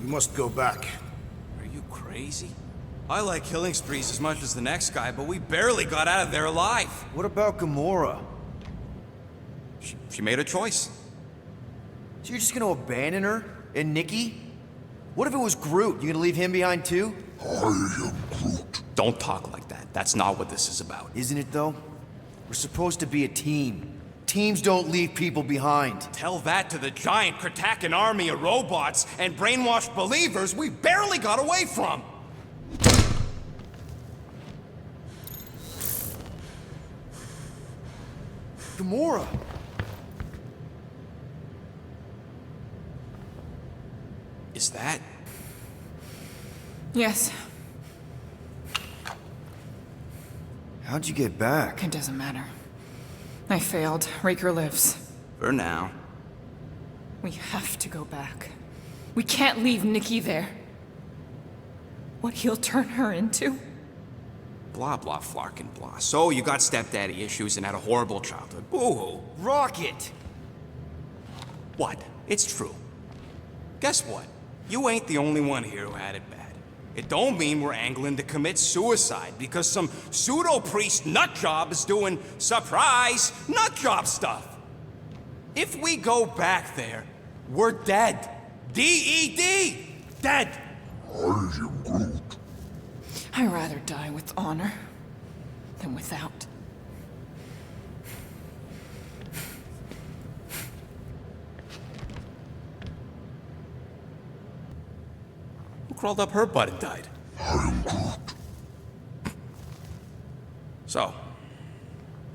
We must go back. Are you crazy? I like killing sprees as much as the next guy, but we barely got out of there alive. What about Gamora? She made a choice. So you're just gonna abandon her? And Nikki? What if it was Groot? You gonna leave him behind too? I am Groot. Don't talk like that. That's not what this is about. Isn't it though? We're supposed to be a team. Teams don't leave people behind. Tell that to the giant Kratakan army of robots and brainwashed believers we barely got away from. Gamora! Is that? Yes, How'd you get back? it doesn't matter. I failed. Raker lives. For now. We have to go back. We can't leave Nikki there. What he'll turn her into? Blah, blah, flarkin' blah. So you got stepdaddy issues and had a horrible childhood. Boo-hoo. Rocket! What? It's true. Guess what? You ain't the only one here who had it bad. It don't mean we're angling to commit suicide because some pseudo-priest nutjob is doing surprise nutjob stuff. If we go back there, we're dead. D-E-D! Dead! I am Groot. I'd rather die with honor than without. Who crawled up her butt and died? I am Groot. So,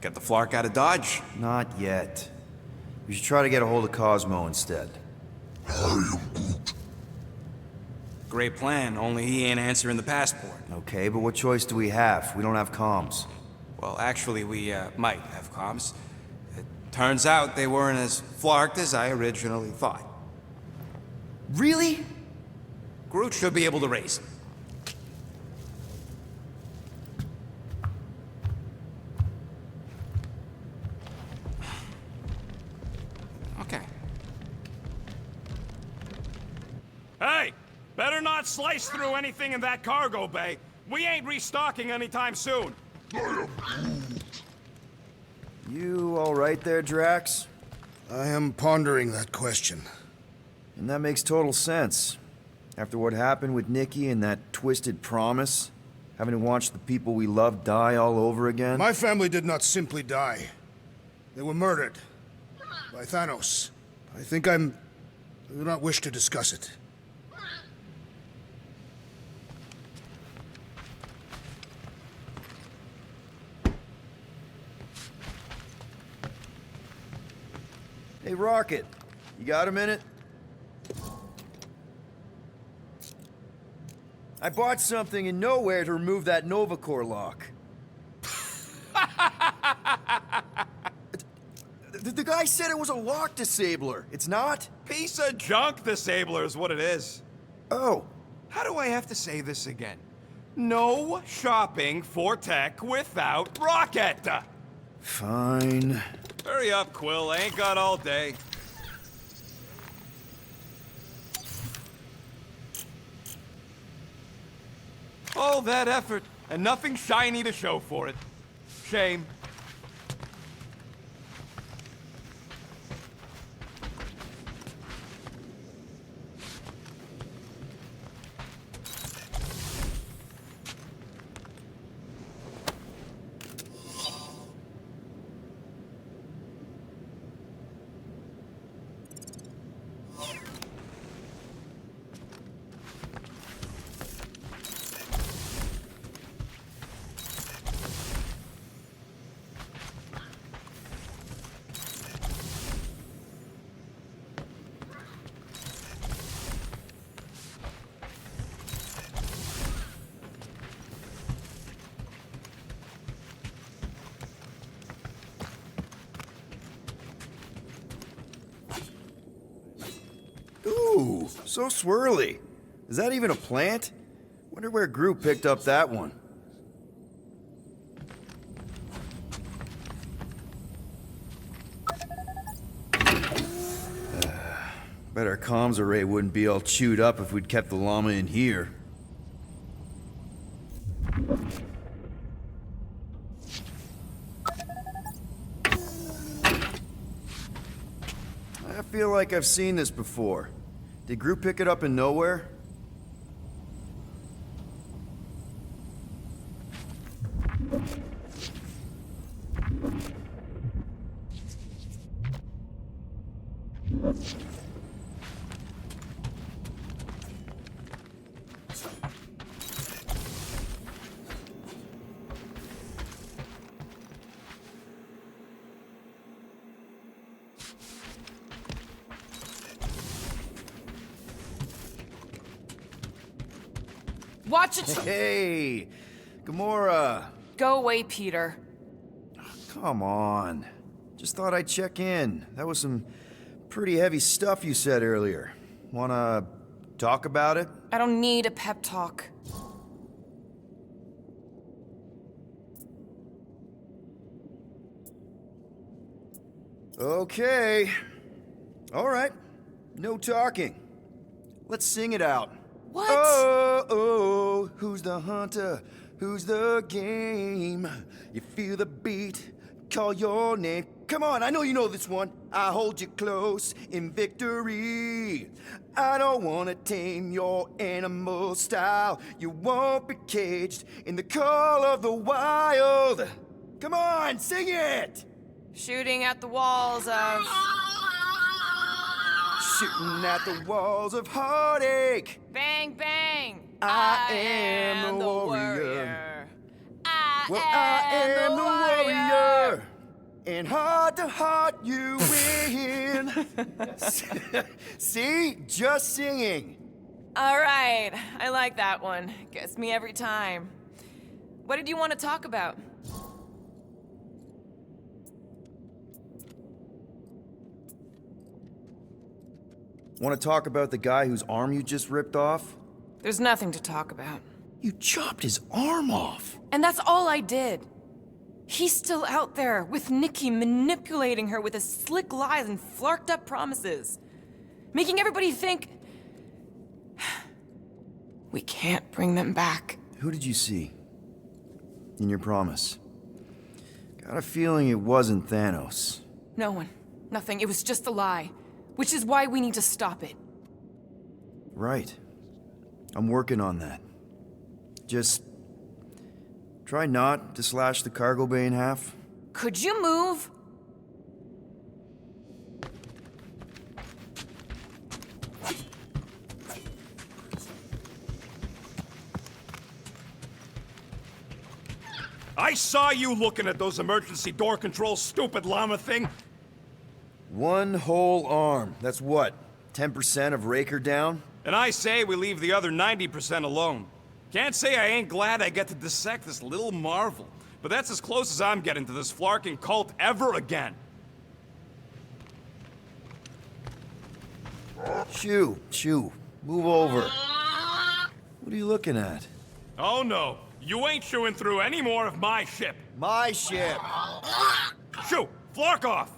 get the Flark out of Dodge? Not yet. We should try to get a hold of Cosmo instead. I am Groot. Great plan, only he ain't answering the passport. Okay, but what choice do we have? We don't have comms. Well, actually, we might have comms. It turns out they weren't as flarked as I originally thought. Really? Groot should be able to raise them. Okay. Hey! Better not slice through anything in that cargo bay. We ain't restocking anytime soon. You all right there, Drax? I am pondering that question. And that makes total sense. After what happened with Nikki and that twisted promise, having to watch the people we love die all over again. My family did not simply die. They were murdered. By Thanos. I do not wish to discuss it. Hey, Rocket, you got a minute? I bought something in Knowhere to remove that Nova Core lock. The guy said it was a lock disabler. It's not? Piece of junk disabler is what it is. Oh. How do I have to say this again? No shopping for tech without Rocket! Fine. Hurry up, Quill. I ain't got all day. All that effort, and nothing shiny to show for it. Shame. Ooh, so swirly. Is that even a plant? Wonder where Groot picked up that one. Bet our comms array wouldn't be all chewed up if we'd kept the llama in here. I feel like I've seen this before. Did Groot pick it up in Knowhere? Watch it! Hey! Gamora! Go away, Peter. Come on. Just thought I'd check in. That was some pretty heavy stuff you said earlier. Wanna talk about it? I don't need a pep talk. Okay. Alright. No talking. Let's sing it out. What? Oh, oh, who's the hunter? Who's the game? You feel the beat, call your name. Come on, I know you know this one. I hold you close in victory. I don't wanna tame your animal style. You won't be caged in the call of the wild. Come on, sing it! Shooting at the walls of... Shooting at the walls of heartache. Bang, bang! I am the warrior. I am the warrior. And heart to heart you win. See? Just singing. All right, I like that one. Gets me every time. What did you want to talk about? Want to talk about the guy whose arm you just ripped off? There's nothing to talk about. You chopped his arm off. And that's all I did. He's still out there with Nikki manipulating her with his slick lies and flarked up promises. Making everybody think... we can't bring them back. Who did you see? In your promise? Got a feeling it wasn't Thanos. No one. Nothing. It was just a lie. Which is why we need to stop it. Right. I'm working on that. Just... try not to slash the cargo bay in half. Could you move? I saw you looking at those emergency door controls, stupid llama thing. One whole arm. That's what? 10% of Raker down? And I say we leave the other 90% alone. Can't say I ain't glad I get to dissect this little marvel, but that's as close as I'm getting to this flarking cult ever again. Shoo. Move over. What are you looking at? Oh no, you ain't chewing through any more of my ship. My ship! Shoo, flark off!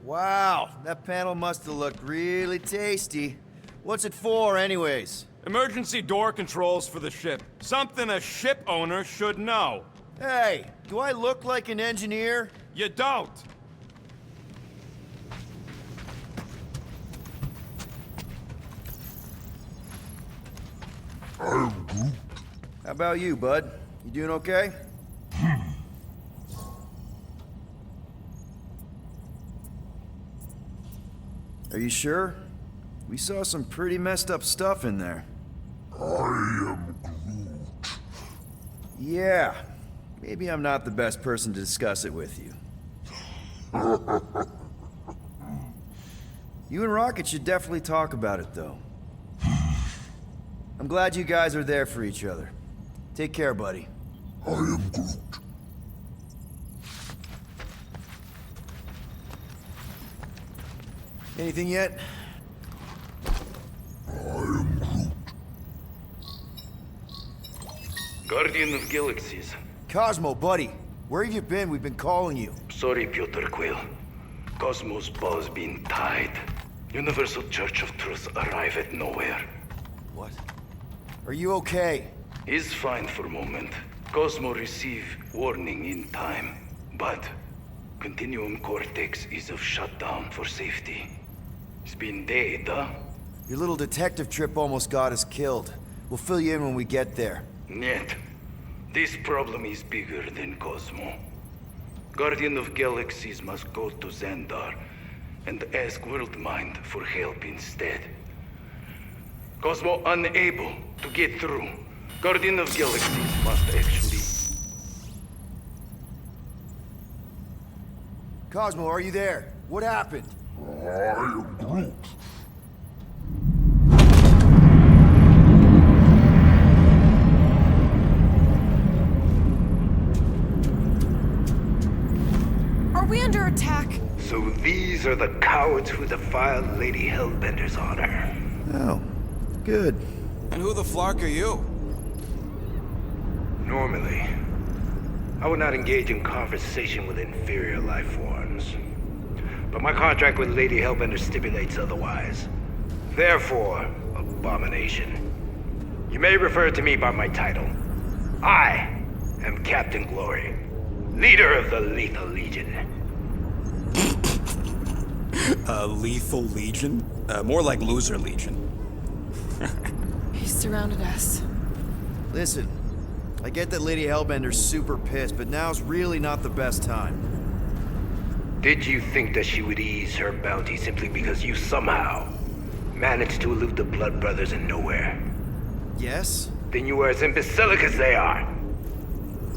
Wow, that panel must have looked really tasty. What's it for, anyways? Emergency door controls for the ship. Something a ship owner should know. Hey, do I look like an engineer? You don't. I'm Groot. How about you, bud? You doing okay? Are you sure? We saw some pretty messed up stuff in there. I am Groot. Yeah. Maybe I'm not the best person to discuss it with you. You and Rocket should definitely talk about it, though. I'm glad you guys are there for each other. Take care, buddy. I am Groot. Anything yet? I am Groot. Guardian of Galaxies. Cosmo, buddy. Where have you been? We've been calling you. Sorry, Piotr Quill. Cosmos ball's been tied. Universal Church of Truth arrive at Knowhere. What? Are you okay? He's fine for a moment. Cosmo receive warning in time. But Continuum Cortex is of shutdown for safety. It's been dead, huh? Your little detective trip almost got us killed. We'll fill you in when we get there. Yet, this problem is bigger than Cosmo. Guardian of Galaxies must go to Xandar and ask Worldmind for help instead. Cosmo unable to get through. Guardian of Galaxies must actually... Cosmo, are you there? What happened? I am Groot. Are we under attack? So these are the cowards who defiled Lady Hellbender's honor. Oh, good. And who the flark are you? Normally, I would not engage in conversation with inferior life forms. But my contract with Lady Hellbender stipulates otherwise. Therefore, abomination. You may refer to me by my title. I am Captain Glory, leader of the Lethal Legion. Lethal Legion? More like Loser Legion. He surrounded us. Listen, I get that Lady Hellbender's super pissed, but now's really not the best time. Did you think that she would ease her bounty simply because you somehow managed to elude the Blood Brothers in Knowhere? Yes? Then you are as imbecilic as they are.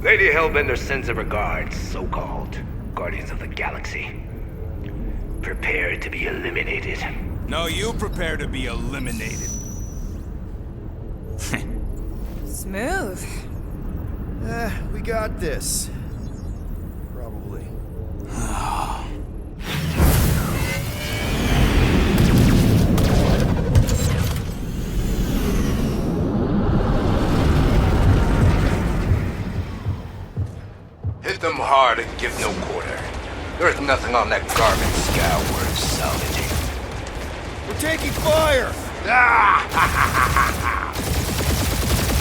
Lady Hellbender sends her regards, so-called Guardians of the Galaxy. Prepare to be eliminated. No, you prepare to be eliminated. Smooth. We got this. Probably. Hit them hard and give no quarter. There's nothing on that garbage scow worth salvaging. We're taking fire!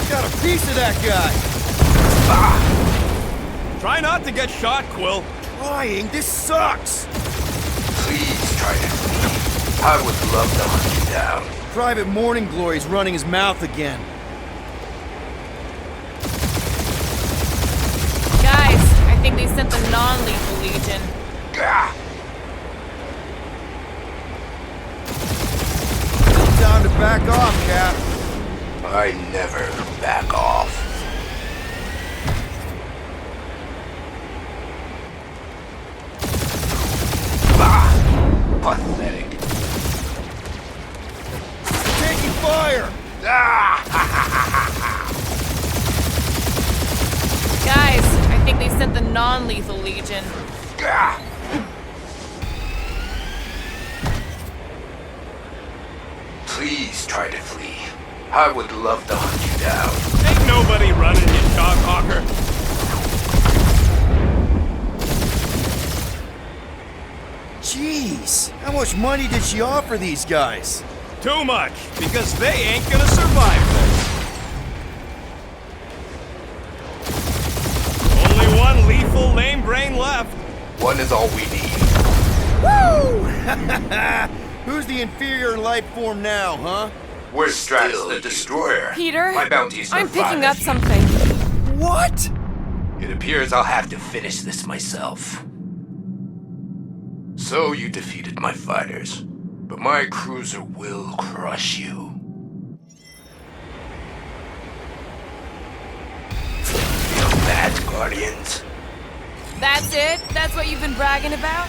Got a piece of that guy! Try not to get shot, Quill. Trying? This sucks! Please try to flee. I would love to hunt you down. Private Morning Glory's running his mouth again. Guys, I think they sent the non-lethal legion. Gah! Time to back off, Cap. I never back off. Pathetic. Taking fire! Guys, I think they sent the non-lethal legion. Please try to flee. I would love to hunt you down. Ain't nobody running, you dog hawker. Jeez, how much money did she offer these guys? Too much, because they ain't gonna survive this. Only one lethal lame brain left. One is all we need. Woo! Who's the inferior life form now, huh? We're Stratus the Destroyer. Peter, My bounty's I'm picking up survivors. something. What? It appears I'll have to finish this myself. So you defeated my fighters, but my cruiser will crush you. Feel that, Guardians? That's it? That's what you've been bragging about?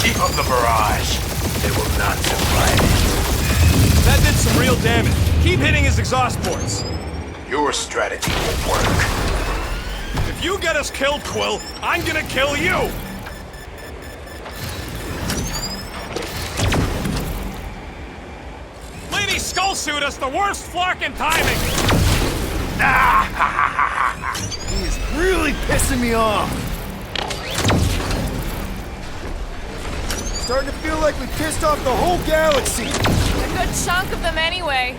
Keep up the barrage. They will not survive. That did some real damage. Keep hitting his exhaust ports. Your strategy won't work. If you get us killed, Quill, I'm gonna kill you! Lady Skullsuit has the worst flarkin' timing! He is really pissing me off. Starting to feel like we pissed off the whole galaxy. A good chunk of them anyway.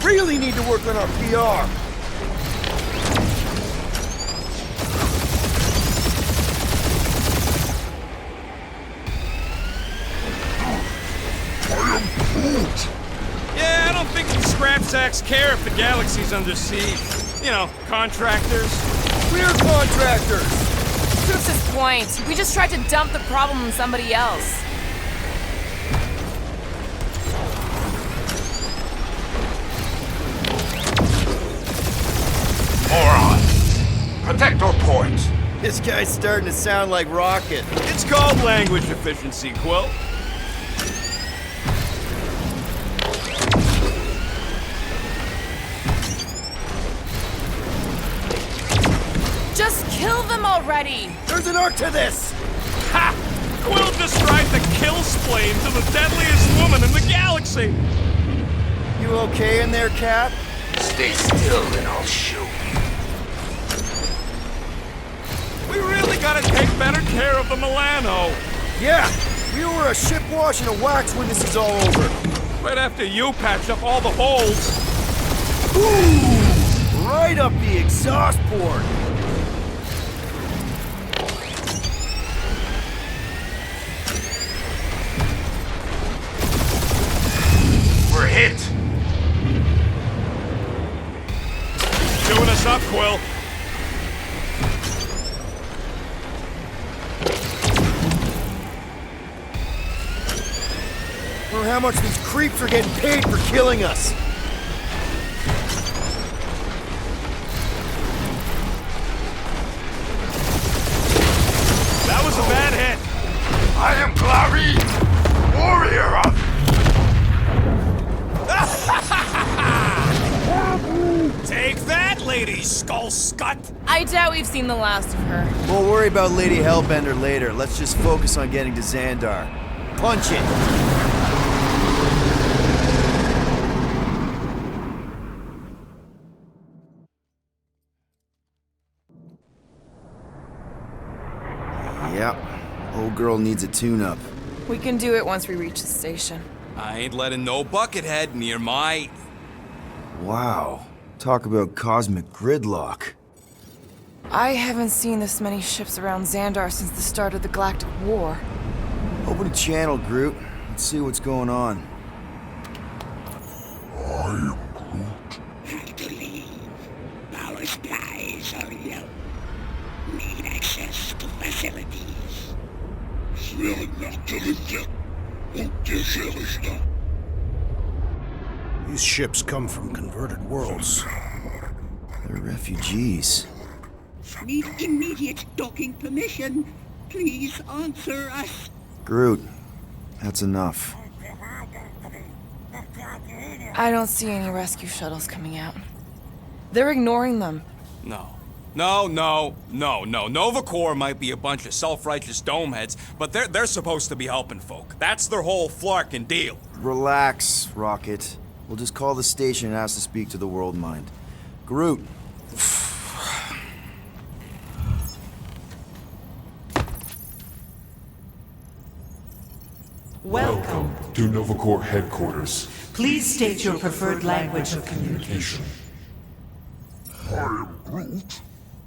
Really need to work on our PR. Yeah, I don't think these scrap sacks care if the galaxy's under siege. You know, contractors. We're contractors. Proves his point. We just tried to dump the problem on somebody else. Morons! Protector points! This guy's starting to sound like Rocket. It's called language efficiency, Quill. Just kill them already! There's an arc to this! Ha! Quill just tried to kill Splain to the deadliest woman in the galaxy! You okay in there, Cap? Stay still and I'll show you. We really gotta take better care of the Milano. Yeah! We were a ship wash and a wax when this is all over. Right after you patch up all the holes. Ooh! Right up the exhaust port! We're hit! Chewing us up, Quill. Or how much these creeps are getting paid for killing us. That was a bad hit. I am Clary, warrior of... Take that, Lady Skull Scut! I doubt we've seen the last of her. We'll worry about Lady Hellbender later. Let's just focus on getting to Xandar. Punch it! Yep. Old girl needs a tune-up. We can do it once we reach the station. I ain't letting no buckethead near my... Wow. Talk about cosmic gridlock. I haven't seen this many ships around Xandar since the start of the Galactic War. Open a channel, Groot. Let's see what's going on. Have to leave. Power supplies are low. Need access to facilities. These ships come from converted worlds. They're refugees. Need immediate docking permission. Please answer us. Groot, that's enough. I don't see any rescue shuttles coming out. They're ignoring them. No. Nova Corps might be a bunch of self-righteous domeheads, but they're supposed to be helping folk. That's their whole flarkin' deal. Relax, Rocket. We'll just call the station and ask to speak to the World Mind. Groot. Welcome to Nova Corps headquarters. Please state your preferred language of communication.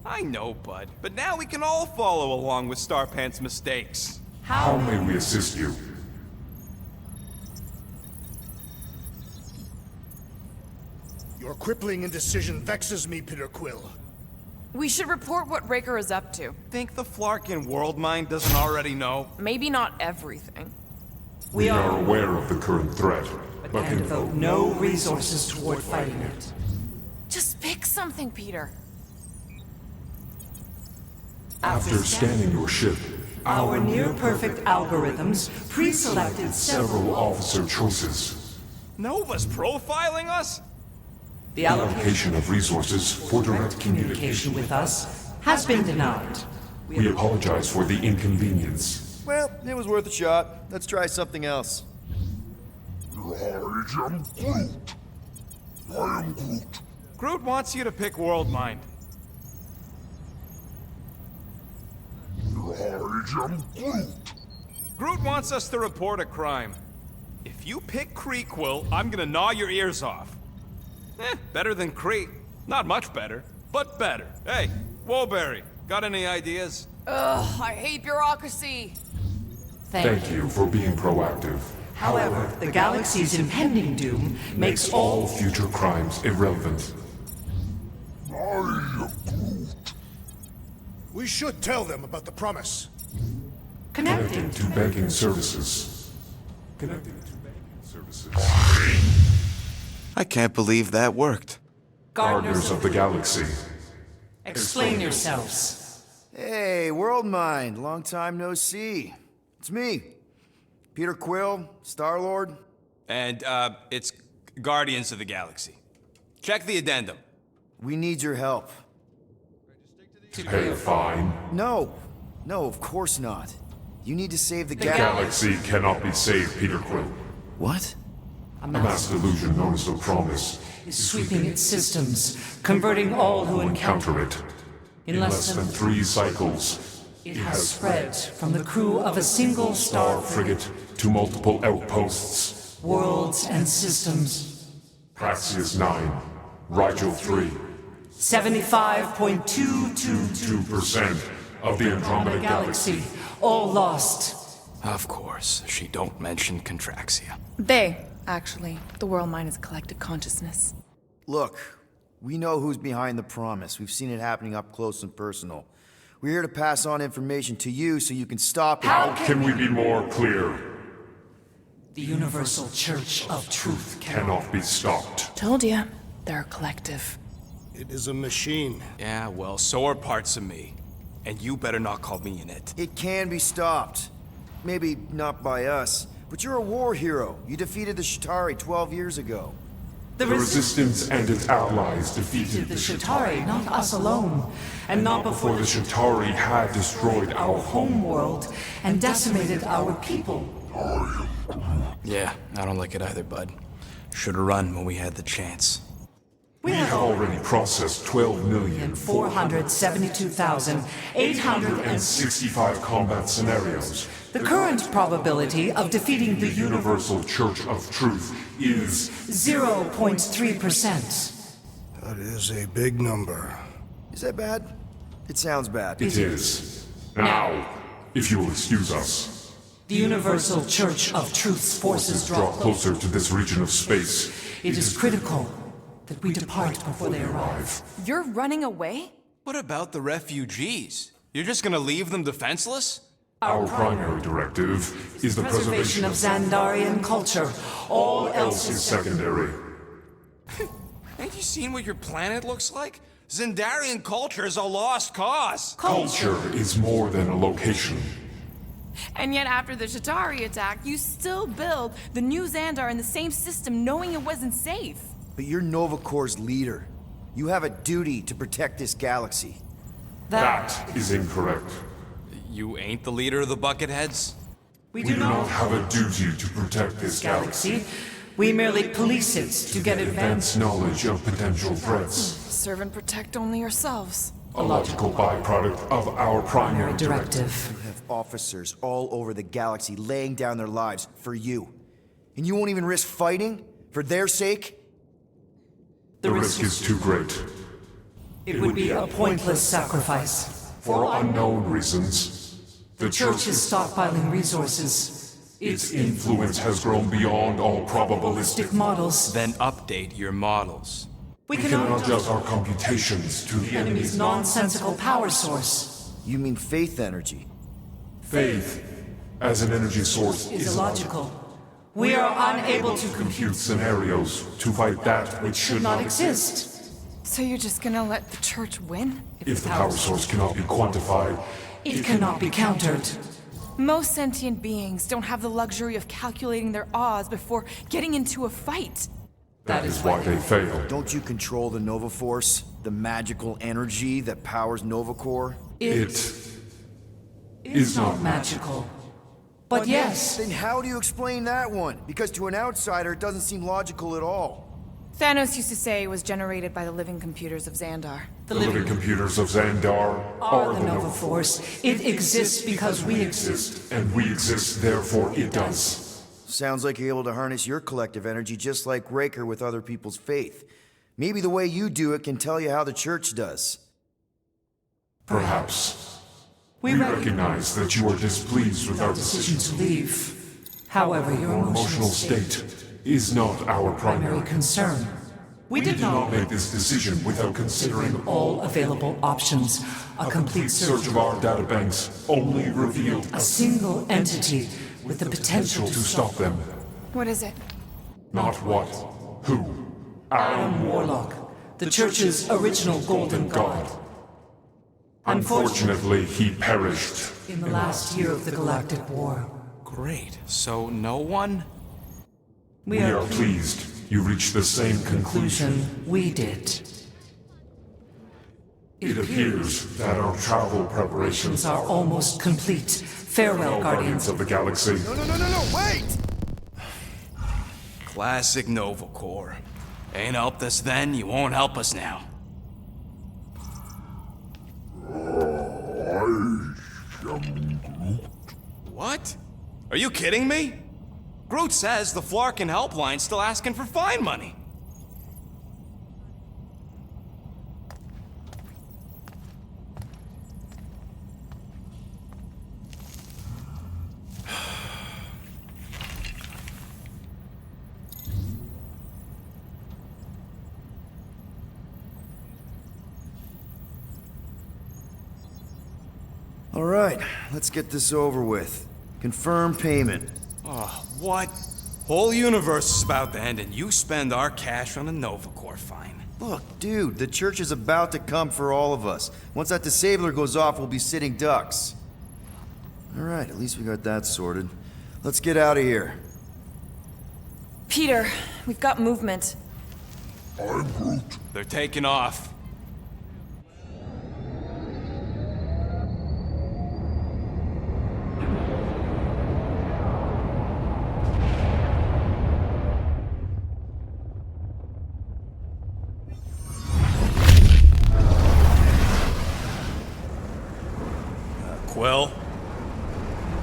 I know, bud, but now we can all follow along with Starpant's mistakes. How may we assist you? Your crippling indecision vexes me, Peter Quill. We should report what Raker is up to. Think the Flarkin World Mind doesn't already know? Maybe not everything. We are aware of the current threat, but And devote no resources toward fighting it. Just pick something, Peter. after scanning your ship, Our near-perfect algorithms pre-selected several officer choices. Nova's profiling us? The Allocation of resources for direct communication with us has been denied. We apologize for the inconvenience. Well, it was worth a shot. Let's try something else. Groot wants you to pick World Mind. Groot wants us to report a crime. If you pick Kree, Quill, I'm gonna gnaw your ears off. Better than Kree. Not much better, but better. Hey, Woolberry, got any ideas? Ugh, I hate bureaucracy. Thank you for being proactive. However, the galaxy's impending doom makes all All future crimes irrelevant. We should tell them about the promise. connecting. To banking services. Connecting to banking services. I can't believe that worked. Gardeners of the Galaxy. Explain yourselves. Hey, World Mind, long time no see. It's me, Peter Quill, Star-Lord. And, it's Guardians of the Galaxy. Check the addendum. We need your help. To pay a fine. No, of course not. You need to save the Galaxy cannot be saved, Peter Quill. What? A mass delusion known as the Promise Is sweeping its systems, converting all who encounter encounter it. In less than 3 cycles, it has spread from the crew of a single star frigate to multiple outposts. worlds and systems. Praxius 9, Rigel 3. 75.222% 2% of the Andromeda Galaxy. all lost. Of course, she don't mention Contraxia. They, actually. The world mind is a collective consciousness. Look, we know who's behind the promise. We've seen it happening up close and personal. We're here to pass on information to you so you can stop it. How can we be more clear? The Universal Church of Truth Cannot be stopped. Told ya, they're a collective. It is a machine. Yeah, well, so are parts of me. And you better not call me in it. It can be stopped. Maybe not by us, but you're a war hero. You defeated the Shatari 12 years ago. The The Resistance and its allies defeated the Shatari, not us alone, and not before the Shatari had destroyed our home world and decimated our people. Yeah, I don't like it either, bud. Should've run when we had the chance. We We have have already processed 472,865 65 combat scenarios. The current probability of defeating the Universal Church of Truth is 0.3%. That is a big number. Is that bad? It sounds bad. It is. Now, if you will excuse us, The Universal Church of Truth's forces draw draw closer to this region of space. It is critical that we depart before they arrive. You're running away? What about the refugees? You're just gonna leave them defenseless? Our primary directive is the Preservation of Xandarian culture. All else is is secondary. Ain't you seen what your planet looks like? Xandarian culture is a lost cause. Culture is more than a location. And yet after the Shatari attack, you still build the new Xandar in the same system knowing it wasn't safe. But you're Nova Corps' leader. You have a duty to protect this galaxy. That is incorrect. You ain't the leader of the Bucketheads? We We do not have a duty to protect this galaxy. galaxy. We merely police it to get advanced. Advanced knowledge of potential threats. Serve and protect only yourselves. A logical byproduct of our primary directive. Directive. You have officers all over the galaxy laying down their lives for you. And you won't even risk fighting? For their sake? The risk is too great. It would be a pointless sacrifice. For unknown reasons, the Church is stockpiling resources. its influence has grown beyond all probabilistic. Stick models. Then update your models. We We can cannot adjust our computations to the enemy's enemy's nonsensical power source. You mean faith energy? faith as an energy source Is is illogical. We are unable to compute scenarios to fight that which should not not exist. exist. So you're just gonna let the church win? If the power source cannot be quantified, It cannot be countered. Most sentient beings don't have the luxury of calculating their odds before getting into a fight. that is why they fail. Don't you control the Nova Force? The magical energy that powers Nova Corps? It is not magical. But yes, Then how do you explain that one? Because to an outsider, it doesn't seem logical at all. Thanos used to say it was generated by the living computers of Xandar. The living computers of Xandar Are the Nova Force. It exists because we exist. and we exist, therefore it does. Sounds like you're able to harness your collective energy just like Raker with other people's faith. Maybe the way you do it can tell you how the church does. Perhaps. We recognize that you are displeased with our Decision decisions. to leave. However, your Your emotional state is not our primary. concern. We We did not make this decision without considering all available options. A complete search of our databanks only revealed A single entity with the potential to stop them. What is it? Not what, who. Adam Warlock, the Church's original Golden God. Unfortunately, he perished. In the last year of the Galactic War, Great. So no one? we We are are pleased you reached the same conclusion. conclusion we did. It appears that our travel preparations Are almost complete. Farewell, Guardians Guardians. of the Galaxy. No, wait! Classic Nova Corps. Ain't helped us then, you won't help us now. What? Are you kidding me? Groot says the Flarkin helpline's still asking for fine money. All right, let's get this over with. Confirm payment. Oh, what? Whole universe is about to end and you spend our cash on a Nova Corps fine. Look, dude, the church is about to come for all of us. Once that disabler goes off, we'll be sitting ducks. All right, at least we got that sorted. Let's get out of here. Peter, we've got movement. I'm Groot. They're taking off. Quill?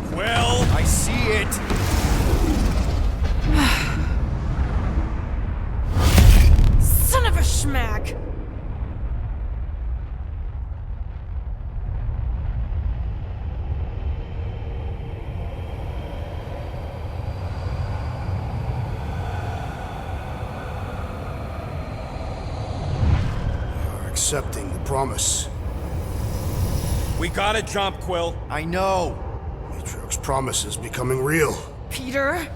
Quill? I see it! Son of a schmack! You're accepting the promise. We gotta jump, Quill. I know! Matriarch's promise is becoming real. Peter?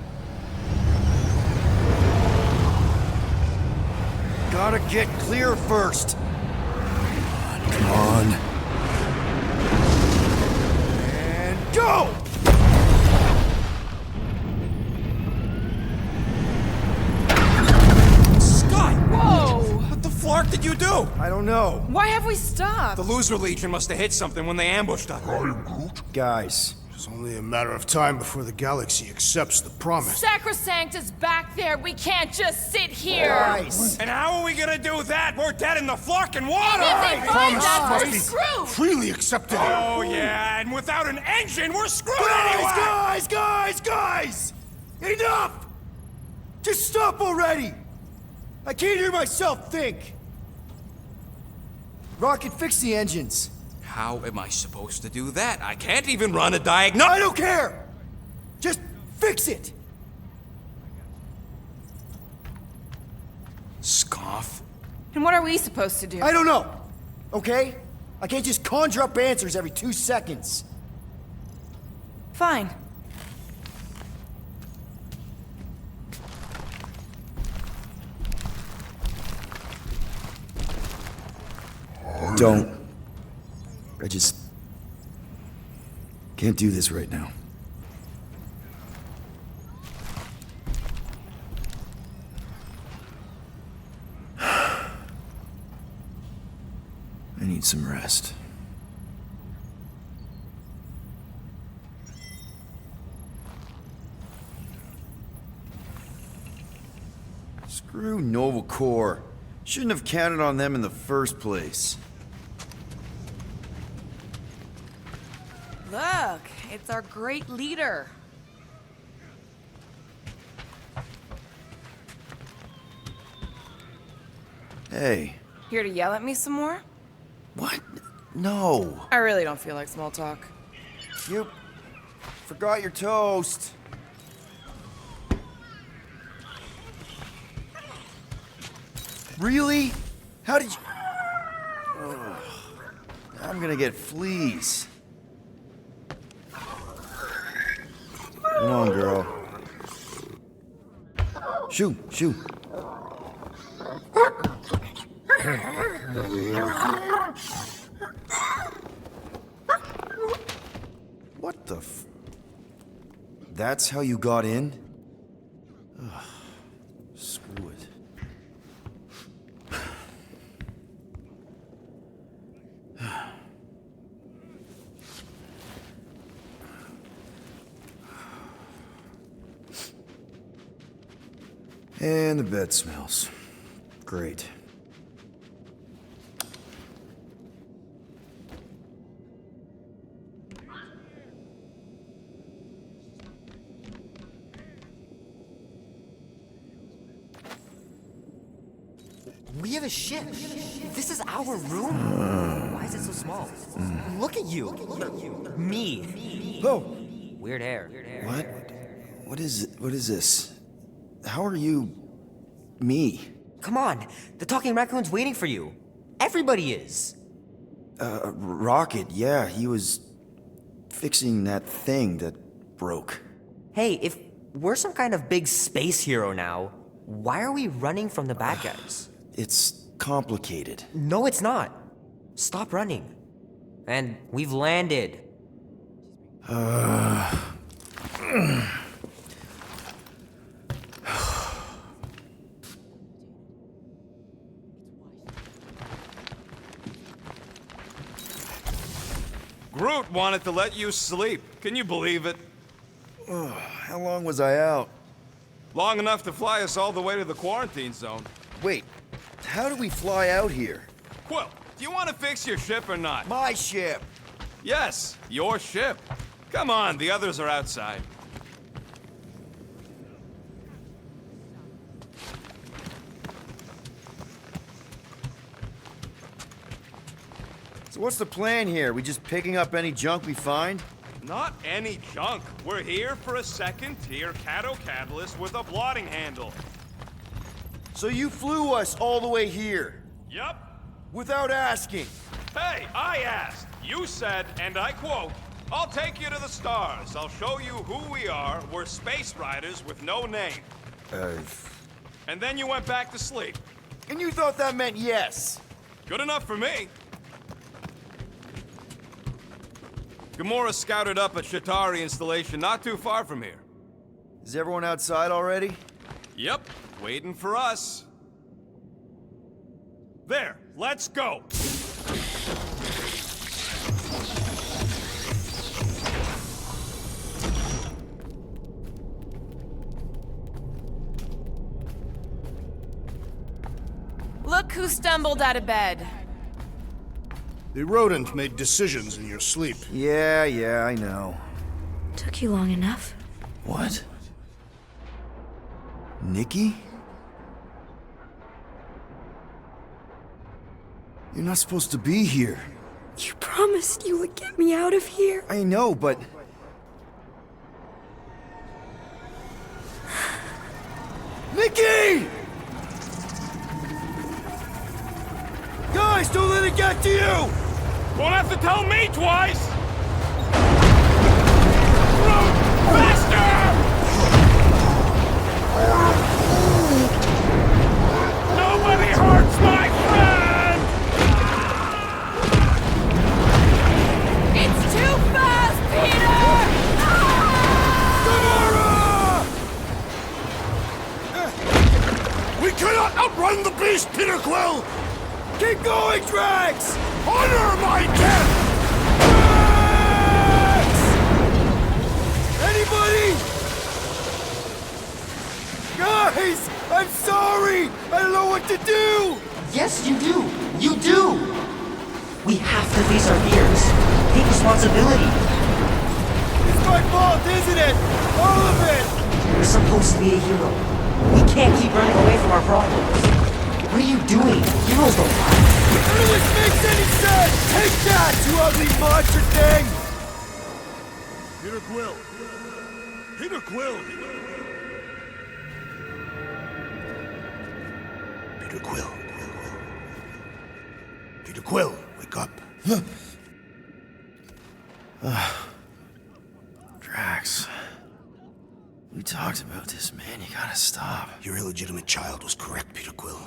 Gotta get clear first! Come on. And go! Scott! Whoa! What the flark did you do? I don't know. Why have we stopped? The Loser Legion must have hit something when they ambushed us. I'm Groot. Guys, It's only a matter of time before the galaxy accepts the promise. Sacrosanct is back there. We can't just sit here. guys! And how are we gonna do that? We're dead in the flarkin' water! If they find Promise us, must we're be screwed. freely accepted. Oh yeah, and without an engine, we're screwed anyway! Guys! Enough! Just stop already! I can't hear myself think! Rocket, fix the engines. How am I supposed to do that? I can't even run a diagnose. I don't care! Just fix it! Scoff. And what are we supposed to do? I don't know, okay? I can't just conjure up answers every 2 seconds. Fine. Don't. I just can't do this right now. I need some rest. Screw Nova Corps. Shouldn't have counted on them in the first place. Look, it's our great leader. Hey. Here to yell at me some more? What? No. I really don't feel like small talk. You forgot your toast. Really? How did you... Ugh. I'm gonna get fleas. Come on, girl. Shoo, shoo. What the f... That's how you got in? Ugh. Screw it. And the bed smells. Great. We have a ship. This is our room. Why is it so small? Look at you. Me. Oh! Weird hair. What? What is it? What is this? How are you... me? Come on. The talking raccoon's waiting for you. Everybody is. Rocket, yeah, he was... fixing that thing that broke. Hey, if we're some kind of big space hero now, why are we running from the bad guys? It's complicated. No, it's not. Stop running. And we've landed. Groot wanted to let you sleep. Can you believe it? How long was I out? Long enough to fly us all the way to the quarantine zone. Wait, how do we fly out here? Quill, do you want to fix your ship or not? My ship! Yes, your ship. Come on, the others are outside. So what's the plan here? We just picking up any junk we find? Not any junk. We're here for a second-tier Cato catalyst with a blotting handle. So you flew us all the way here? Yup. Without asking? Hey, I asked. You said, and I quote, "I'll take you to the stars. I'll show you who we are. We're space riders with no name." And then you went back to sleep. And you thought that meant yes? Good enough for me. Gamora scouted up a Shatari installation not too far from here. Is everyone outside already? Yep, waiting for us. There, let's go. Look who stumbled out of bed. The rodent made decisions in your sleep. Yeah, I know. Took you long enough. What? Nikki? You're not supposed to be here. You promised you would get me out of here. I know, but... Nikki! Guys, don't let it get to you! Won't have to tell me twice! Run faster! Nobody hurts my friend! It's too fast, Peter! We cannot outrun the beast, Peter Quill! Keep going, Drax! Honor my death! Drax! Anybody? Guys, I'm sorry! free! I don't know what to do! Yes, you do! You do! We have to face our fears. Take responsibility. It's my fault, isn't it? All of it! You're supposed to be a hero. We can't keep running away from our problems. What are you doing? Heroes don't lie. None of this makes any sense! Take that, you ugly monster thing! Peter Quill! Peter Quill! Peter Quill. Peter Quill, wake up. Drax. We talked about this, man. You gotta stop. Your illegitimate child was correct, Peter Quill.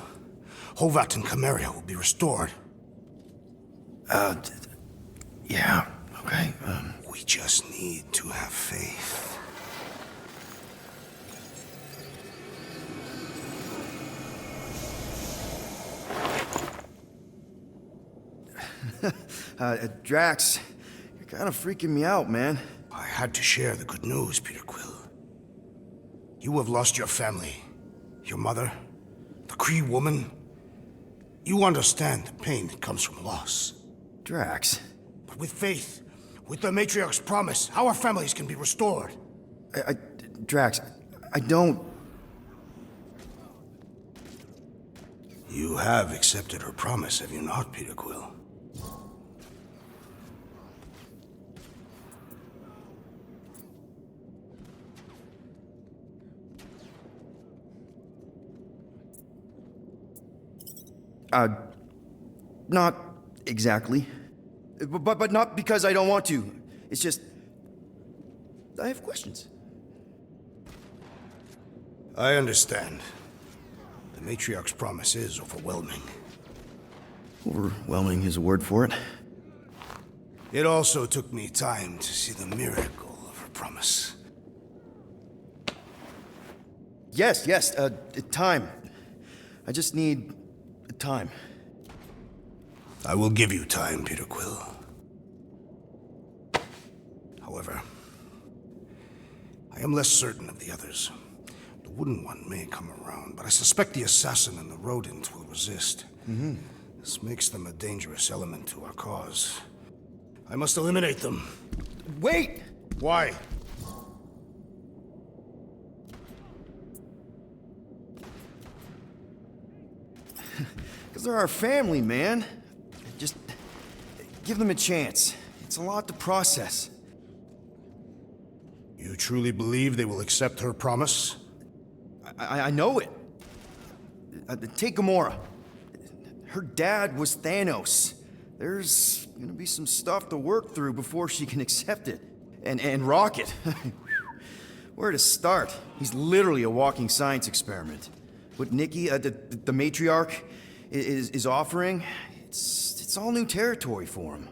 Hovat and Cameria will be restored. Yeah, okay. We just need to have faith. Drax, you're kind of freaking me out, man. I had to share the good news, Peter Quill. You have lost your family. Your mother, the Kree woman. You understand the pain that comes from loss. Drax. But with faith, with the Matriarch's promise, our families can be restored. Drax, I don't... You have accepted her promise, have you not, Peter Quill? Not exactly. But not because I don't want to. It's just... I have questions. I understand. The Matriarch's promise is overwhelming. Overwhelming is a word for it. It also took me time to see the miracle of her promise. Yes, time. I just need... time. I will give you time, Peter Quill. However, I am less certain of the others. The Wooden One may come around, but I suspect the assassin and the rodent will resist. This makes them a dangerous element to our cause. I must eliminate them. Wait! Why? Because they're our family, man. Just give them a chance. It's a lot to process. You truly believe they will accept her promise? I know it. Take Gamora. Her dad was Thanos. There's gonna be some stuff to work through before she can accept it. And Rocket. Where to start? He's literally a walking science experiment. What Nikki, the matriarch, is offering, it's all new territory for him.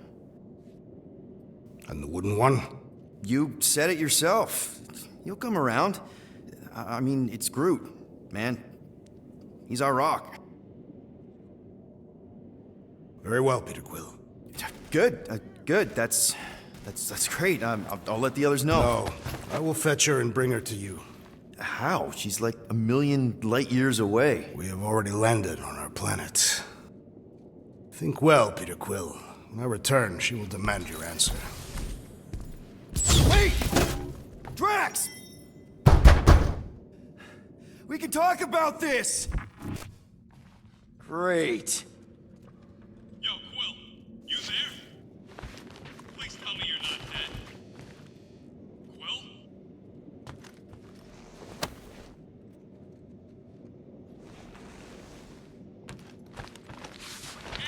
And the Wooden One? You said it yourself. He'll come around. I mean, it's Groot, man. He's our rock. Very well, Peter Quill. Good, good. That's great. I'll let the others know. No, I will fetch her and bring her to you. How? She's like a million light years away. We have already landed on our planet. Think well, Peter Quill. When I return, she will demand your answer. Wait! Drax! We can talk about this! Great. Yo, Quill, you there? Please tell me you're not dead. Quill?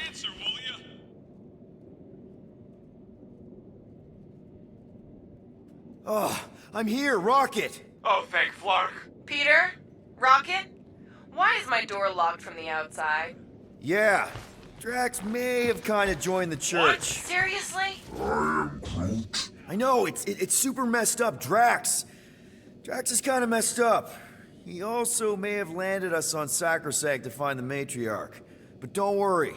Answer, will ya? Oh, I'm here, Rocket! Oh, thank Flark. Peter? Rocket? Why is my door locked from the outside? Yeah, Drax may have kind of joined the church. Seriously? I know, it's super messed up, Drax is kind of messed up. He also may have landed us on Sacrosanct to find the Matriarch. But don't worry.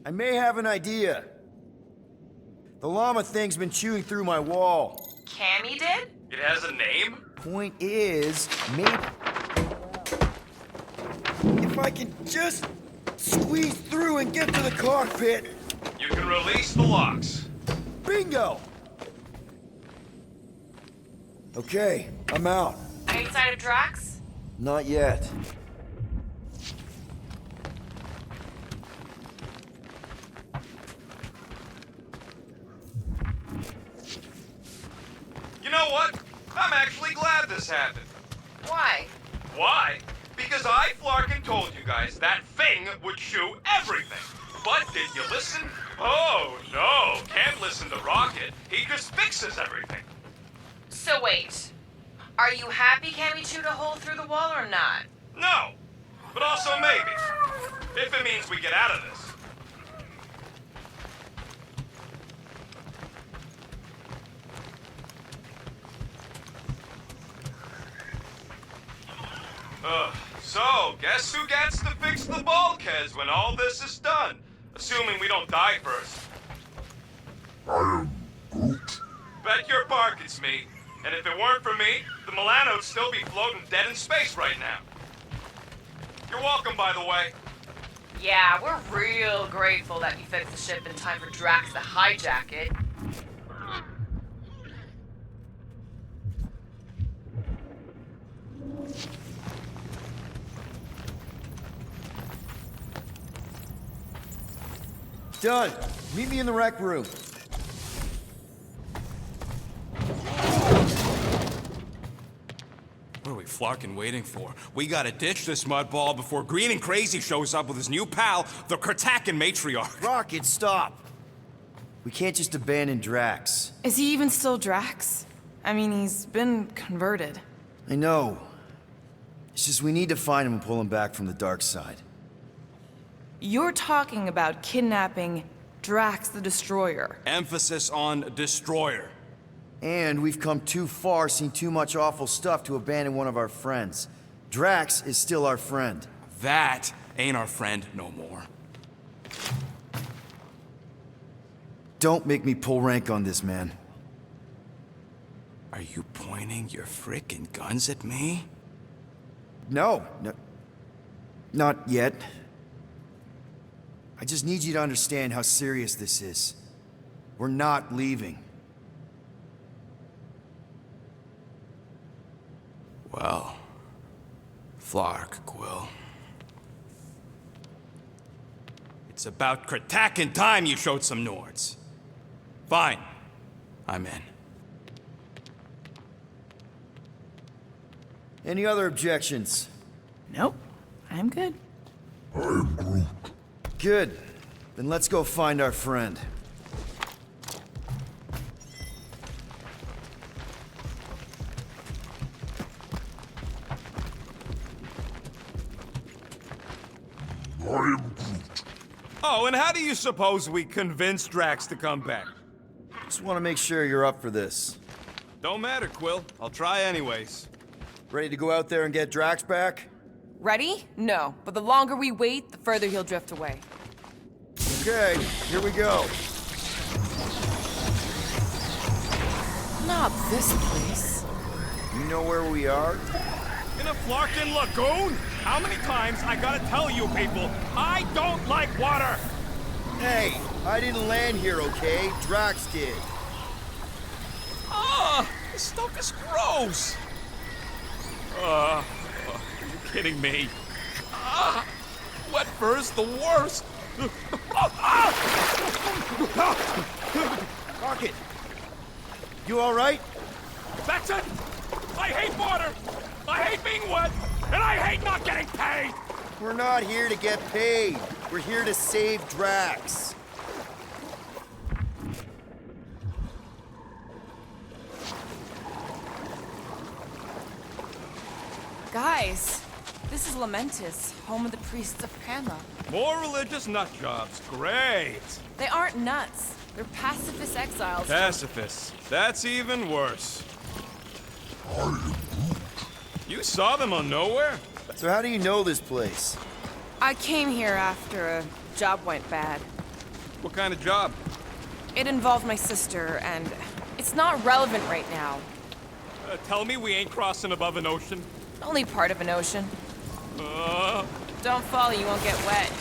I may have an idea. The llama thing's been chewing through my wall. Cammy did? It has a name? Point is, maybe... If I can just squeeze through and get to the cockpit. You can release the locks. Bingo! Okay, I'm out. Are you inside of Drax? Not yet. You know what? I'm actually glad this happened. Why? Why? Because I, Flarkin, told you guys that thing would shoot everything. But did you listen? Oh, no. Can't listen to Rocket. He just fixes everything. So wait. Are you happy Cammy chewed a hole through the wall or not? No. But also maybe. If it means we get out of this. So, guess who gets to fix the bulkheads when all this is done? Assuming we don't die first. I am Groot. Bet your bark it's me. And if it weren't for me, the Milano'd still be floating dead in space right now. You're welcome, by the way. Yeah, we're real grateful that you fixed the ship in time for Drax to hijack it. Done. Meet me in the rec room. What are we flarkin' waiting for? We gotta ditch this mudball before Green and Crazy shows up with his new pal, the Kratakan matriarch. Rocket, stop! We can't just abandon Drax. Is he even still Drax? I mean, he's been converted. I know. It's just we need to find him and pull him back from the dark side. You're talking about kidnapping Drax the Destroyer. Emphasis on destroyer. And we've come too far, seen too much awful stuff to abandon one of our friends. Drax is still our friend. That ain't our friend no more. Don't make me pull rank on this, man. Are you pointing your frickin' guns at me? No, not yet. I just need you to understand how serious this is. We're not leaving. Well, Flark, Quill. It's about Kratakan time you showed some Nords. Fine. I'm in. Any other objections? Nope. I'm good. I am Groot. Good. Then let's go find our friend. I am Groot. Oh, and how do you suppose we convince Drax to come back? Just want to make sure you're up for this. Don't matter, Quill. I'll try anyways. Ready to go out there and get Drax back? Ready? No. But the longer we wait, the further he'll drift away. Okay, here we go. Not this place. You know where we are? In a Flarkin lagoon? How many times I gotta tell you people, I don't like water! Hey, I didn't land here, okay? Drax did. Ah, this stuff is gross! Are you kidding me? Wet fur's the worst! Rocket! You alright? That's it! I hate water! I hate being wet! And I hate not getting paid! We're not here to get paid. We're here to save Drax. Guys, this is Lamentis, home of the priests of Panna. More religious nut jobs. Great! They aren't nuts. They're pacifist exiles. Pacifists. That's even worse. I am Groot. You saw them on Knowhere? So how do you know this place? I came here after a job went bad. What kind of job? It involved my sister, and it's not relevant right now. Tell me we ain't crossing above an ocean. Only part of an ocean. Don't fall, you won't get wet.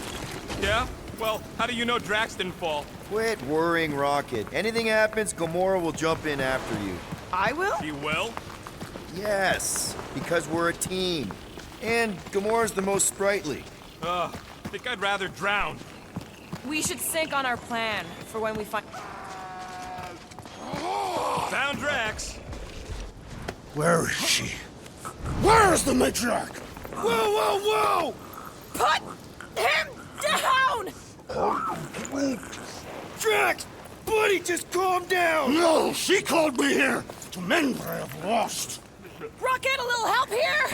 Yeah? Well, how do you know Drax didn't fall? Quit worrying, Rocket. Anything happens, Gamora will jump in after you. I will? She will? Yes, because we're a team. And Gamora's the most sprightly. I think I'd rather drown. We should sync on our plan for when we find... Found Drax. Where is she? Where is the matriarch? Whoa, whoa, whoa! Put him down! Drax! Buddy, just calm down! No, she called me here to mend what I have lost. Rocket, a little help here?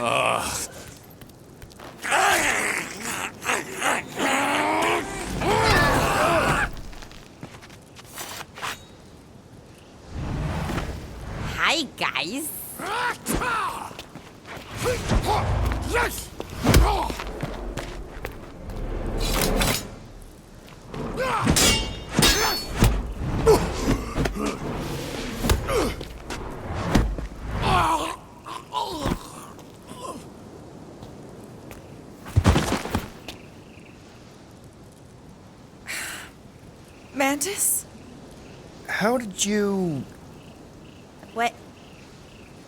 Hi, guys. Yes! Mantis? How did you... What?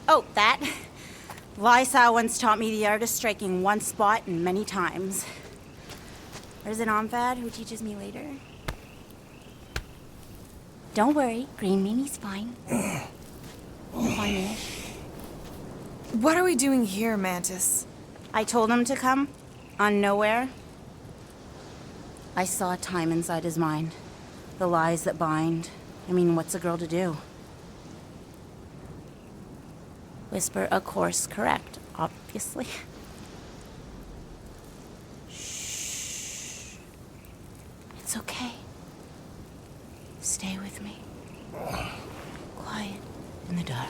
Oh, that? Lysa once taught me the art of striking one spot and many times. There's an Omfad who teaches me later. Don't worry, Green Mimi's fine. Fine-ish. What are we doing here, Mantis? I told him to come, on Knowhere. I saw time inside his mind. The lies that bind. I mean, what's a girl to do? Whisper a course correct, obviously. Shh. It's okay. Stay with me. Quiet in the dark.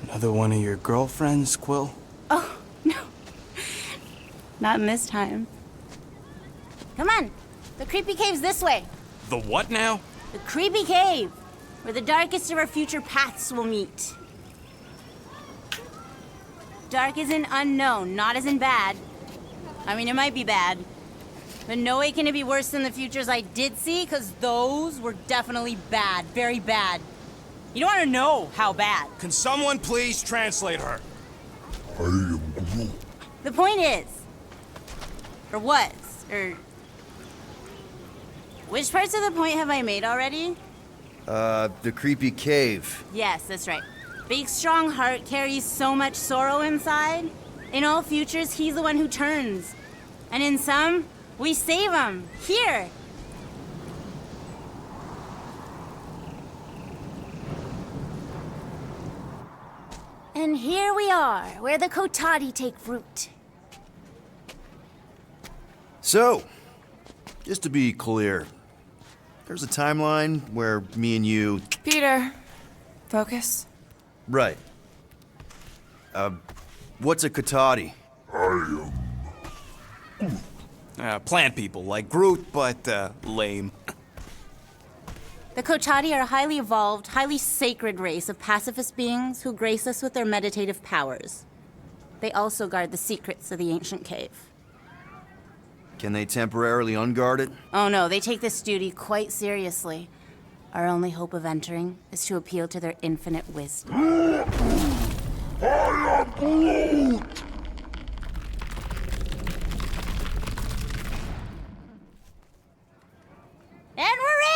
Another one of your girlfriends, Quill? Oh, no. Not in this time. Come on. The creepy cave's this way. The what now? The creepy cave, where the darkest of our future paths will meet. Dark as in unknown, not as in bad. I mean, it might be bad, but no way can it be worse than the futures I did see, because those were definitely bad, very bad. You don't want to know how bad. Can someone please translate her? I am Groot. The point is, or was, or... Which parts of the point have I made already? The creepy cave. Yes, that's right. Big, strong heart carries so much sorrow inside. In all futures, he's the one who turns. And in some, we save him. Here. And here we are, where the Kotati take root. So, just to be clear, there's a timeline where me and you... Peter, focus. Right. What's a Kotati? I am Plant people, like Groot, but, lame. The Kotati are a highly evolved, highly sacred race of pacifist beings who grace us with their meditative powers. They also guard the secrets of the ancient cave. Can they temporarily unguard it? Oh no, they take this duty quite seriously. Our only hope of entering is to appeal to their infinite wisdom. I am Groot! And we're in!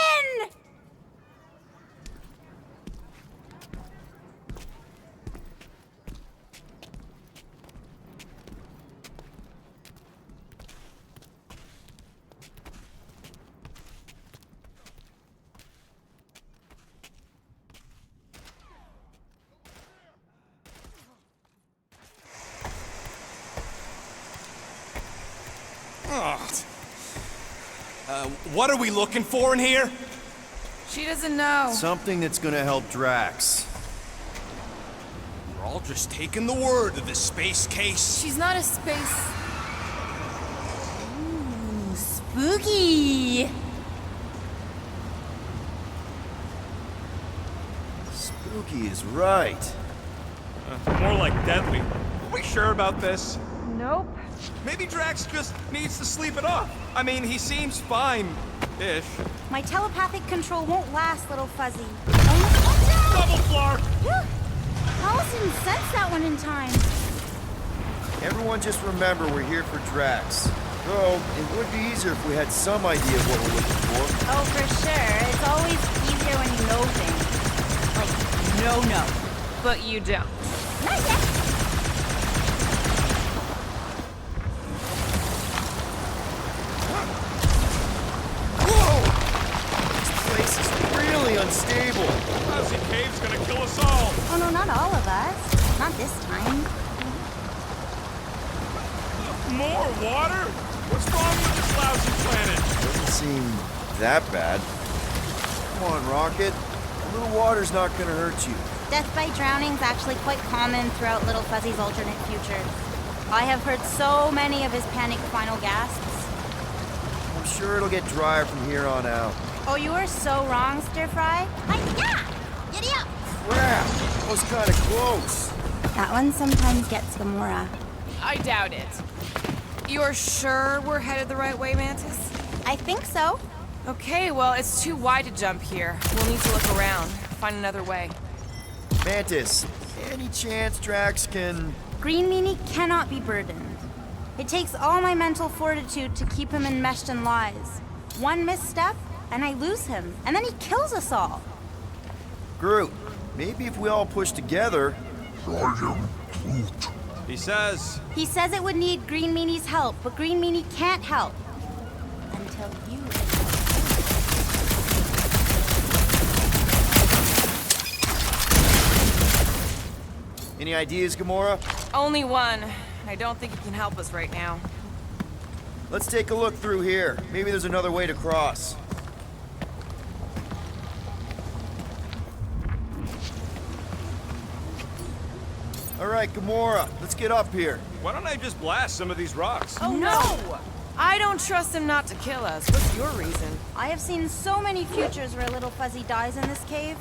What are we looking for in here? She doesn't know. Something that's gonna help Drax. We're all just taking the word of the space case. She's not a space... Ooh, spooky! Spooky is right. More like deadly. Are we sure about this? Nope. Maybe Drax just needs to sleep it off. I mean, he seems fine-ish. My telepathic control won't last, little fuzzy. Double floor! Alice didn't sense that one in time. Everyone just remember we're here for Drax. Though, it would be easier if we had some idea of what we're looking for. Oh, for sure. It's always easier when you know things. Like, no. But you don't. Not yet. This is really unstable. Fuzzy Cave's gonna kill us all. Oh no, not all of us. Not this time. More water? What's wrong with this lousy planet? Doesn't seem that bad. Come on, Rocket. A little water's not gonna hurt you. Death by drowning's actually quite common throughout Little Fuzzy's alternate futures. I have heard so many of his panicked final gasps. I'm sure it'll get drier from here on out. Oh, you are so wrong, Stir Fry. Yeah! Giddy up! Crap! That was kind of close. That one sometimes gets Gamora. I doubt it. You're sure we're headed the right way, Mantis? I think so. Okay, well, it's too wide to jump here. We'll need to look around, find another way. Mantis, any chance Drax can... Green Meanie cannot be burdened. It takes all my mental fortitude to keep him enmeshed in lies. One misstep, and I lose him, and then he kills us all. Groot, maybe if we all push together... I am Groot. He says it would need Green Meanie's help, but Green Meanie can't help. Until you... Any ideas, Gamora? Only one. I don't think he can help us right now. Let's take a look through here. Maybe there's another way to cross. All right, Gamora, let's get up here. Why don't I just blast some of these rocks? Oh no! I don't trust him not to kill us. What's your reason? I have seen so many futures where Little Fuzzy dies in this cave.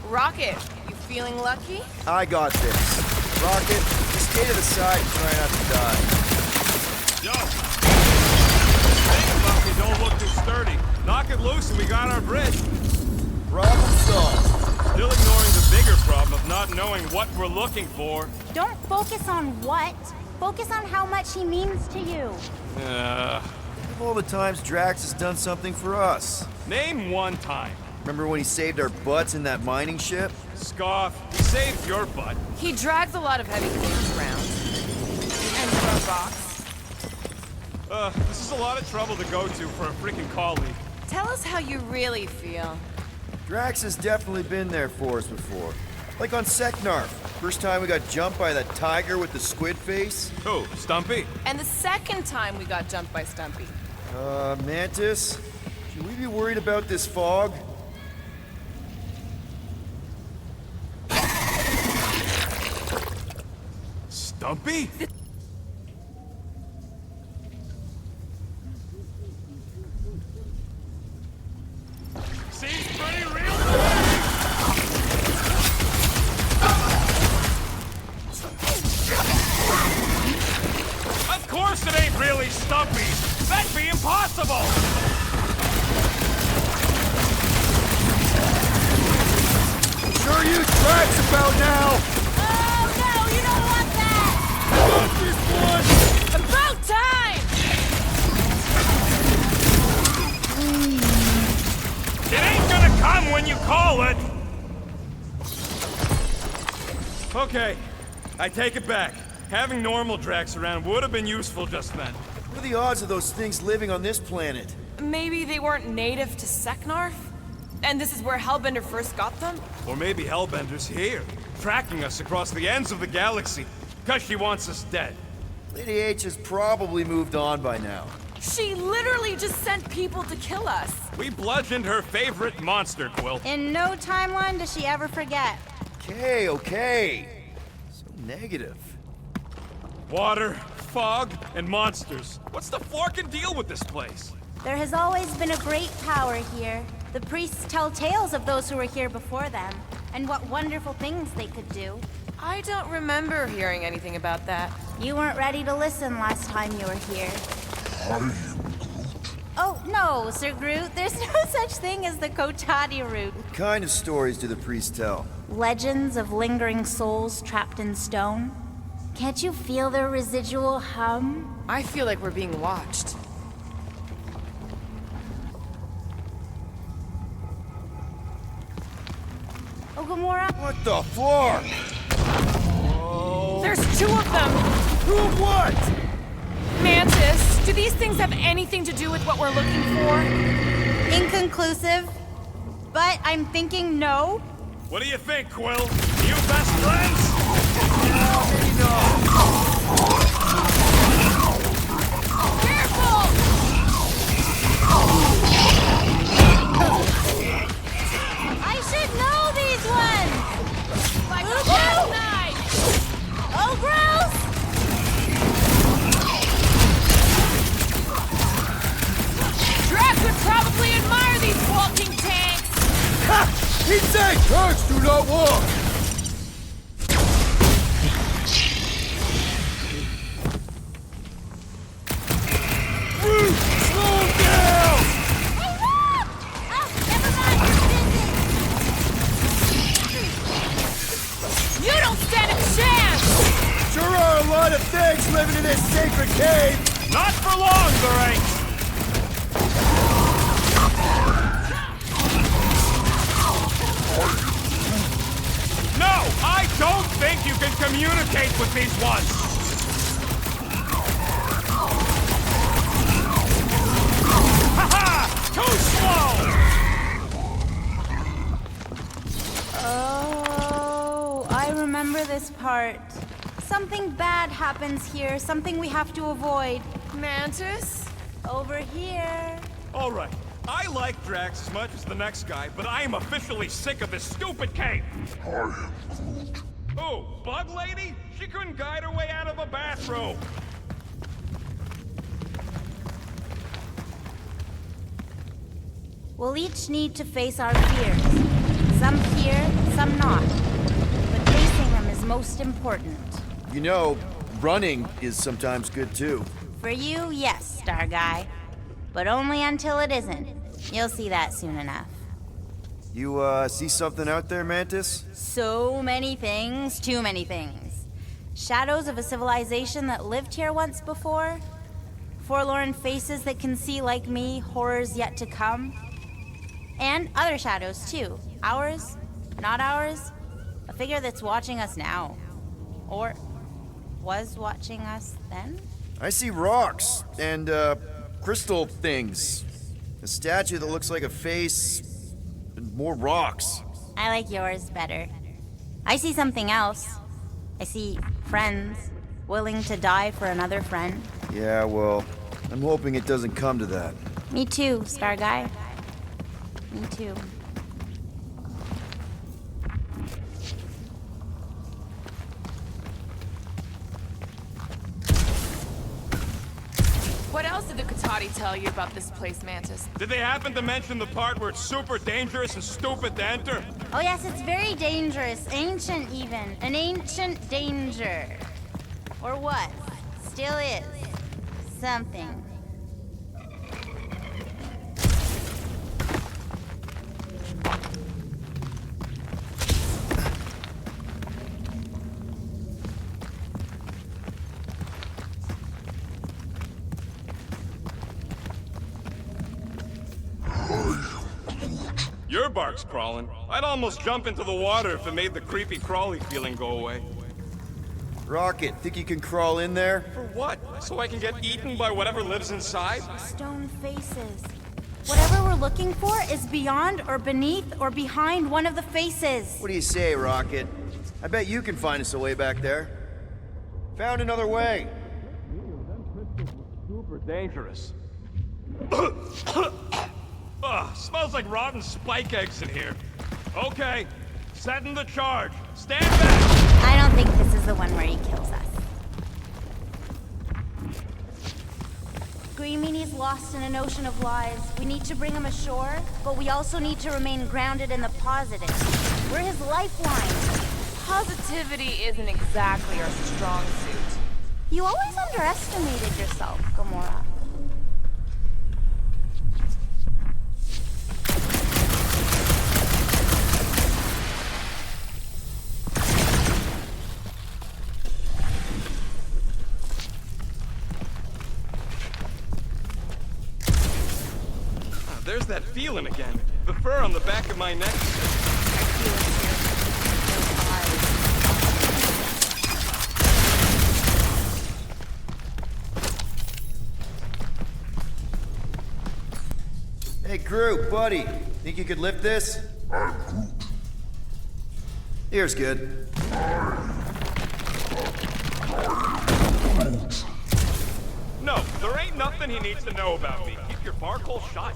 Rocket, you feeling lucky? I got this. Rocket, just stay to the side and try not to die. Yo! Think lucky, don't look too sturdy. Knock it loose and we got our bridge. Problem solved. Still ignoring the bigger problem of not knowing what we're looking for. Don't focus on what. Focus on how much he means to you. Of all the times Drax has done something for us. Name one time. Remember when he saved our butts in that mining ship? Scoff, he saved your butt. He drags a lot of heavy things around. And our box. This is a lot of trouble to go to for a freaking colleague. Tell us how you really feel. Drax has definitely been there for us before. Like on Seknarf. First time we got jumped by that tiger with the squid face. Who, Stumpy? And the second time we got jumped by Stumpy. Mantis, should we be worried about this fog? Stumpy? Seems pretty real to me. Of course it ain't really Stumpy. That'd be impossible. Sure you Drax about now! Oh no, you don't want that! About time! It ain't gonna come when you call it! Okay, I take it back. Having normal Drax around would have been useful just then. What are the odds of those things living on this planet? Maybe they weren't native to Seknarf? And this is where Hellbender first got them? Or maybe Hellbender's here, tracking us across the ends of the galaxy, because she wants us dead. Lady H has probably moved on by now. She literally just sent people to kill us. We bludgeoned her favorite monster, Quill. In no timeline does she ever forget. Okay. So negative. Water, fog, and monsters. What's the forkin' deal with this place? There has always been a great power here. The priests tell tales of those who were here before them, and what wonderful things they could do. I don't remember hearing anything about that. You weren't ready to listen last time you were here. I am Groot. Oh, no, Sir Groot. There's no such thing as the Kotati route. What kind of stories do the priests tell? Legends of lingering souls trapped in stone. Can't you feel their residual hum? I feel like we're being watched. Oh, Gamora? What the floor? There's two of them! Who what? Mantis, do these things have anything to do with what we're looking for? Inconclusive. But I'm thinking no. What do you think, Quill? You best friends? Maybe not. Careful! I should know these ones! Like Ooh, a hot knife! Oh, gross! Drax would probably admire these walking tanks! Ha! He's saying tanks do not walk! Groot, slow down! Hey, Rob! Oh, never mind, you're busy. You don't stand a chance! Sure are a lot of things living in this sacred cave! Not for long, there ain't. No, I don't think you can communicate with these ones. Ha-ha! Too slow! Oh, I remember this part. Something bad happens here, something we have to avoid. Mantis? Over here. All right, I like Drax as much as the next guy, but I am officially sick of this stupid cave. I am Groot. Oh, Bug Lady? She couldn't guide her way out of a bathrobe. We'll each need to face our fears. Some here, some not. But facing them is most important. You know, running is sometimes good too. For you, yes, Star Guy. But only until it isn't. You'll see that soon enough. You, see something out there, Mantis? So many things, too many things. Shadows of a civilization that lived here once before. Forlorn faces that can see, like me, horrors yet to come. And other shadows, too. Ours, not ours. A figure that's watching us now. Or was watching us then? I see rocks and, crystal things. A statue that looks like a face, and more rocks. I like yours better. I see something else. I see friends willing to die for another friend. Yeah, well, I'm hoping it doesn't come to that. Me too, Star Guy. Me too. What else did the Kotati tell you about this place, Mantis? Did they happen to mention the part where it's super dangerous and stupid to enter? Oh yes, it's very dangerous. Ancient even. An ancient danger. Or what? Still is. Something. Your bark's crawling. I'd almost jump into the water if it made the creepy crawly feeling go away. Rocket, think you can crawl in there? For what? So I can get eaten by whatever lives inside? Stone faces. Whatever we're looking for is beyond or beneath or behind one of the faces. What do you say, Rocket? I bet you can find us a way back there. Found another way. Super dangerous. Ugh, smells like rotten spike eggs in here. Okay, setting the charge. Stand back! I don't think this is the one where he kills us. Green Meanie's lost in an ocean of lies. We need to bring him ashore, but we also need to remain grounded in the positive. We're his lifeline. Positivity isn't exactly our strong suit. You always underestimated yourself, Gamora. There's that feeling again. The fur on the back of my neck. Hey, Groot, buddy. Think you could lift this? I'm Groot. Here's good. No, there ain't nothing he needs to know about me. Keep your bark hole shut.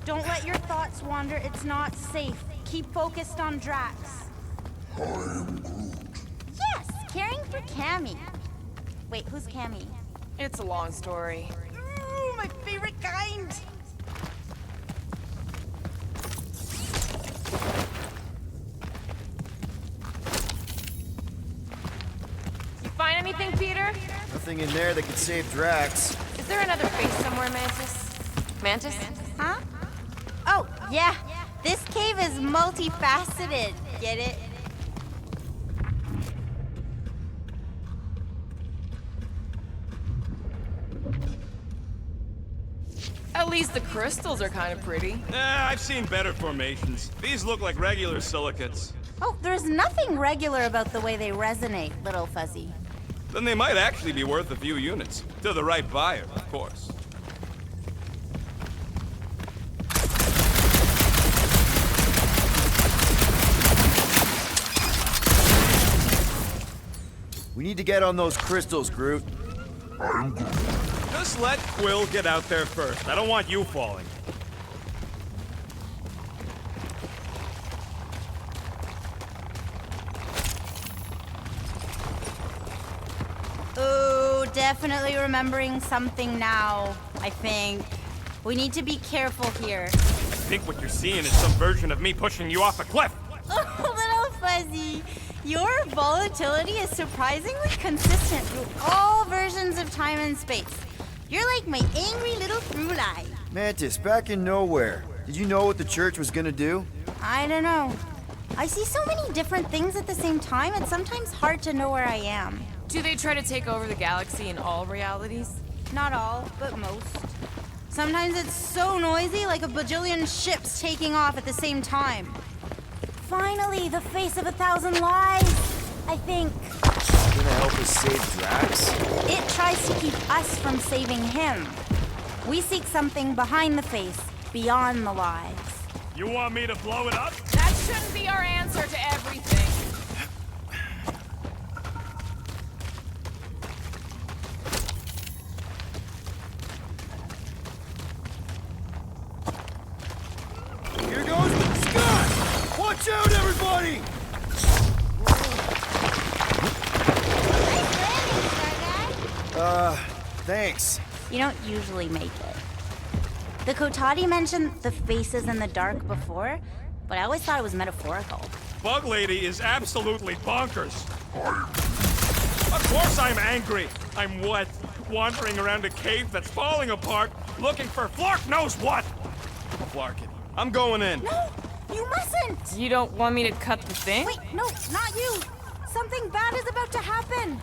Don't let your thoughts wander. It's not safe. Keep focused on Drax. I am Groot. Yes, caring for Cammy. Wait, who's Cammy? It's a long story. Ooh, my favorite kind. You find anything, Peter? Nothing in there that could save Drax. Is there another face somewhere, Mantis? Mantis? Huh? Oh, yeah. This cave is multifaceted. Get it? At least the crystals are kind of pretty. I've seen better formations. These look like regular silicates. Oh, there's nothing regular about the way they resonate, little fuzzy. Then they might actually be worth a few units. To the right buyer, of course. We need to get on those crystals, Groot. I'm Groot. Just let Quill get out there first. I don't want you falling. Ooh, definitely remembering something now, I think. We need to be careful here. I think what you're seeing is some version of me pushing you off a cliff. Oh, little fuzzy. Your volatility is surprisingly consistent through all versions of time and space. You're like my angry little through line. Mantis, back in Knowhere. Did you know what the church was gonna do? I don't know. I see so many different things at the same time, it's sometimes hard to know where I am. Do they try to take over the galaxy in all realities? Not all, but most. Sometimes it's so noisy, like a bajillion ships taking off at the same time. Finally, the face of 1,000 lies, I think. Gonna help us save Drax? It tries to keep us from saving him. We seek something behind the face, beyond the lies. You want me to blow it up? That shouldn't be our answer to everything. Here goes Scott! Watch out, everybody! Thanks. You don't usually make it. The Kotati mentioned the faces in the dark before, but I always thought it was metaphorical. Bug Lady is absolutely bonkers. Of course I'm angry. I'm what? Wandering around a cave that's falling apart, looking for Flark knows what. Flark it. I'm going in. No, you mustn't! You don't want me to cut the thing? Wait, no, not you! Something bad is about to happen!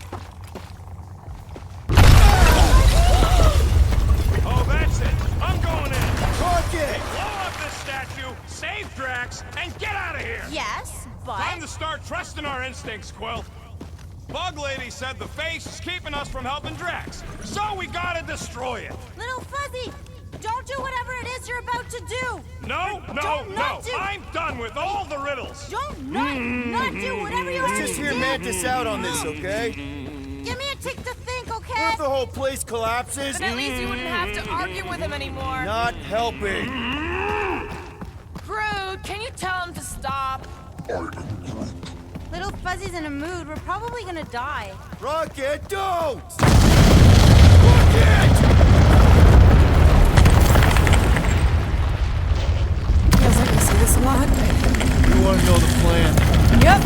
Oh, that's it. I'm going in. Rocket! Blow up this statue, save Drax, and get out of here. Yes, but... Time to start trusting our instincts, Quill. Bug Lady said the face is keeping us from helping Drax, so we gotta destroy it. Little Fuzzy, don't do whatever it is you're about to do. No. I'm done with all the riddles. Don't not do whatever you're Let's just hear Mantis out on this, okay? Give me a tick to think, What okay? if the whole place collapses? Then at least you wouldn't have to argue with him anymore. Not helping. Groot, can you tell him to stop? I am Groot. Little Fuzzy's in a mood. We're probably gonna die. Rocket, don't! Rocket! this a lot? You want to know the plan? Yep.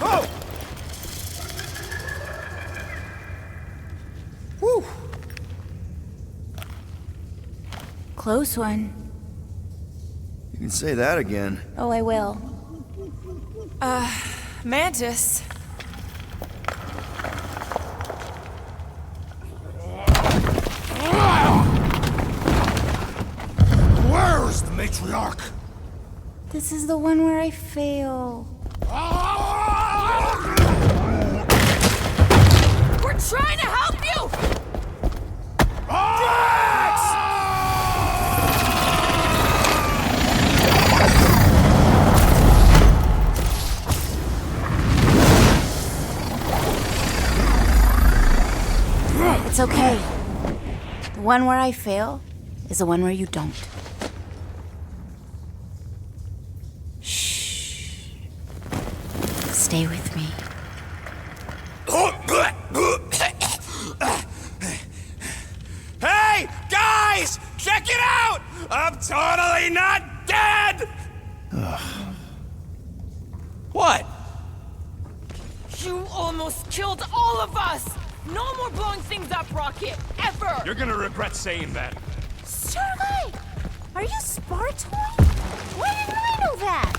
Oh! Whew. Close one. You can say that again. Oh, I will. Mantis. Where is the matriarch? This is the one where I fail. We're trying to help you! It's okay. The one where I fail is the one where you don't. Shh. Stay with me. Hey, guys! Check it out! I'm totally not dead! What? You almost killed all of us! No more blowing things up, Rocket! Ever! You're gonna regret saying that. Starlight! Are you Spartoid? Why didn't I know that?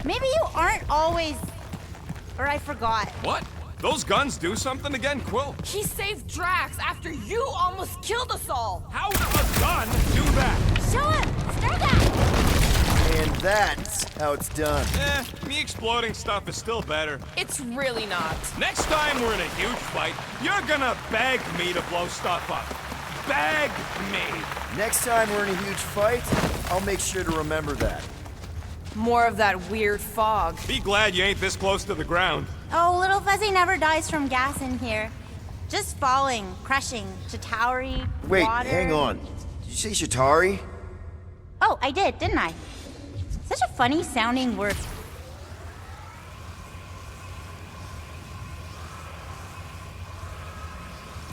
Maybe you aren't always... Or I forgot. What? Those guns do something again, Quill? He saved Drax after you almost killed us all! How does a gun do that? Show him! Start that! And that's how it's done. Me exploding stuff is still better. It's really not. Next time we're in a huge fight, you're gonna beg me to blow stuff up. Beg me. Next time we're in a huge fight, I'll make sure to remember that. More of that weird fog. Be glad you ain't this close to the ground. Oh, Little Fuzzy never dies from gas in here. Just falling, crushing, Chitauri, Wait, water. hang on. Did you say Chitauri? Oh, I did, didn't I? Such a funny sounding word.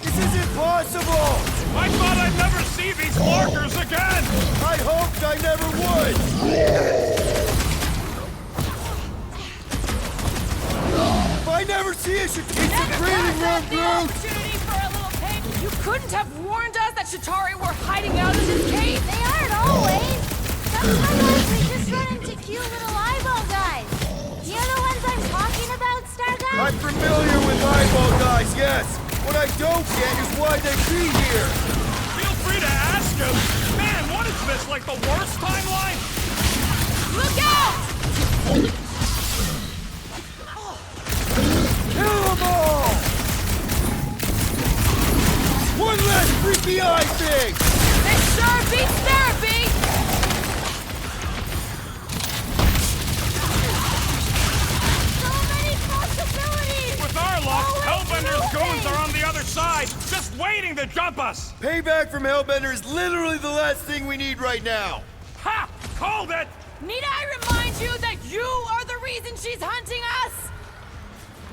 This isn't possible! I thought I'd never see these markers again! I hoped I never would! If I never see it, should take some breathing room, Groot! Opportunity for a little pain. You couldn't have warned us that Chitauri were hiding out in this cave. They aren't always. Sometimes we just run into cute little eyeball guys. You know the ones I'm talking about, Star Guy? I'm familiar with eyeball guys, yes! What I don't get is why they be here! Feel free to ask him. Man, what is this, like the worst timeline? Look out! Kill them all! One less freaky eye thing! This sure beats therapy! So many possibilities! With our luck, Always Hellbender's moving! goons are on the other side, just waiting to jump us! Payback from Hellbender is literally the last thing we need right now! Ha! Called it! Need I remind you that you are the reason she's hunting us?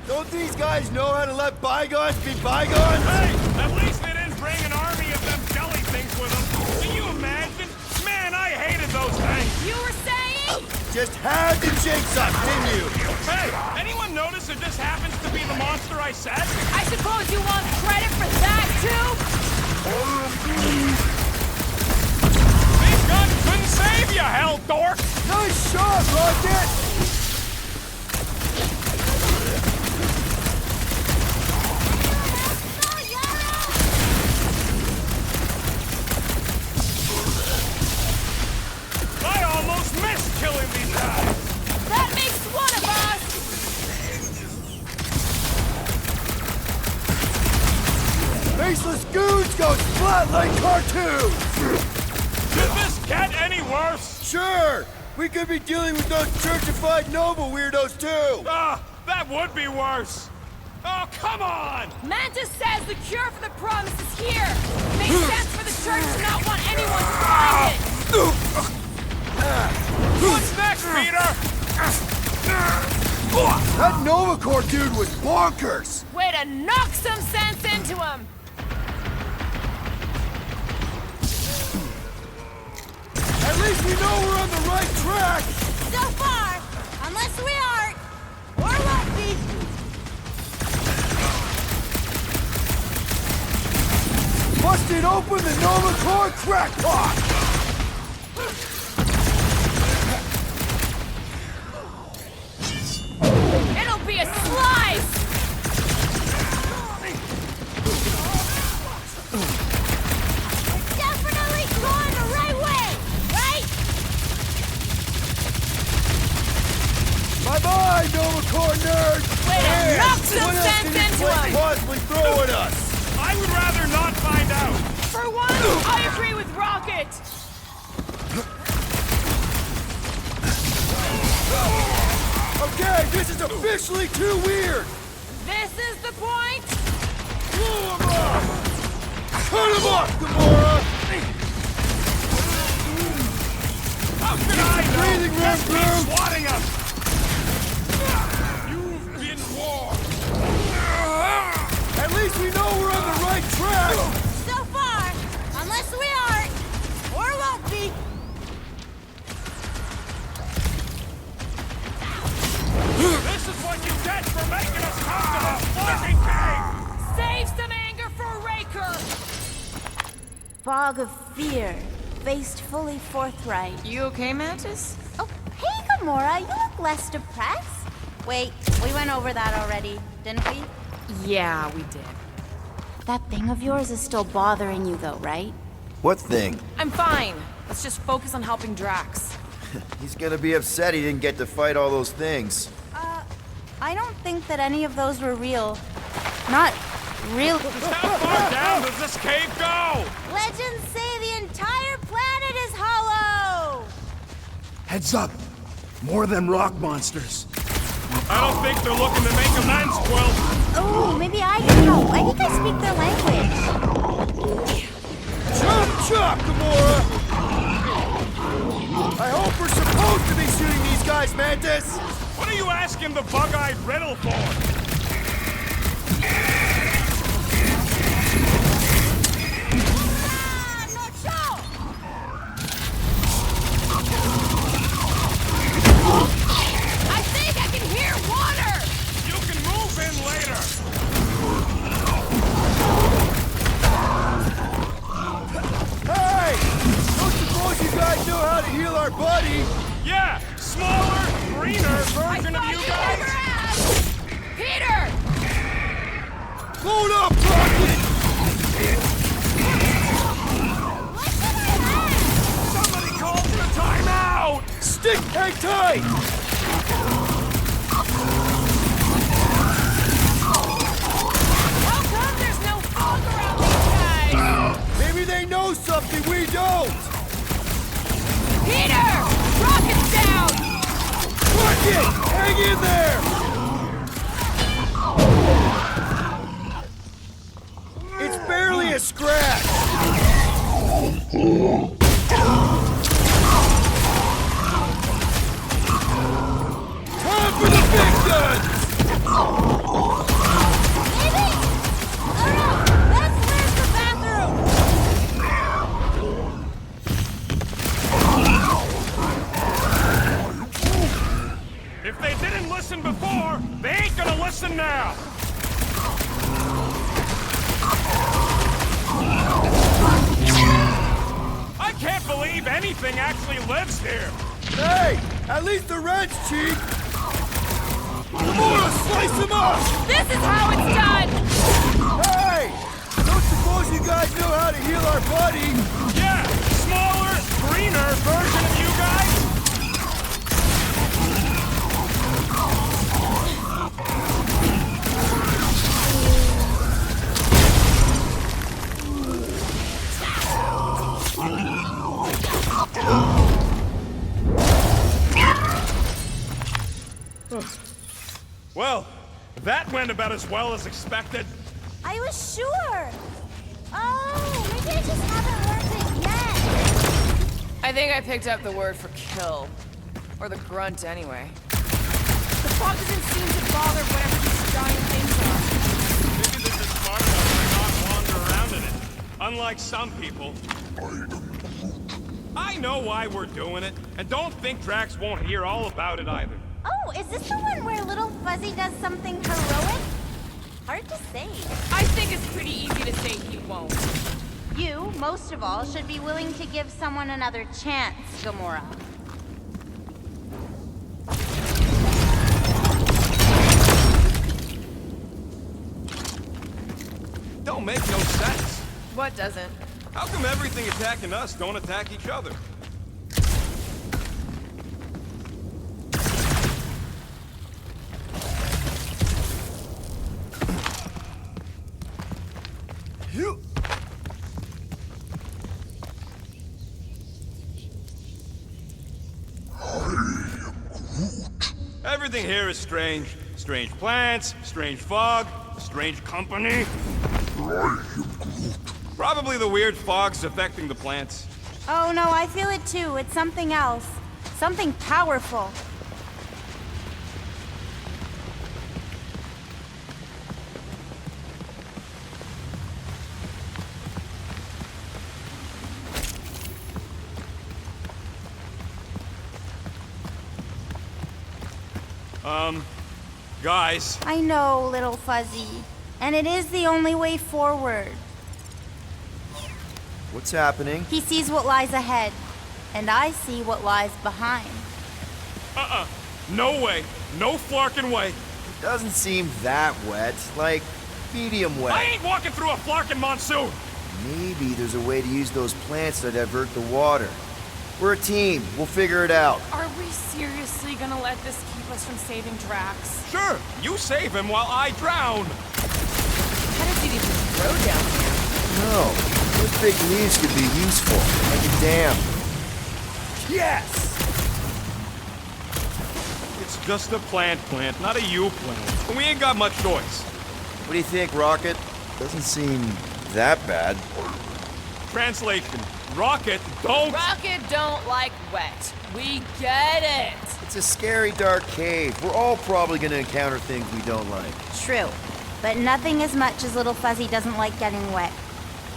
Don't these guys know how to let bygones be bygones? Hey! At least they didn't bring an army of them jelly things with them. Can you imagine? Man, I hated those things! You were saying? Just had to jinx us, didn't you? Hey! Anyone notice it just happens to be the monster I said? I suppose you want credit for that, too? These guns couldn't save you, hell dork! Nice shot, Rocket! I almost missed killing these guys! That makes one of us! Faceless goons go splat like cartoons! Could this get any worse? Sure! We could be dealing with those churchified Nova weirdos too! Ah, that would be worse! Oh, come on! Mantis says the cure for the promise is here! Makes sense for the church to not want anyone to find it! What's next, Peter? That Novacore dude was bonkers! Way to knock some sense into him! At least we know we're on the right track! So far, unless we aren't, or won't be. Busted open the Novacore crackpot! It'll be a slice! We're definitely going the right way, right? Bye-bye, Novacore nerd! Way to knock some What else sense can this into place him! possibly throw at us? I would rather not find out. For one, I agree with Rocket! Okay, this is officially too weird! This is the point! Blow him up! Cut him off, Gamora! How could I know? Breathing room, Just keep Groot! swatting us. You've been warned. At least we know we're on the right track! So far, unless we aren't, or won't be. This is what you get for making us come to the fucking game! Save some anger for Raker! Fog of fear, faced fully forthright. You okay, Mantis? Oh, hey, Gamora, you look less depressed. Wait, we went over that already, didn't we? Yeah, we did. That thing of yours is still bothering you, though, right? What thing? I'm fine. Let's just focus on helping Drax. He's gonna be upset he didn't get to fight all those things. I don't think that any of those were real. Not real. How far down does this cave go? Legends say the entire planet is hollow! Heads up! More than rock monsters. I don't think they're looking to make amends, Quill. Oh, maybe I can help. I think I speak their language. Chop chop, Gamora! I hope we're supposed to be shooting these guys, Mantis! What are you asking the bug-eyed riddle for? I think I can hear water! You can move in later. Hey! Don't suppose you guys know how to heal our buddy? Yeah, smaller, greener version of you guys. Peter! Load up, Rocket! Somebody call for a timeout! Stick hang tight! How come there's no fog around these guys? Maybe they know something we don't! Peter! Rocket's down! Rocket! Hang in there! It's barely a scratch! Time for the big guns! Maybe? Oh no! That's where's the bathroom! If they didn't listen before, they ain't gonna listen now. I can't believe anything actually lives here. Hey! At least the red's cheap! Gamora, slice him up! This is how it's done! Hey! Don't suppose you guys know how to heal our buddy? Yeah, smaller, greener version of you guys. Well, that went about as well as expected. I was sure! Oh, maybe I just haven't learned it yet. I think I picked up the word for kill. Or the grunt, anyway. The fog doesn't seem to bother whatever these giant things are. Maybe they're just smart enough to not wander around in it. Unlike some people. I know why we're doing it, and don't think Drax won't hear all about it either. Oh, is this the one where little Fuzzy does something heroic? Hard to say. I think it's pretty easy to say he won't. You, most of all, should be willing to give someone another chance, Gamora. Don't make no sense. What doesn't? How come everything attacking us don't attack each other? Everything here is strange. Strange plants, strange fog, strange company. Probably the weird fog's affecting the plants. Oh no, I feel it too. It's something else. Something powerful. Guys. I know, little Fuzzy. And it is the only way forward. What's happening? He sees what lies ahead, and I see what lies behind. No way. No flarkin' way. It doesn't seem that wet. Like, medium wet. I ain't walking through a flarkin' monsoon. Maybe there's a way to use those plants to divert the water. We're a team. We'll figure it out. Are we seriously gonna let this keep us from saving Drax? Sure, you save him while I drown. How did you even throw down here? No, those big leaves could be useful. Like a dam. Yes! It's just a plant, not a you plant. And we ain't got much choice. What do you think, Rocket? Doesn't seem that bad. Translation. Rocket don't like wet. We get it. It's a scary dark cave. We're all probably gonna encounter things we don't like. True. But nothing as much as little Fuzzy doesn't like getting wet.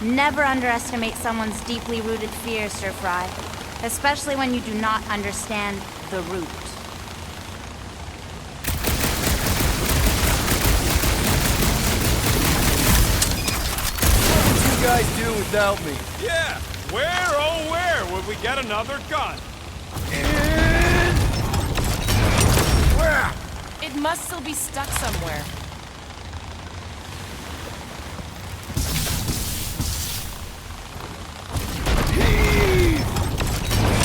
Never underestimate someone's deeply rooted fear, Sir Fry. Especially when you do not understand the root. What would you guys do without me? Yeah. Where, oh where would we get another gun? Where? It must still be stuck somewhere.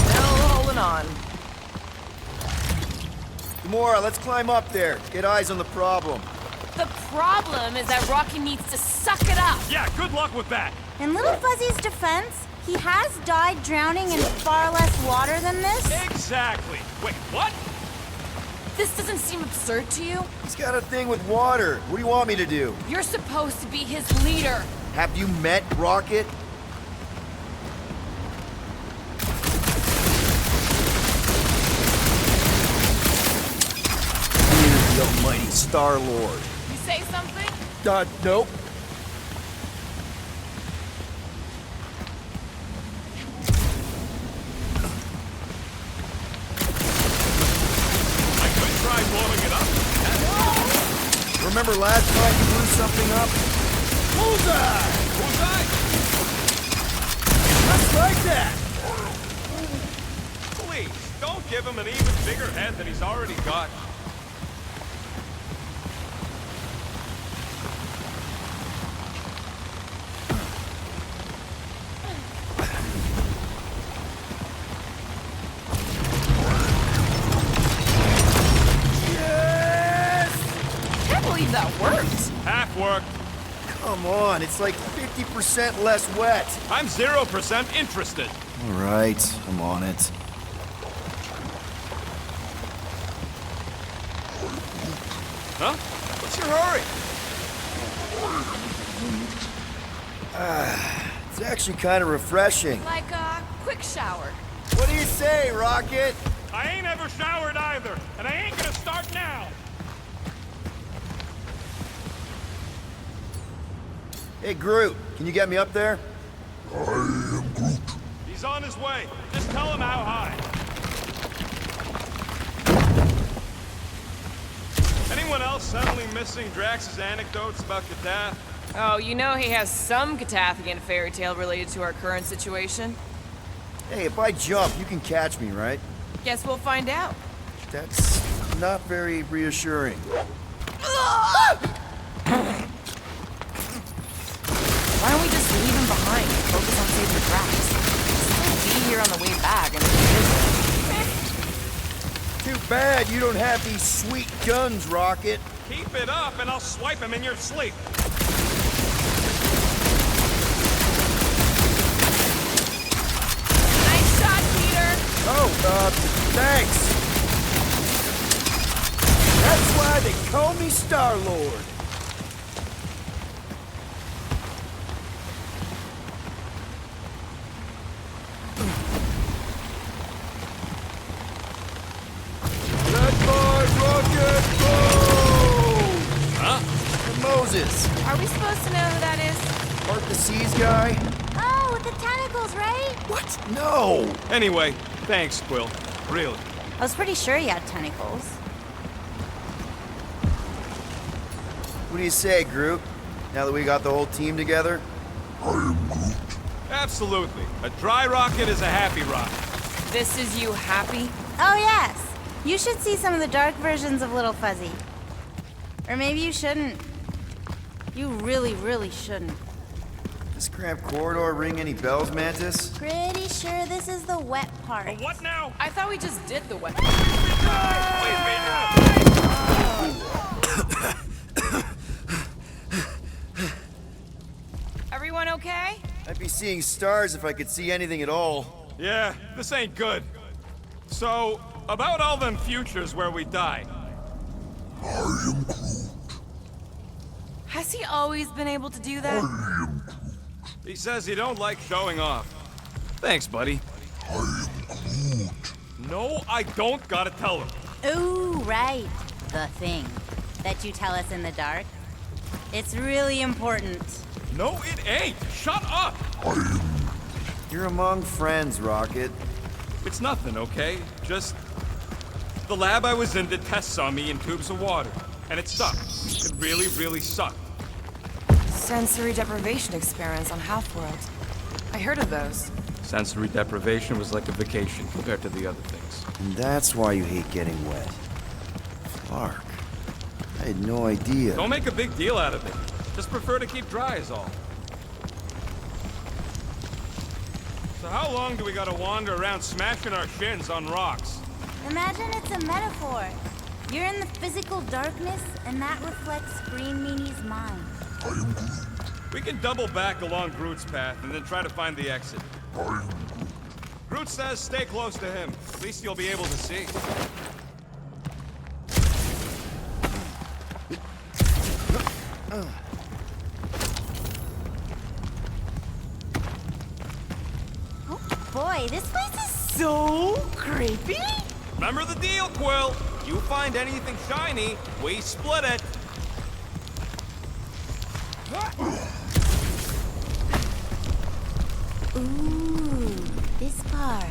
Still holding on. Gamora, let's climb up there. Get eyes on the problem. The problem is that Rocky needs to suck it up. Yeah, good luck with that. In little Fuzzy's defense, he has died drowning in far less water than this. Exactly. Wait, what? This doesn't seem absurd to you? He's got a thing with water. What do you want me to do? You're supposed to be his leader. Have you met Rocket? Here's the almighty Star-Lord. You say something? Nope. Try blowing it up. Remember last time you blew something up? Bullseye! Bullseye? Just like that! Please, don't give him an even bigger head than he's already got. That worked. Half worked. Come on, it's like 50% less wet. I'm 0% interested. All right, I'm on it. Huh? What's your hurry? It's actually kind of refreshing. Like a quick shower. What do you say, Rocket? I ain't ever showered either, and I ain't gonna start now. Hey, Groot, can you get me up there? I am Groot. He's on his way. Just tell him how high. Anyone else suddenly missing Drax's anecdotes about Katath? Oh, you know he has some Cathathian fairy tale related to our current situation? Hey, if I jump, you can catch me, right? Guess we'll find out. That's not very reassuring. Why don't we just leave him behind and focus on saving Drax? He'll be here on the way back and Too bad you don't have these sweet guns, Rocket. Keep it up and I'll swipe him in your sleep. Nice shot, Peter! Oh, thanks. That's why they call me Star-Lord. Moses. Are we supposed to know who that is? Part the Seas guy? Oh, with the tentacles, right? What? No! Anyway, thanks, Quill. Really. I was pretty sure he had tentacles. What do you say, Groot? Now that we got the whole team together? I am Groot. Absolutely. A dry rocket is a happy rocket. This is you happy? Oh, yes. You should see some of the dark versions of Little Fuzzy. Or maybe you shouldn't. You really, really shouldn't. This cramped corridor ring any bells, Mantis? Pretty sure this is the wet part. What now? I thought we just did the weapon. Everyone okay? I'd be seeing stars if I could see anything at all. Yeah, this ain't good. So, about all them futures where we die. I am Groot. Has he always been able to do that? I am Groot. He says he don't like showing off. Thanks, buddy. I am Groot. No, I don't gotta tell him. Ooh, right. The thing that you tell us in the dark. It's really important. No, it ain't. Shut up. I am... You're among friends, Rocket. It's nothing, okay? Just... the lab I was in did tests on me in tubes of water. And it sucked. It really, really sucked. Sensory deprivation experiments on Half-World. I heard of those. Sensory deprivation was like a vacation compared to the other things. And that's why you hate getting wet. Clark. I had no idea. Don't make a big deal out of it. Just prefer to keep dry is all. So how long do we gotta wander around smashing our shins on rocks? Imagine it's a metaphor. You're in the physical darkness, and that reflects Green Meanie's mind. I am Groot. We can double back along Groot's path and then try to find the exit. I am Groot. Groot says stay close to him. At least you'll be able to see. Oh boy, this place is so creepy. Remember the deal, Quill. You find anything shiny, we split it. Ooh, this part.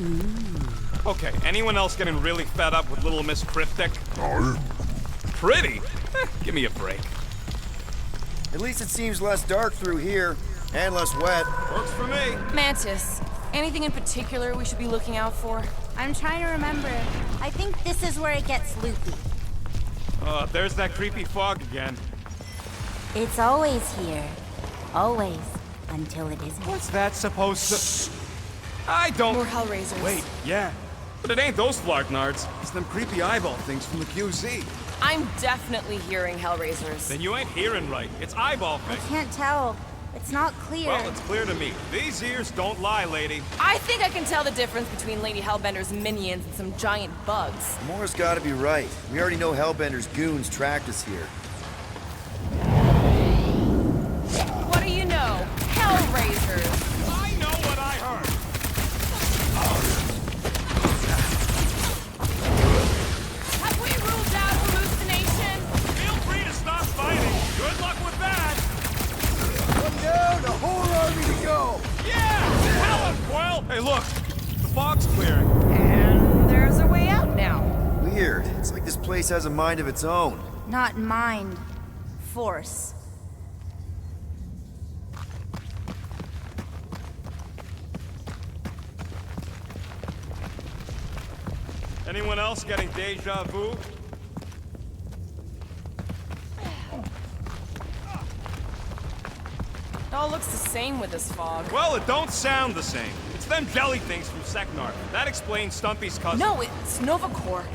Ooh. Okay, anyone else getting really fed up with Little Miss Cryptic? I am Pretty? Give me a break. At least it seems less dark through here, and less wet. Works for me. Mantis, anything in particular we should be looking out for? I'm trying to remember. I think this is where it gets loopy. Oh, there's that creepy fog again. It's always here. Always. Until it isn't. What's that supposed to... I don't... More Hellraisers. Wait, yeah. But it ain't those Flarknards. It's them creepy eyeball things from the QZ. I'm definitely hearing Hellraisers. Then you ain't hearing right. It's eyeball I things. can't tell. It's not clear. Well, it's clear to me. These ears don't lie, lady. I think I can tell the difference between Lady Hellbender's minions and some giant bugs. Moore's gotta be right. We already know Hellbender's goons tracked us here. What do you know? Hellraisers! I know what I heard. Have we ruled out hallucination? Feel free to stop fighting. Good luck with that. look! The fog's clearing. And there's a way out now. Weird. It's like this place has a mind of its own. Not mind. Force. Anyone else getting deja vu? It all looks the same with this fog. Well, it don't sound the same. It's them jelly things from Seknar. That explains Stumpy's cousin. No, it's Novacore.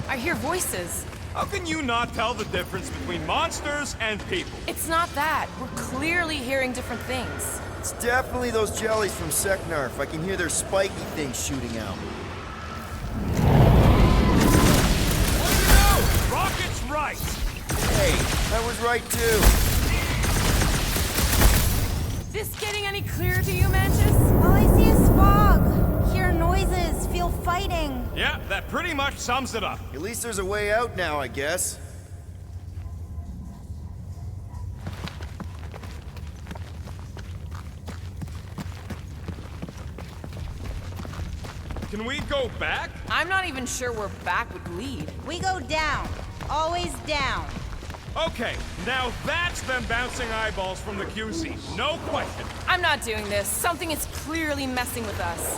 I hear voices. How can you not tell the difference between monsters and people? It's not that. We're clearly hearing different things. It's definitely those jellies from Seknarf. I can hear their spiky things shooting out. What do you know? Rocket's right! Hey, I was right too. This getting any clearer to you, Mantis? All I see is fog. Hear noises, feel fighting. Yeah, that pretty much sums it up. At least there's a way out now, I guess. Can we go back? I'm not even sure where back would lead. We go down. Always down. Okay, now that's them bouncing eyeballs from the QC. No question. I'm not doing this. Something is clearly messing with us.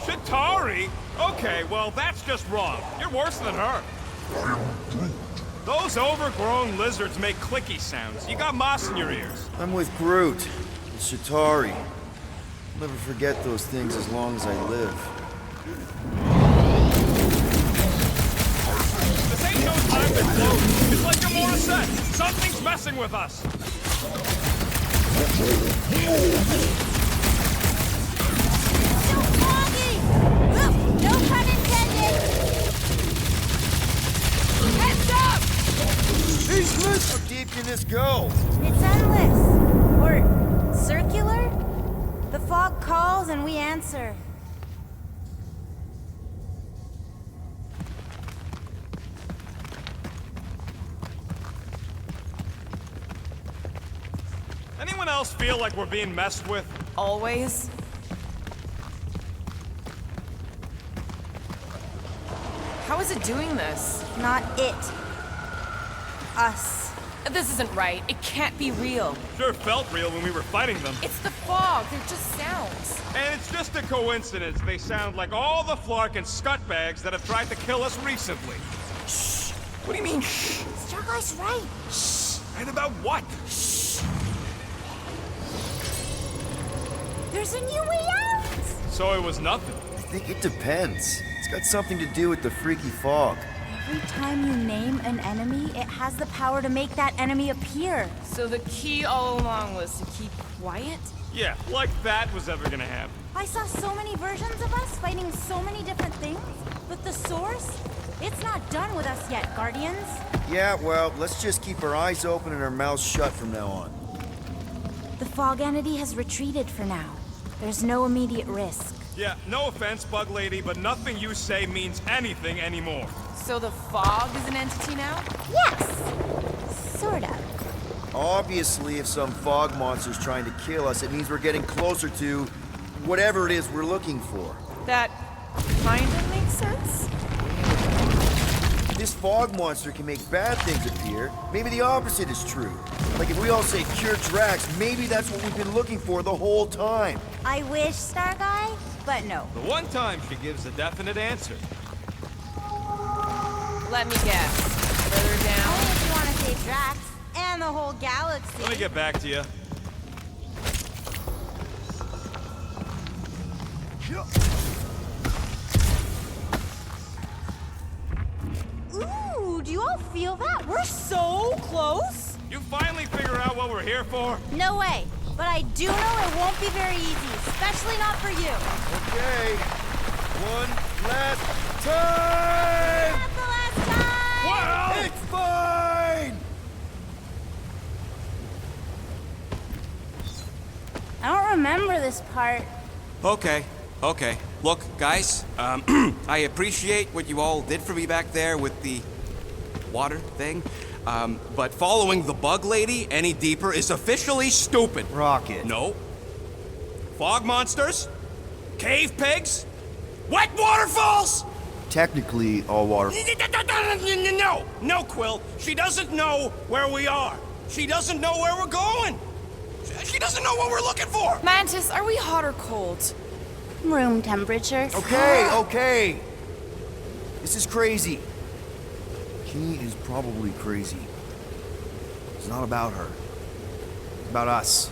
Chitauri? Okay, well, that's just wrong. You're worse than her. Those overgrown lizards make clicky sounds. You got moss in your ears. I'm with Groot. It's Chitauri. I'll never forget those things as long as I live. This ain't no time to float. It's like a Morissette. Something's messing with us. So foggy! Oof, no pun intended! Heads up! How deep can this go? It's endless. Or circular? The fog calls and we answer. Anyone else feel like we're being messed with? Always. How is it doing this? Not it. Us. This isn't right. It can't be real. Sure felt real when we were fighting them. It's the fog. They're just sounds. And it's just a coincidence they sound like all the Flark and scutbags that have tried to kill us recently. Shh. What do you mean, shh? Starguy's right. Shh. And about what? Shh. There's a new way out! So it was nothing. I think it depends. It's got something to do with the freaky fog. Every time you name an enemy, it has the power to make that enemy appear. So the key all along was to keep quiet? Yeah, like that was ever gonna happen. I saw so many versions of us fighting so many different things, but the source, it's not done with us yet, Guardians. Yeah, well, let's just keep our eyes open and our mouths shut from now on. The fog entity has retreated for now. There's no immediate risk. Yeah, no offense, Bug Lady, but nothing you say means anything anymore. So the fog is an entity now? Yes! Sort of. Obviously, if some fog monster's trying to kill us, it means we're getting closer to whatever it is we're looking for. That kinda makes sense? This fog monster can make bad things appear. Maybe the opposite is true. Like if we all say cure Drax, maybe that's what we've been looking for the whole time. I wish, Starguy, but no. The one time she gives a definite answer. Let me guess. Further down? Only if you want to save Drax and the whole galaxy. Let me get back to you. Ooh, do you all feel that? We're so close. You finally figure out what we're here for? No way. But I do know it won't be very easy, especially not for you. Okay. One last time! Not the last time! Well! It's fine! I don't remember this part. Okay. Look, guys, I appreciate what you all did for me back there with the water thing. But following the Bug Lady any deeper is officially stupid. Rocket. No. Fog monsters? Cave pigs? Wet waterfalls? Technically, all water. No, Quill. She doesn't know where we are. She doesn't know where we're going. She doesn't know what we're looking for. Mantis, are we hot or cold? Room temperature. Okay. This is crazy. She is probably crazy. It's not about her. It's about us.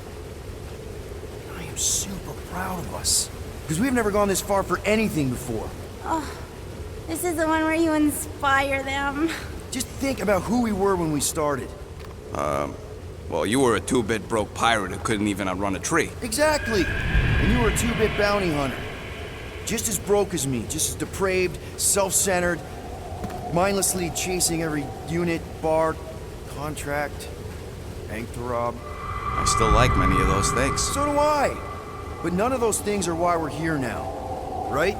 I am super proud of us. Because we've never gone this far for anything before. Oh, this is the one where you inspire them. Just think about who we were when we started. Well, you were a two-bit broke pirate who couldn't even outrun a tree. Exactly. And you were a two-bit bounty hunter. Just as broke as me, just as depraved, self-centered, mindlessly chasing every unit, bar, contract, bank to rob. I still like many of those things. So do I. But none of those things are why we're here now, right?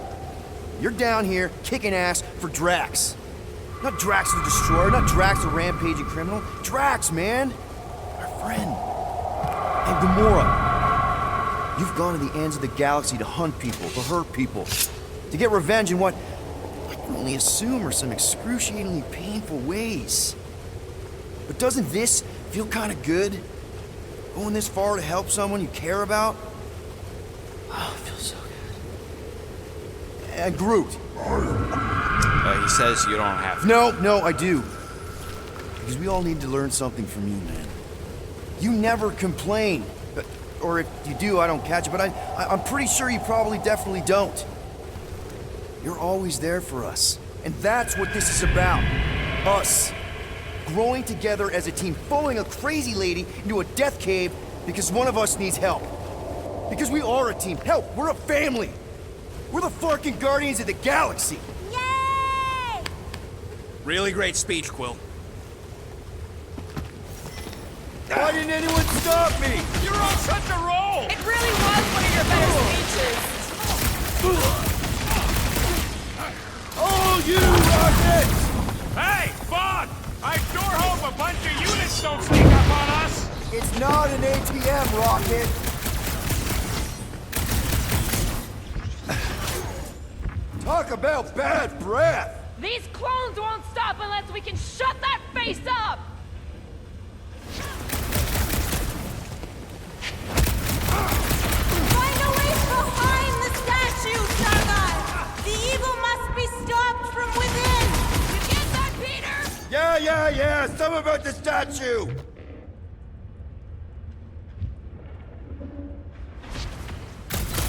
You're down here kicking ass for Drax. Not Drax the Destroyer, not Drax the rampaging criminal. Drax, man. Our friend. And Gamora. You've gone to the ends of the galaxy to hunt people, to hurt people, to get revenge in what I can only assume are some excruciatingly painful ways. But doesn't this feel kind of good? Going this far to help someone you care about? Oh, it feels so good. And Groot. He says you don't have to. No, I do. Because we all need to learn something from you, man. You never complain. Or if you do, I don't catch it, but I'm pretty sure you probably definitely don't. You're always there for us. And that's what this is about. Us. Growing together as a team, following a crazy lady into a death cave because one of us needs help. Because we are a team. Hell, we're a family. We're the fucking Guardians of the Galaxy. Yay! Really great speech, Quill. Why didn't anyone stop me? You're on such a roll! It really was one of your better speeches. Oh, you rockets! Hey, Fog! I sure hope a bunch of units don't sneak up on us! It's not an ATM, Rocket. Talk about bad breath! These clones won't stop unless we can shut that face up! Find a way behind the statue, Sargon! The evil must be stopped from within! You get that, Peter? Yeah, something about the statue!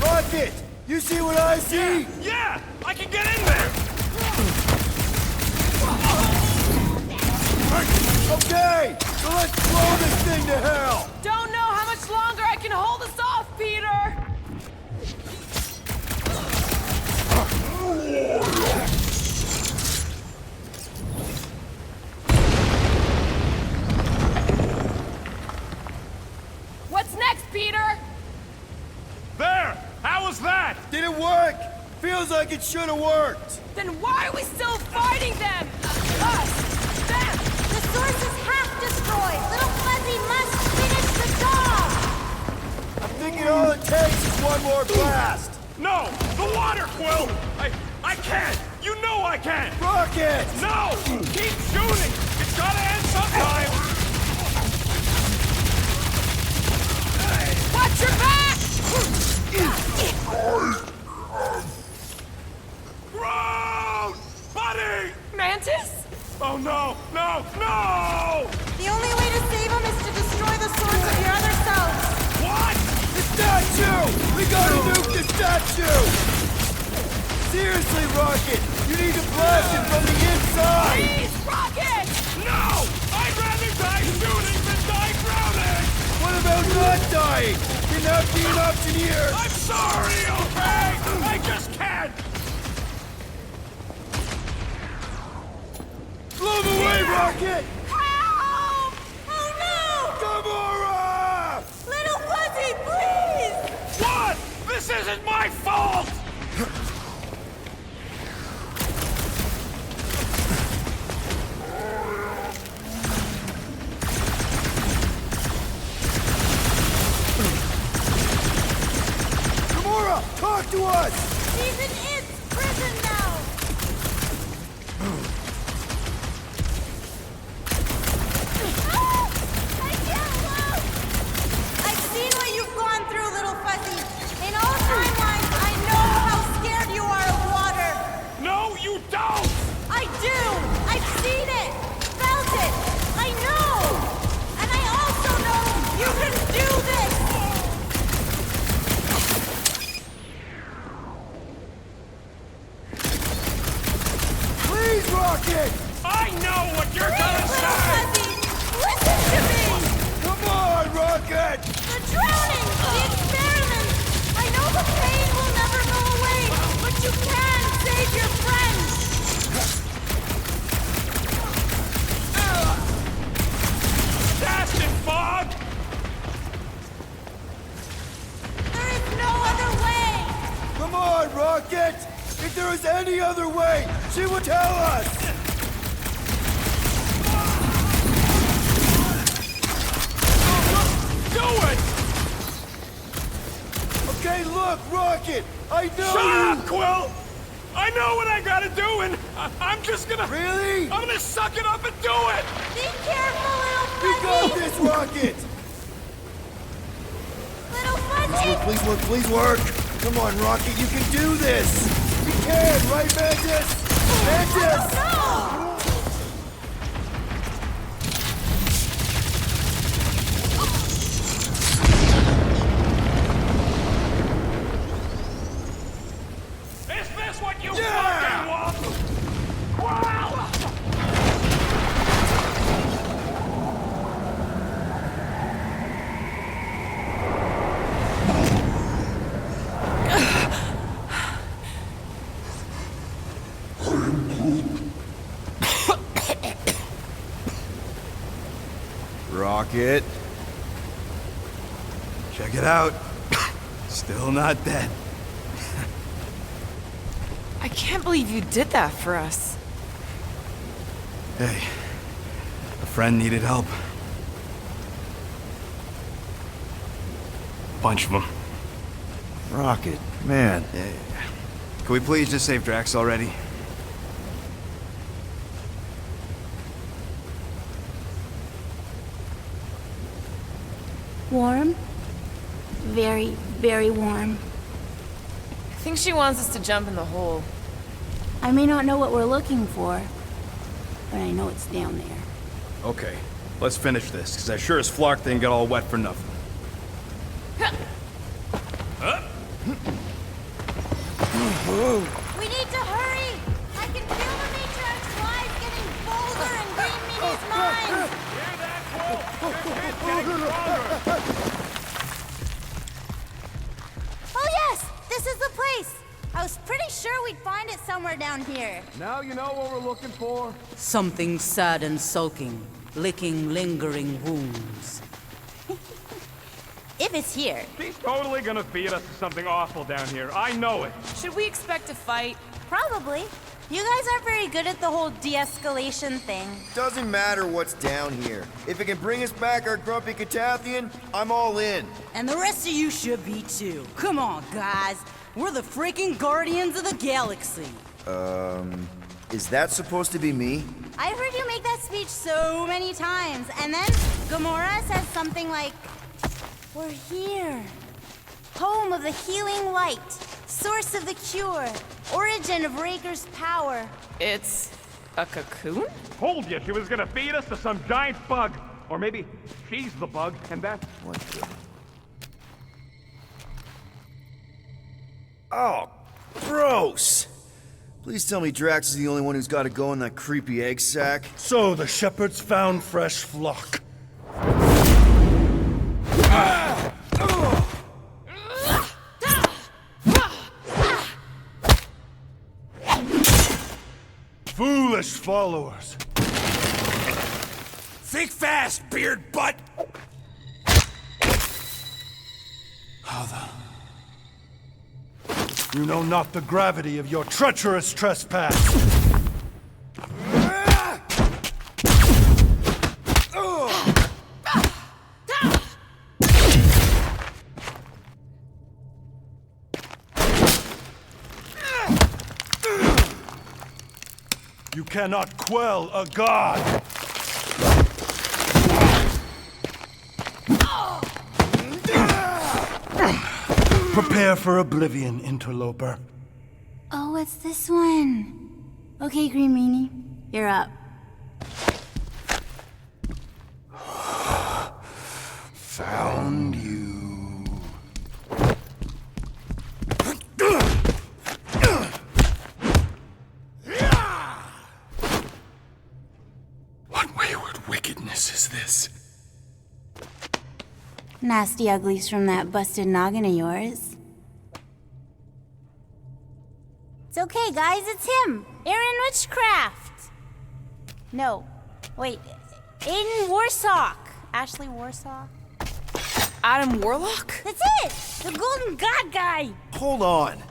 Rocket! You see what I see? Yeah! I can get in there! Okay, so let's blow this thing to hell! Don't know how much longer I can hold us off, Peter! What's next, Peter? There! How was that? Did it work? Feels like it should have worked. Then why are we still fighting them? Us! Them! The source is half destroyed! Little Fuzzy must finish the job! I'm thinking all it takes is one more blast. No! The water, Quill! I can't! You know I can't! Rocket! No! Keep shooting! It's gotta end sometime! Watch your back! Groot! Buddy! Mantis? Oh no! No! The only way to save him is to destroy the source of your other selves! What? The statue! We gotta nuke the statue! Seriously, Rocket! You need to blast it from the inside! Please, Rocket! No! I'd rather die shooting than die drowning! What about not dying? Can that be an option here? I'm sorry, okay? I just can't! Blow them away, Rocket! Help! Oh Gamora! no! Little Fuzzy, please! What? This isn't my fault! talk to us! He's in its prison now! Ah! I can't look! I've seen what you've gone through, little fuzzy. In all timelines, I know how scared you are of water. No, you don't! I do! I've seen it! Felt it! I know! And I also know you can do this! Please, Rocket! I know what you're gonna Little say! fuzzy! Listen to me! Come on, Rocket! The drowning! The experiments! I know the pain will never go away, but you can save your friends! Dast and fog! There is no other way! Come on, Rocket! If there is any other way, she would tell us! Do it! Okay, look, Rocket! I know Shut you! up, Quill! I know what I gotta do, and I'm just gonna... Really? I'm gonna suck it up and do it! Be careful, little We fuzzy! got this, Rocket! Little fuzzy! Please work, please work! Come on, Rocket, you can do this! You can, right, Mantis? Mantis! No! Is this what you Yeah! fucking want? Wow! Rocket. Check it out. Still not dead. I can't believe you did that for us. Hey, a friend needed help. Bunch of them. Rocket, man. Yeah. Can we please just save Drax already? Warm? Very, very warm. I think she wants us to jump in the hole. I may not know what we're looking for, but I know it's down there. Okay, let's finish this, because I sure as Flark didn't get all wet for nothing. We need to hurry! I can feel the Matriarch's flies getting bolder and Green Meanie's mind! Hear that, Quill? This shit's getting stronger! Oh yes! This is the place! I was pretty sure we'd find it somewhere down here. Now you know what we're looking for? Something sad and sulking, licking lingering wounds. If it's here. She's totally gonna feed us to something awful down here. I know it. Should we expect a fight? Probably. You guys aren't very good at the whole de-escalation thing. Doesn't matter what's down here. If it can bring us back our grumpy Catathian, I'm all in. And the rest of you should be too. Come on, guys. We're the freaking Guardians of the Galaxy. Is that supposed to be me? I've heard you make that speech so many times, and then Gamora says something like, "We're here. Home of the healing light, source of the cure, origin of Raker's power." It's a cocoon? Told you she was gonna feed us to some giant bug. Or maybe she's the bug, and that's... What the... Oh, gross! Please tell me Drax is the only one who's got to go in that creepy egg sack. So the shepherds found fresh flock. Foolish followers. Think fast, beard butt! How the... You know not the gravity of your treacherous trespass. You cannot quell a god! Prepare for oblivion, interloper. Oh, it's this one. Okay, Green Meanie, you're up. Found you. What wayward wickedness is this? Nasty uglies from that busted noggin of yours. It's okay, guys, it's him! Aaron Witchcraft! No, wait, Aiden Warsock! Ashley Warsaw? Adam Warlock? That's it! The Golden God guy! Hold on.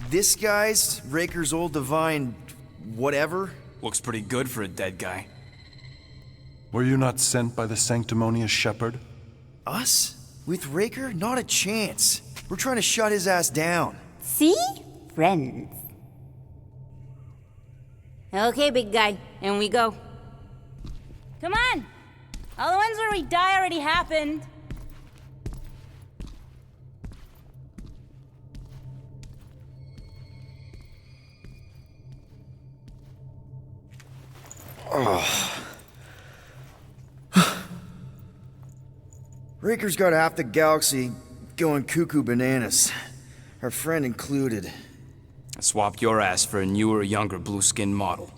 This guy's Raker's old divine whatever? Looks pretty good for a dead guy. Were you not sent by the sanctimonious shepherd? Us? With Raker? Not a chance. We're trying to shut his ass down. See? Friends. Okay, big guy, and we go. Come on! All the ones where we die already happened. Raker's got half the galaxy going cuckoo bananas. Our friend included. I swapped your ass for a newer, younger blue-skinned model.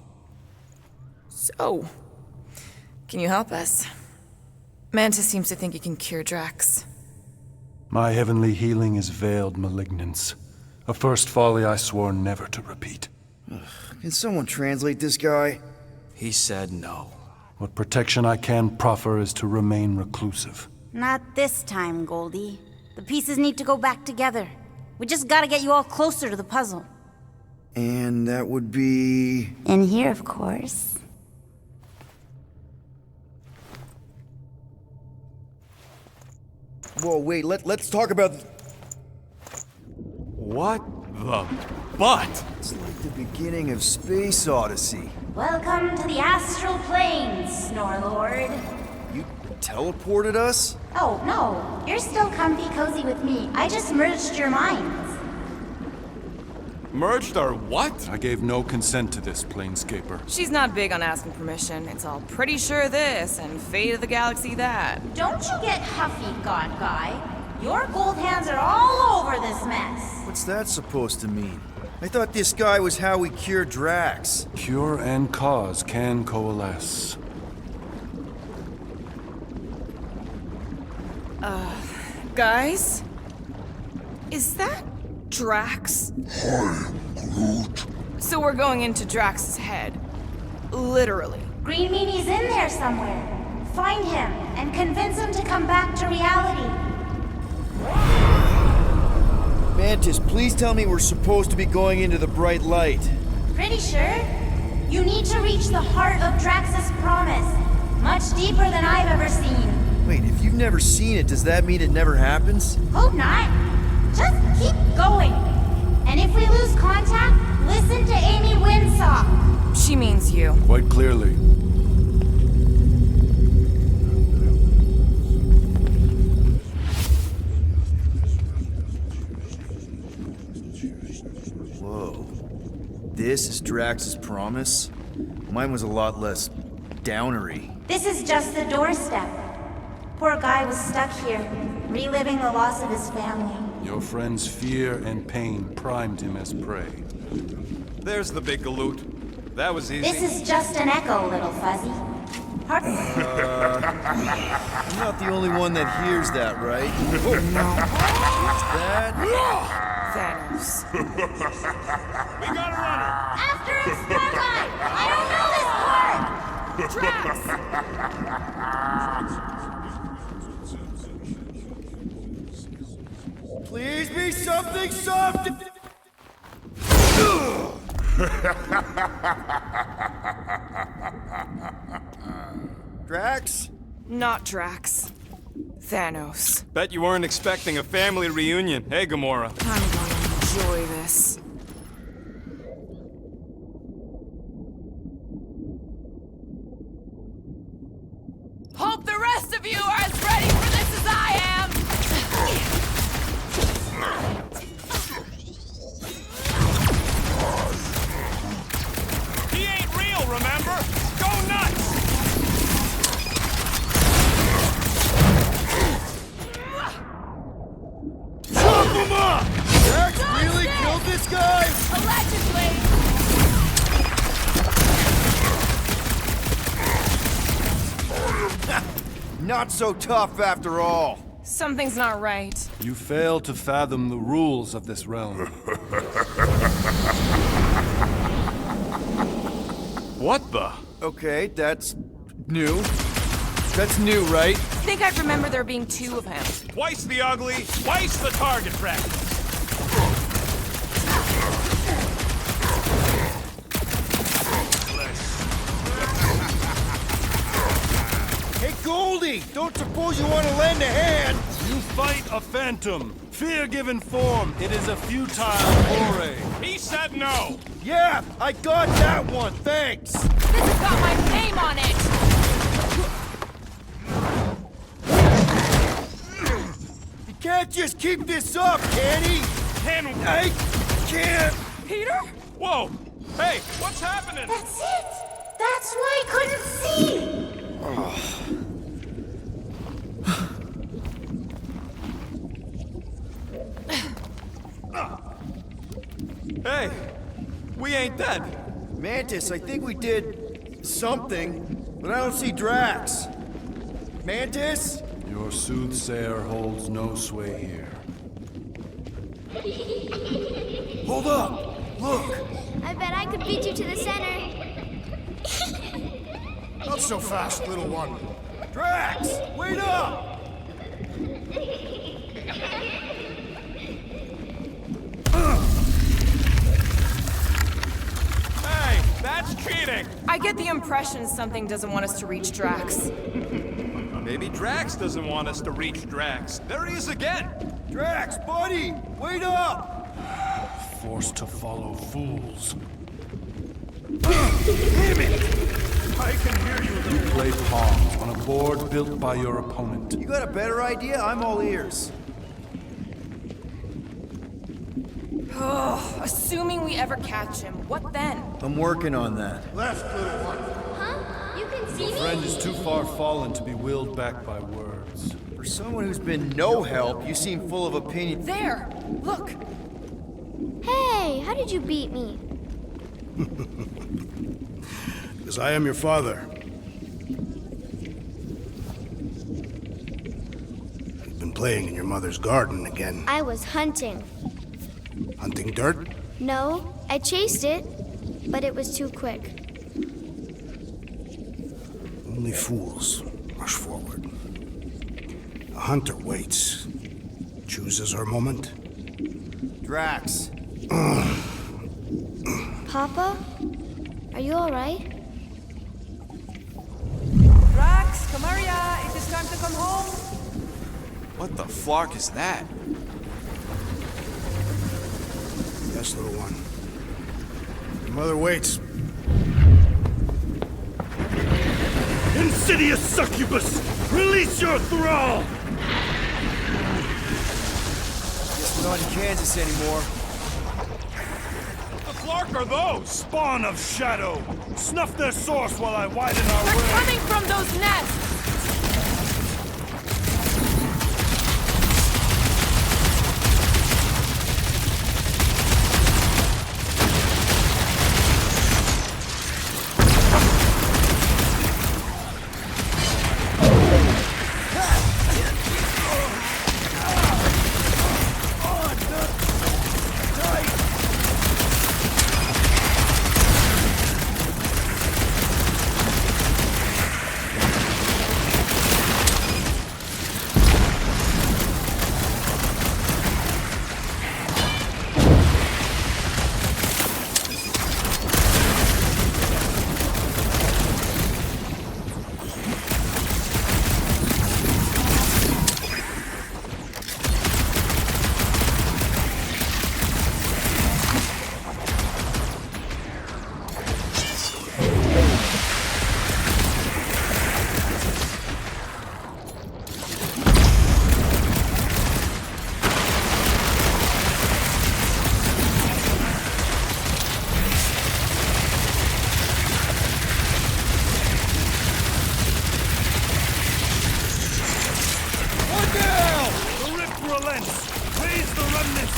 So, can you help us? Mantis seems to think he can cure Drax. My heavenly healing is veiled malignance. A first folly I swore never to repeat. Can someone translate this guy? He said no. What protection I can proffer is to remain reclusive. Not this time, Goldie. The pieces need to go back together. We just gotta get you all closer to the puzzle. And that would be... In here, of course. Whoa, wait, let's talk about... What the butt? It's like the beginning of Space Odyssey. Welcome to the astral planes, Snorlord. You teleported us? Oh, no. You're still comfy cozy with me. I just merged your minds. Merged our what? I gave no consent to this, Planescaper. She's not big on asking permission. It's all pretty sure this and fate of the galaxy that. Don't you get huffy, God Guy. Your gold hands are all over this mess. What's that supposed to mean? I thought this guy was how we cure Drax. Cure and cause can coalesce. Guys? Is that Drax? Hi, Groot. So we're going into Drax's head. Literally. Green Meanie's in there somewhere. Find him and convince him to come back to reality. Mantis, please tell me we're supposed to be going into the bright light. Pretty sure. You need to reach the heart of Drax's promise. Much deeper than I've ever seen. Wait, if you've never seen it, does that mean it never happens? Hope not. Just keep going. And if we lose contact, listen to Amy Winsock. She means you. Quite clearly. Whoa. This is Drax's promise? Mine was a lot less downery. This is just the doorstep. Poor guy was stuck here, reliving the loss of his family. Your friend's fear and pain primed him as prey. There's the big galoot. That was easy. This is just an echo, little fuzzy. I'm not the only one that hears that, right? Oh, no. What's that? Thanos. We gotta run it! After him, Starlight! I don't know this part! Drax! Please be something soft! Drax? Not Drax. Thanos. Bet you weren't expecting a family reunion. Hey, Gamora. I'm gonna enjoy this. Thanks, guys! Allegedly! Not so tough after all. Something's not right. You fail to fathom the rules of this realm. What the? Okay, that's new. That's new, right? I think I remember there being 2 of him. Twice the ugly, twice the target practice. Hey, Goldie! Don't suppose you want to lend a hand? You fight a phantom. Fear given form. It is a futile foray. He said no. Yeah, I got that one, thanks! This has got my name on it! You can't just keep this up, can he? I can't! Peter? Whoa! Hey, what's happening? That's it! That's why I couldn't see! Hey, we ain't dead. Mantis, I think we did something, but I don't see Drax. Mantis? Your soothsayer holds no sway here. Hold up! Look! I bet I could beat you to the center. Not so fast, little one. Drax! Wait up! Hey, that's cheating. I get the impression something doesn't want us to reach Drax. Maybe Drax doesn't want us to reach Drax. There he is again. Drax, buddy! Wait up! Forced to follow fools. Damn it! I can hear you. You play pawns on a board built by your opponent. You got a better idea? I'm all ears. Assuming we ever catch him, what then? I'm working on that. Left, little one. Huh? You can see me? Friend is too far fallen to be willed back by words. For someone who's been no help, you seem full of opinion. There! Look! Hey, how did you beat me? Because I am your father. You've been playing in your mother's garden again. I was hunting. Hunting dirt? No, I chased it, but it was too quick. Only fools rush forward. A hunter waits. Chooses her moment. Drax. Papa? Are you alright? Drax, come here, it is time to come home. What the flark is that? Yes, little one. Your mother waits. Insidious succubus! Release your thrall! Guess we're not in Kansas anymore. What the flark are those? Spawn of shadow! Snuff their source while I widen our They're way! coming from those nests!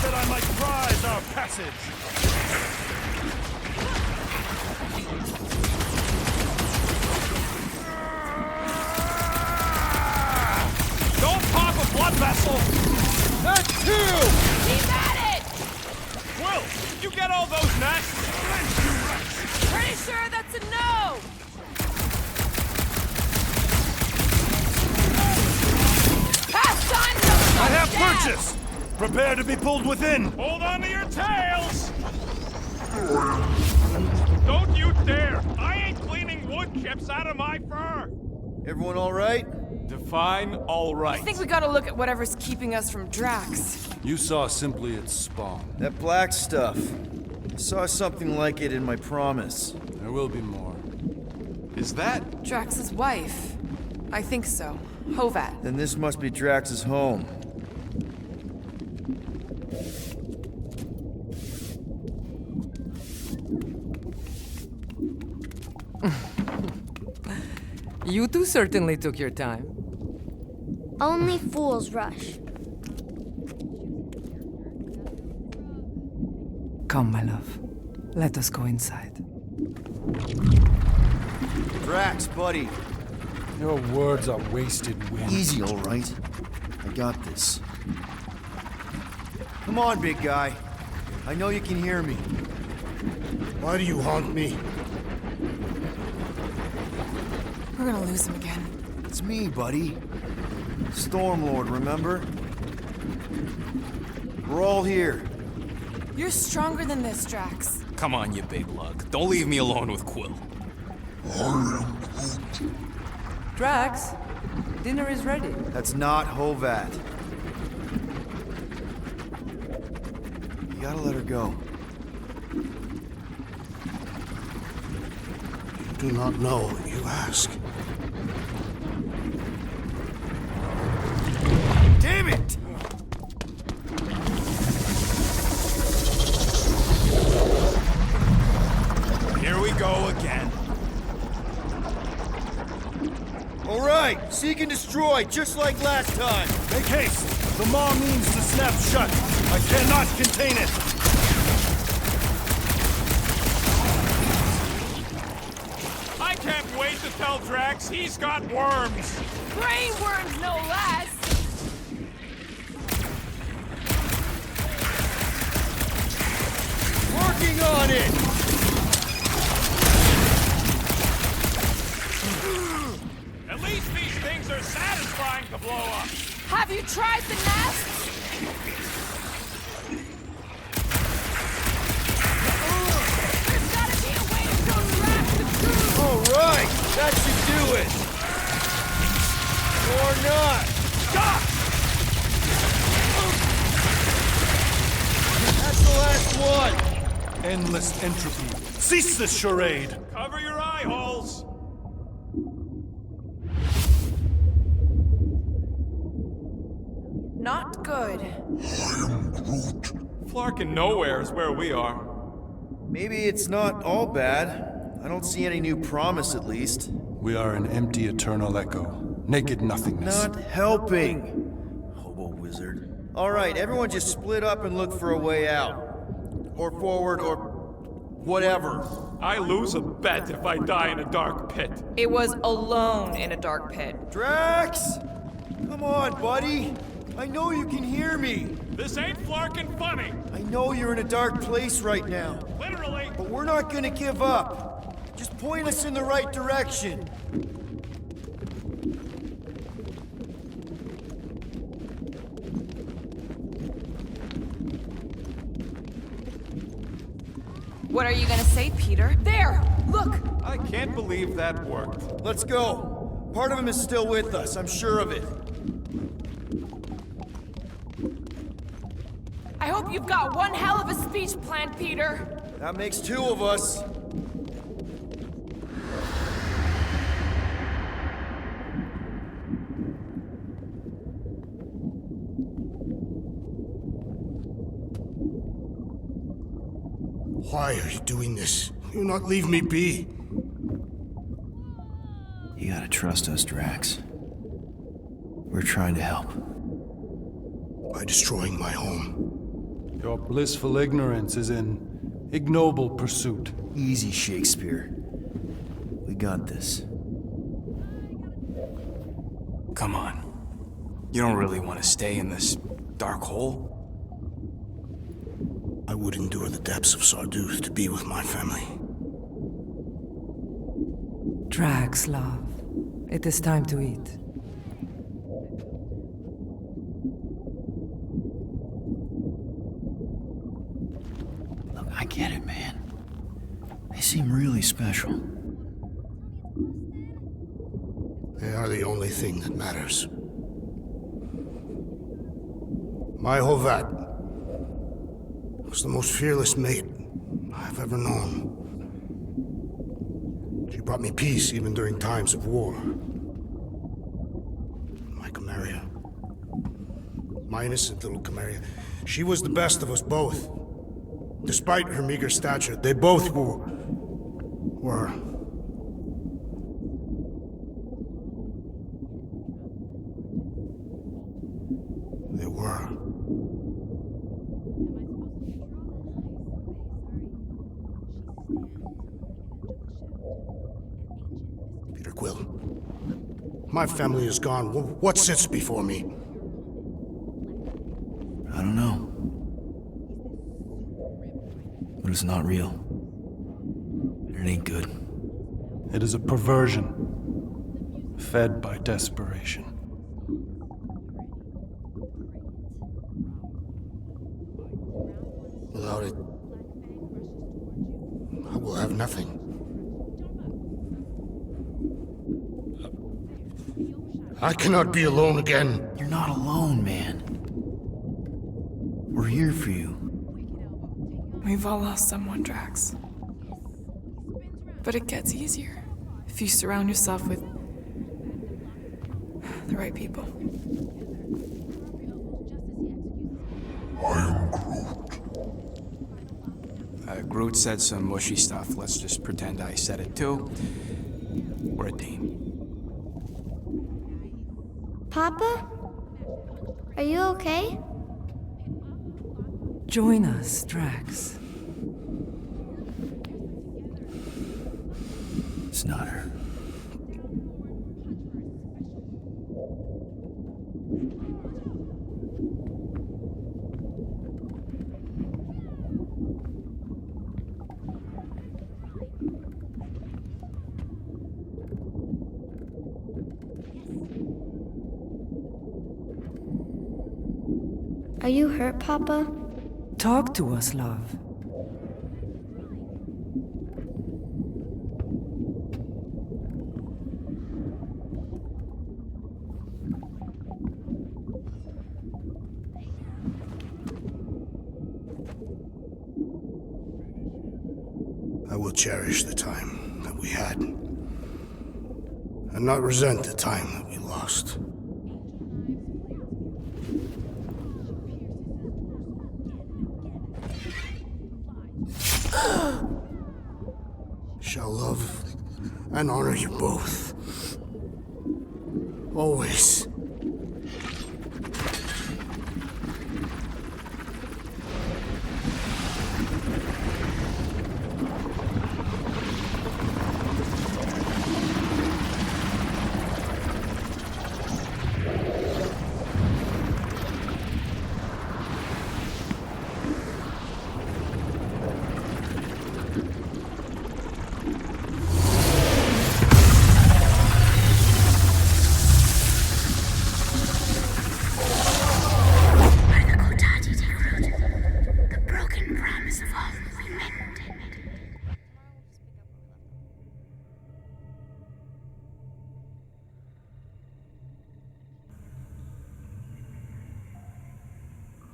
that I might prize our passage. Don't pop a blood vessel! That's two! Keep at it! Will, did you get all those nests? Pretty sure that's a no! Pass on, no! I have purchase! Prepare to be pulled within! Hold on to your tails! Don't you dare! I ain't cleaning wood chips out of my fur! Everyone all right? Define all right. I think we gotta look at whatever's keeping us from Drax. You saw simply its spawn. That black stuff. I saw something like it in my promise. There will be more. Is that? Drax's wife. I think so. Hovat. Then this must be Drax's home. You two certainly took your time. Only fools rush. Come, my love. Let us go inside. Drax, buddy. Your words are wasted wind. Easy, all right. I got this. Come on, big guy. I know you can hear me. Why do you haunt me? We're gonna lose him again. It's me, buddy. Stormlord, remember? We're all here. You're stronger than this, Drax. Come on, you big lug. Don't leave me alone with Quill. Drax, dinner is ready. That's not Hovat. You gotta let her go. You do not know what you ask. Damn it! Here we go again. All right, seek and destroy, just like last time. Make haste! The maw means to snap shut. I cannot contain it. I can't wait to tell Drax he's got worms! Brain worms, no less! Working on it! At least these things are satisfying to blow up! Have you tried the nests? There's gotta be a way to show Drax the truth! All right, that should do it. Or not. Stop! That's the last one. Endless entropy. Cease this charade! Cover your eye holes! Not good. Flark and Knowhere is where we are. Maybe it's not all bad. I don't see any new promise, at least. We are an empty eternal echo. Naked nothingness. Not helping. Hobo wizard. All right, everyone just split up and look for a way out. Or forward, or whatever. I lose a bet if I die in a dark pit. It was alone in a dark pit. Drax! Come on, buddy. I know you can hear me. This ain't Flarkin' funny. I know you're in a dark place right now. Literally. But we're not gonna give up. Just point us in the right direction. What are you gonna say, Peter? There! Look! I can't believe that worked. Let's go. Part of him is still with us, I'm sure of it. I hope you've got one hell of a speech planned, Peter. That makes two of us. Why are you doing this? You not leave me be. You gotta trust us, Drax. We're trying to help. By destroying my home. Your blissful ignorance is in ignoble pursuit. Easy, Shakespeare. We got this. Come on. You don't really want to stay in this dark hole? I would endure the depths of Sarduth to be with my family. Drax, love. It is time to eat. Look, I get it, man. They seem really special. They are the only thing that matters. My Hovat was the most fearless mate I've ever known. She brought me peace even during times of war. My Camarilla. My innocent little Camarilla. She was the best of us both. Despite her meager stature, they both were. They were. Peter Quill. My family is gone. What sits before me? I don't know. But it's not real. It ain't good. It is a perversion, fed by desperation. Without it, I will have nothing. I cannot be alone again. You're not alone, man. We're here for you. We've all lost someone, Drax. But it gets easier if you surround yourself with the right people. I am Groot. Groot said some mushy stuff. Let's just pretend I said it too. We're a team. Papa? Are you okay? Join us, Drax. It's not her. Are you hurt, Papa? Talk to us, love. I will cherish the time that we had, and not resent the time that we lost. Shall love and honor you both. Always.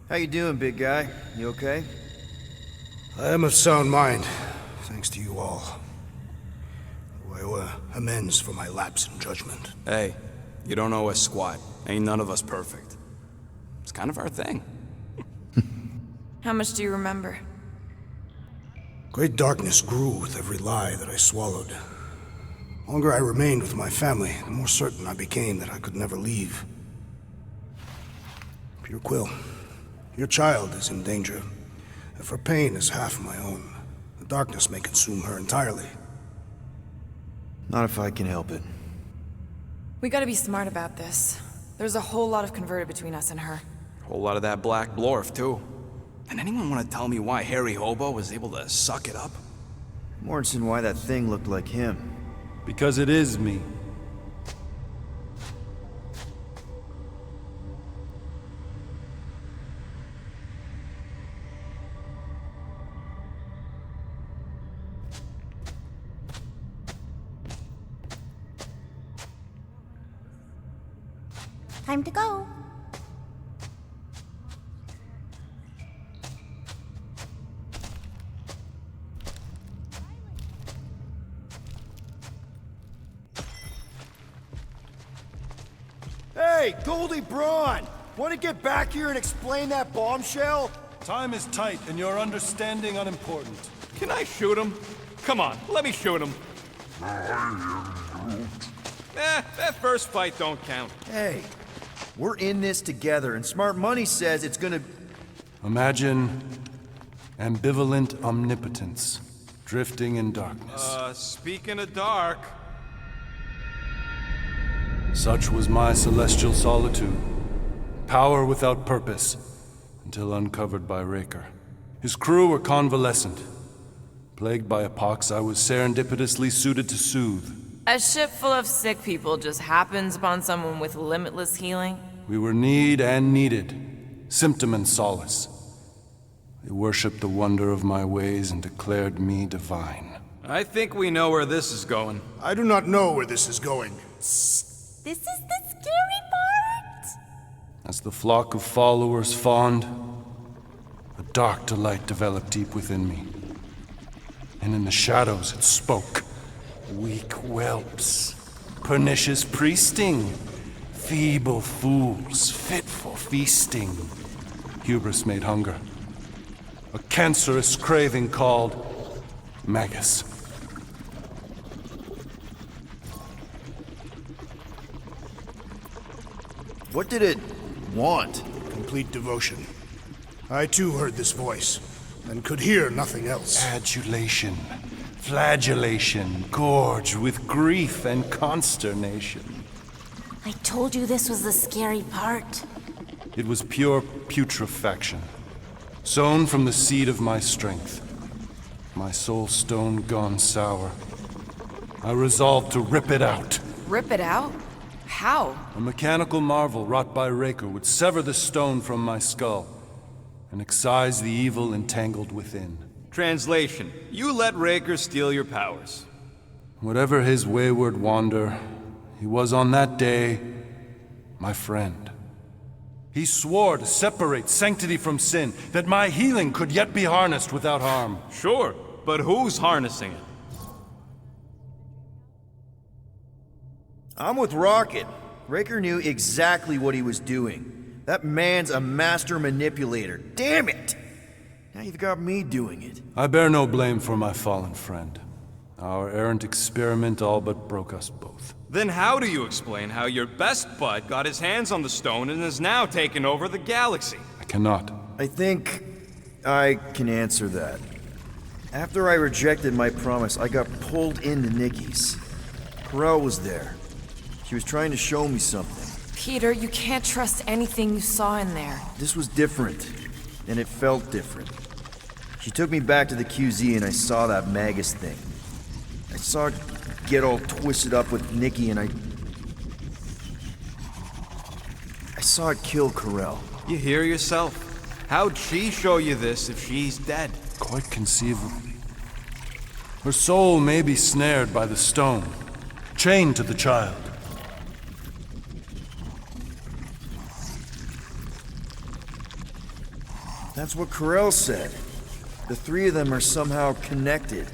How you doing, big guy? You okay? I am of sound mind, thanks to you all. I owe amends for my lapse in judgment. Hey, you don't owe us squat. Ain't none of us perfect. It's kind of our thing. How much do you remember? Great darkness grew with every lie that I swallowed. The longer I remained with my family, the more certain I became that I could never leave. Peter Quill, your child is in danger. If her pain is half my own, the darkness may consume her entirely. Not if I can help it. We gotta be smart about this. There's a whole lot of converted between us and her. Whole lot of that black blorf, too. And anyone want to tell me why Harry Hobo was able to suck it up? Morrison, why that thing looked like him. Because it is me. Time to go. Hey, Goldie Braun! Want to get back here and explain that bombshell? Time is tight, and your understanding unimportant. Can I shoot him? Come on, let me shoot him. That first fight don't count. Hey, we're in this together, and Smart Money says it's gonna... Imagine ambivalent omnipotence, drifting in darkness. Speaking of dark... Such was my celestial solitude. Power without purpose, until uncovered by Raker. His crew were convalescent. Plagued by a pox I was serendipitously suited to soothe. A ship full of sick people just happens upon someone with limitless healing? We were need and needed, symptom and solace. They worshipped the wonder of my ways and declared me divine. I think we know where this is going. I do not know where this is going. This is the scary part! As the flock of followers fawned, a dark delight developed deep within me. And in the shadows it spoke. Weak whelps, pernicious priesting, feeble fools, fit for feasting. Hubris made hunger. A cancerous craving called Magus. What did it want? Complete devotion. I too heard this voice, and could hear nothing else. Adulation, flagellation, gorged with grief and consternation. I told you this was the scary part. It was pure putrefaction, sown from the seed of my strength. My soul stone gone sour. I resolved to rip it out. Rip it out? How? A mechanical marvel wrought by Raker would sever the stone from my skull and excise the evil entangled within. Translation: you let Raker steal your powers. Whatever his wayward wander, he was on that day my friend. He swore to separate sanctity from sin, that my healing could yet be harnessed without harm. Sure, but who's harnessing it? I'm with Rocket. Raker knew exactly what he was doing. That man's a master manipulator. Damn it! Now you've got me doing it. I bear no blame for my fallen friend. Our errant experiment all but broke us both. Then how do you explain how your best bud got his hands on the stone and is now taking over the galaxy? I cannot. I think I can answer that. After I rejected my promise, I got pulled into Nikki's. Corel was there. She was trying to show me something. Peter, you can't trust anything you saw in there. This was different, and it felt different. She took me back to the QZ and I saw that Magus thing. I saw it get all twisted up with Nikki and I saw it kill Corel. You hear yourself? How'd she show you this if she's dead? Quite conceivably. Her soul may be snared by the stone, chained to the child. That's what Corel said. The three of them are somehow connected.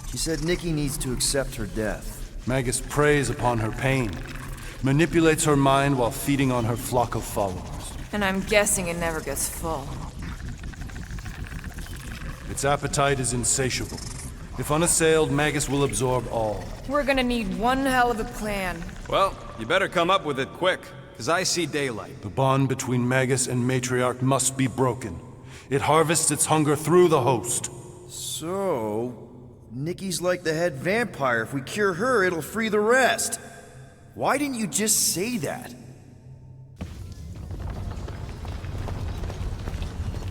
She said Nikki needs to accept her death. Magus preys upon her pain, manipulates her mind while feeding on her flock of followers. And I'm guessing it never gets full. Its appetite is insatiable. If unassailed, Magus will absorb all. We're gonna need one hell of a plan. Well, you better come up with it quick, because I see daylight. The bond between Magus and Matriarch must be broken. It harvests its hunger through the host. So, Nikki's like the head vampire. If we cure her, it'll free the rest. Why didn't you just say that?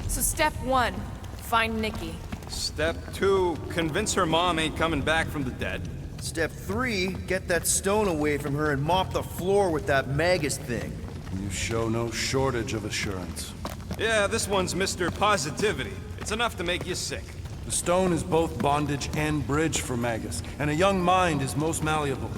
So step 1, find Nikki. Step 2, convince her mom ain't coming back from the dead. Step 3, get that stone away from her and mop the floor with that Magus thing. You show no shortage of assurance. Yeah, this one's Mr. Positivity. It's enough to make you sick. The stone is both bondage and bridge for Magus, and a young mind is most malleable.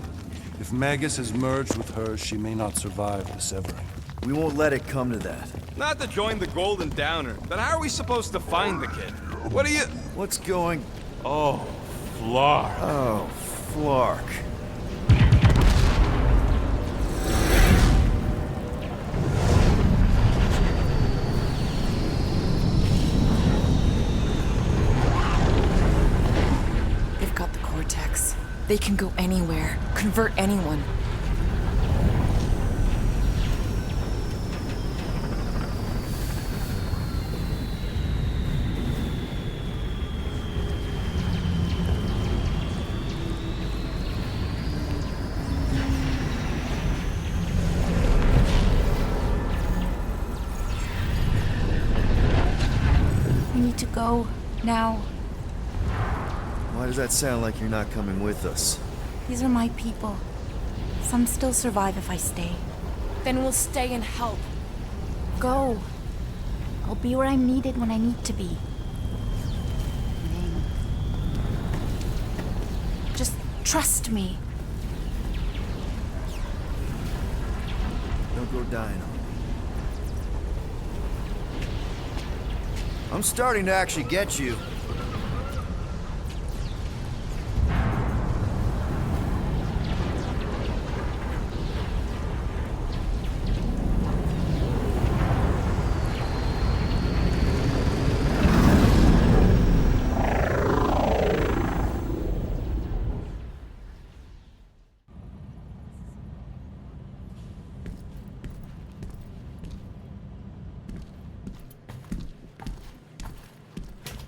If Magus is merged with hers, she may not survive the severing. We won't let it come to that. Not to join the Golden Downer, but how are we supposed to find the kid? What are you... What's going... Oh, Flark. Oh, Flark. They've got the Cortex. They can go anywhere, convert anyone. We need to go now. Why does that sound like you're not coming with us? These are my people. Some still survive if I stay. Then we'll stay and help. Go. I'll be where I'm needed when I need to be. Just trust me. Don't go dying on me. I'm starting to actually get you.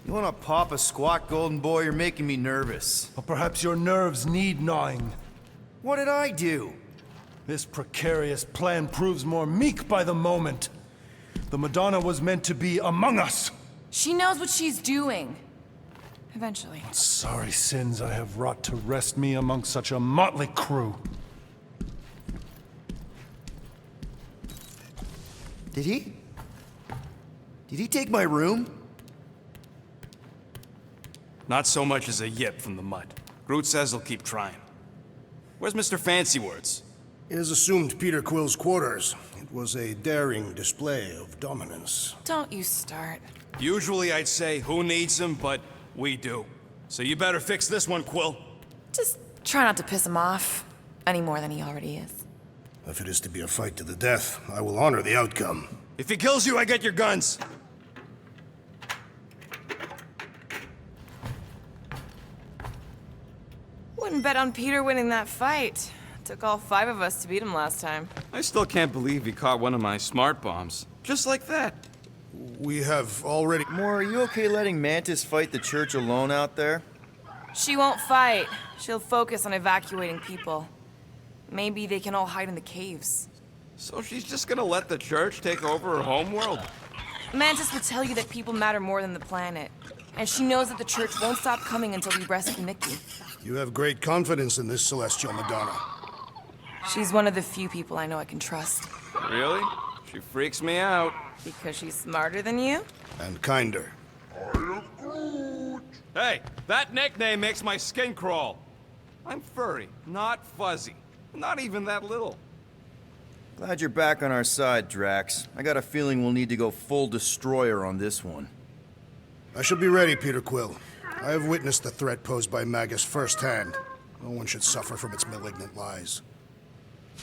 You wanna pop a squat, golden boy? You're making me nervous. Or perhaps your nerves need gnawing. What did I do? This precarious plan proves more meek by the moment. The Madonna was meant to be among us. She knows what she's doing. Eventually. Sorry sins I have wrought to wrest me among such a motley crew. Did he? Did he take my room? Not so much as a yip from the mud. Groot says he'll keep trying. Where's Mr. Fancy Words? It is assumed Peter Quill's quarters. It was a daring display of dominance. Don't you start. Usually I'd say, who needs him, but we do. So you better fix this one, Quill. Just try not to piss him off any more than he already is. If it is to be a fight to the death, I will honor the outcome. If he kills you, I get your guns. Wouldn't bet on Peter winning that fight. Took all 5 of us to beat him last time. I still can't believe he caught one of my smart bombs. Just like that. We have already... Moore, are you okay letting Mantis fight the church alone out there? She won't fight. She'll focus on evacuating people. Maybe they can all hide in the caves. So she's just gonna let the church take over her homeworld? Mantis will tell you that people matter more than the planet. And she knows that the church won't stop coming until we rescue Nikki. You have great confidence in this celestial Madonna. She's one of the few people I know I can trust. Really? She freaks me out. Because she's smarter than you? And kinder. Hey, that nickname makes my skin crawl. I'm furry, not fuzzy. Not even that little. Glad you're back on our side, Drax. I got a feeling we'll need to go full destroyer on this one. I shall be ready, Peter Quill. I have witnessed the threat posed by Magus firsthand. No one should suffer from its malignant lies.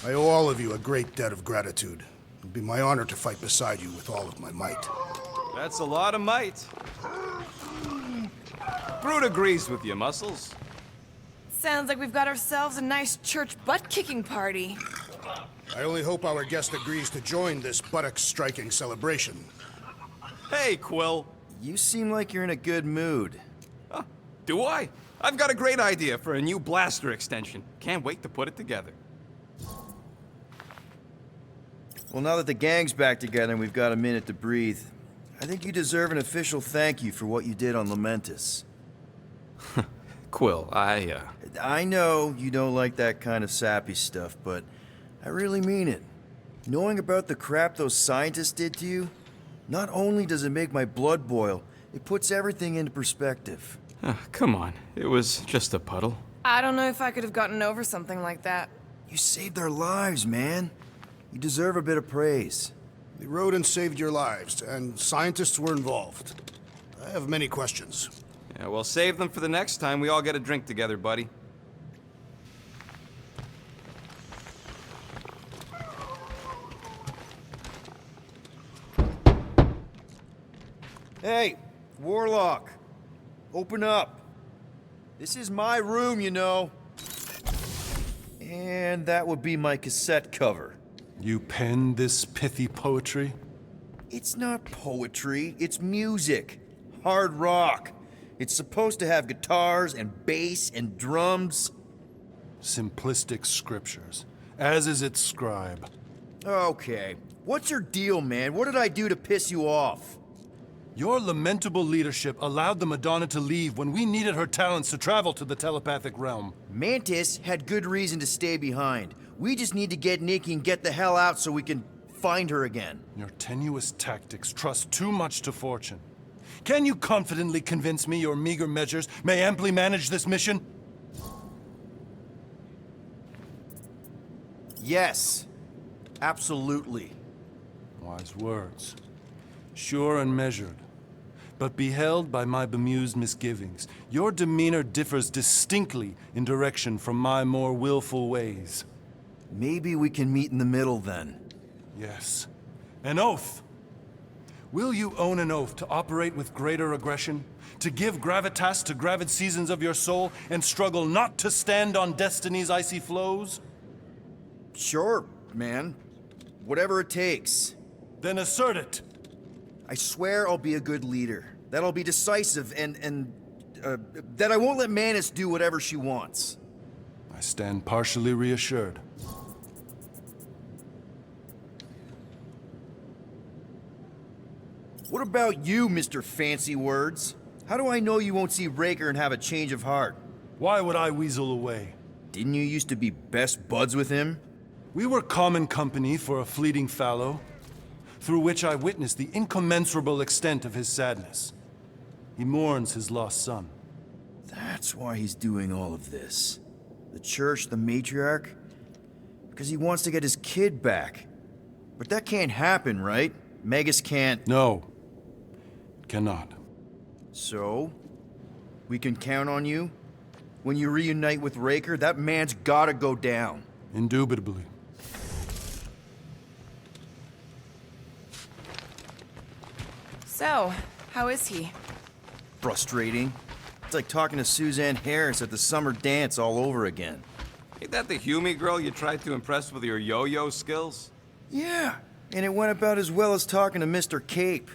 I owe all of you a great debt of gratitude. It would be my honor to fight beside you with all of my might. That's a lot of might. Groot agrees with you, Muscles. Sounds like we've got ourselves a nice church butt-kicking party. I only hope our guest agrees to join this buttock-striking celebration. Hey, Quill. You seem like you're in a good mood. Do I? I've got a great idea for a new blaster extension. Can't wait to put it together. Well, now that the gang's back together and we've got a minute to breathe, I think you deserve an official thank you for what you did on Lamentus. Quill, I know you don't like that kind of sappy stuff, but I really mean it. Knowing about the crap those scientists did to you, not only does it make my blood boil, it puts everything into perspective. Come on. It was just a puddle. I don't know if I could have gotten over something like that. You saved their lives, man. You deserve a bit of praise. The rodents saved your lives, and scientists were involved. I have many questions. Yeah, we'll save them for the next time we all get a drink together, buddy. Hey, Warlock. Open up. This is my room, you know. And that would be my cassette cover. You penned this pithy poetry? It's not poetry, it's music. Hard rock. It's supposed to have guitars and bass and drums. Simplistic scriptures, as is its scribe. Okay. What's your deal, man? What did I do to piss you off? Your lamentable leadership allowed the Madonna to leave when we needed her talents to travel to the telepathic realm. Mantis had good reason to stay behind. We just need to get Nikki and get the hell out so we can find her again. Your tenuous tactics trust too much to fortune. Can you confidently convince me your meager measures may amply manage this mission? Yes. Absolutely. Wise words. Sure and measured. But beheld by my bemused misgivings, your demeanor differs distinctly in direction from my more willful ways. Maybe we can meet in the middle then. Yes. An oath. Will you own an oath to operate with greater aggression? To give gravitas to gravid seasons of your soul and struggle not to stand on destiny's icy flows? Sure, man. Whatever it takes. Then assert it. I swear I'll be a good leader. That I'll be decisive and that I won't let Mantis do whatever she wants. I stand partially reassured. What about you, Mr. Fancy Words? How do I know you won't see Raker and have a change of heart? Why would I weasel away? Didn't you used to be best buds with him? We were common company for a fleeting fallow, through which I witnessed the incommensurable extent of his sadness. He mourns his lost son. That's why he's doing all of this. The church, the matriarch? Because he wants to get his kid back. But that can't happen, right? Magus can't... No. Cannot. So? We can count on you? When you reunite with Raker, that man's gotta go down. Indubitably. So, how is he? Frustrating. It's like talking to Suzanne Harris at the summer dance all over again. Ain't that the Hume girl you tried to impress with your yo-yo skills? Yeah, and it went about as well as talking to Mr. Cape.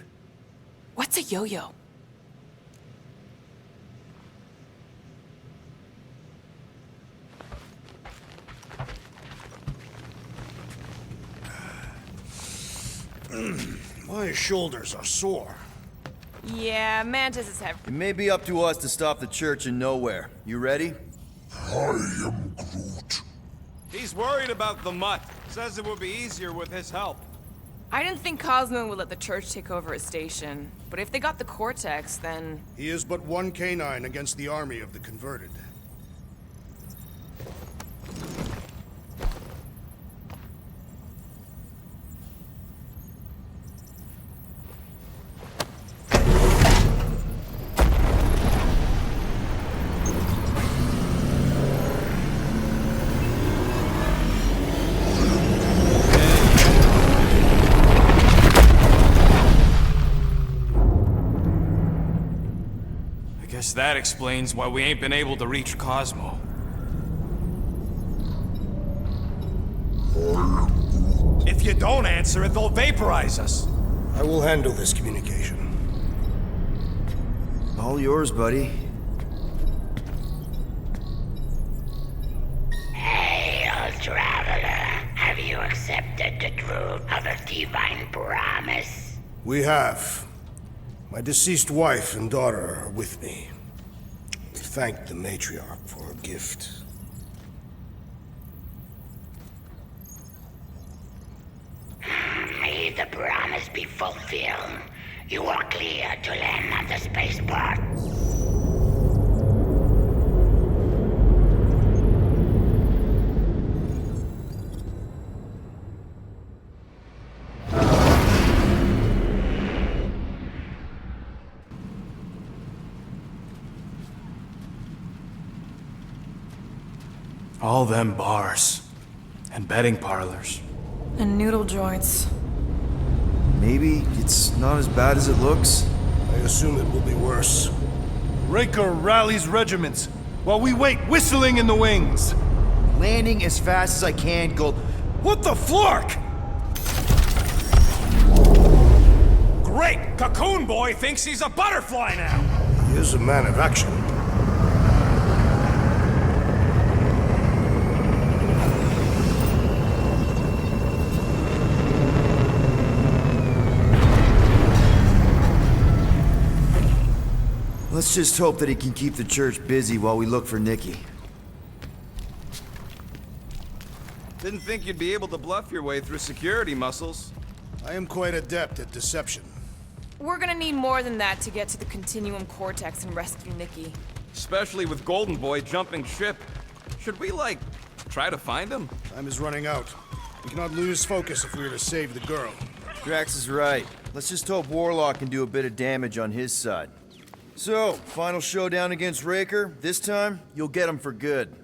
What's a yo-yo? My shoulders are sore. Yeah, Mantis is heavy. It may be up to us to stop the church in Knowhere. You ready? I am Groot. He's worried about the mutt. Says it would be easier with his help. I didn't think Cosmo would let the church take over his station. But if they got the Cortex, then... He is but one canine against the army of the converted. Guess that explains why we ain't been able to reach Cosmo. If you don't answer it, they'll vaporize us. I will handle this communication. All yours, buddy. Hail, traveler. Have you accepted the truth of a divine promise? We have. My deceased wife and daughter are with me. We thank the matriarch for her gift. May the promise be fulfilled. You are clear to land on the spaceport. All them bars. And betting parlors. And noodle joints. Maybe it's not as bad as it looks. I assume it will be worse. Raker rallies regiments, while we wait whistling in the wings. Landing as fast as I can, Gold. What the flark? Great! Cocoon Boy thinks he's a butterfly now! He is a man of action. Let's just hope that he can keep the church busy while we look for Nikki. Didn't think you'd be able to bluff your way through security muscles. I am quite adept at deception. We're gonna need more than that to get to the Continuum Cortex and rescue Nikki. Especially with Golden Boy jumping ship. Should we, like, try to find him? Time is running out. We cannot lose focus if we are to save the girl. Drax is right. Let's just hope Warlock can do a bit of damage on his side. So, final showdown against Raker. This time, you'll get him for good.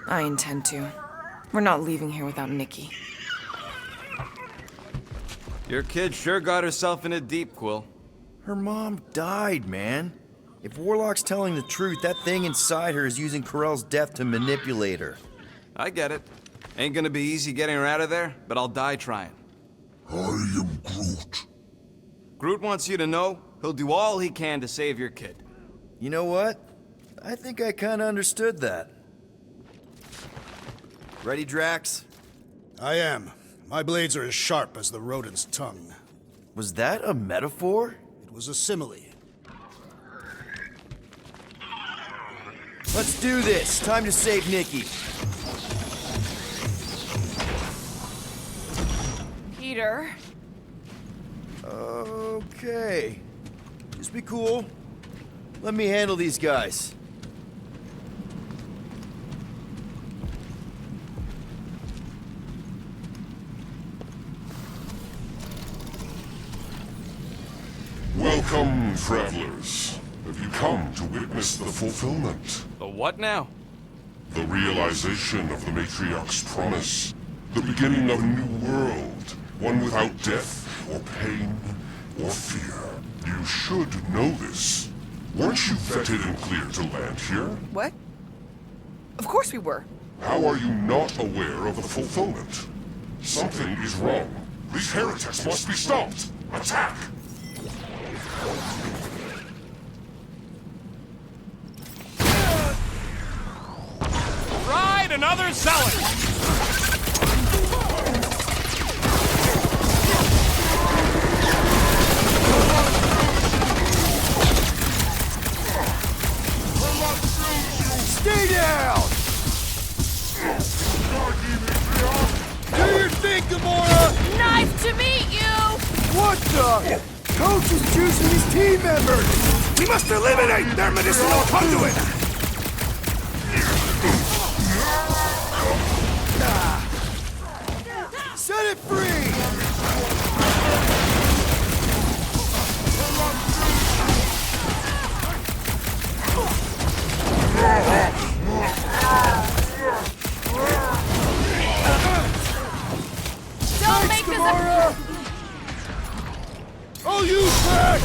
I intend to. We're not leaving here without Nikki. Your kid sure got herself in it deep, Quill. Her mom died, man. If Warlock's telling the truth, that thing inside her is using Corell's death to manipulate her. I get it. Ain't gonna be easy getting her out of there, but I'll die trying. I am Groot. Groot wants you to know he'll do all he can to save your kid. You know what? I think I kinda understood that. Ready, Drax? I am. My blades are as sharp as the rodent's tongue. Was that a metaphor? It was a simile. Let's do this. Time to save Nikki. Peter. Okay. Just be cool. Let me handle these guys. Welcome, travelers. Have you come to witness the fulfillment? The what now? The realization of the Matriarch's promise. The beginning of a new world. One without death, or pain, or fear. You should know this. Weren't you vetted and cleared to land here? What? Of course we were. How are you not aware of the fulfillment? Something is wrong. These heretics must be stopped. Attack! Ride another zealot! Stay down! Do your thing, Gamora! Nice to meet you! What the? Coach is juicing his team members! We must eliminate their medicinal conduit! Set it free! Don't make this a... I'll use Drax!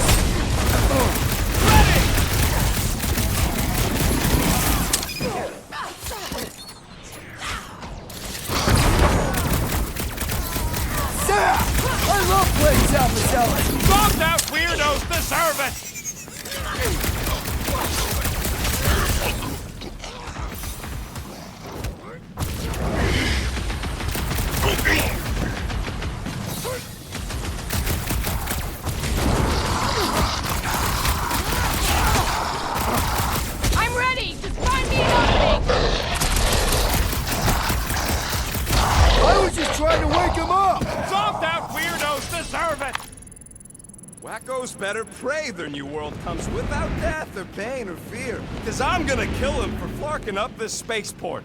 Racco's better pray their new world comes without death or pain or fear. Because I'm gonna kill him for flarking up this spaceport.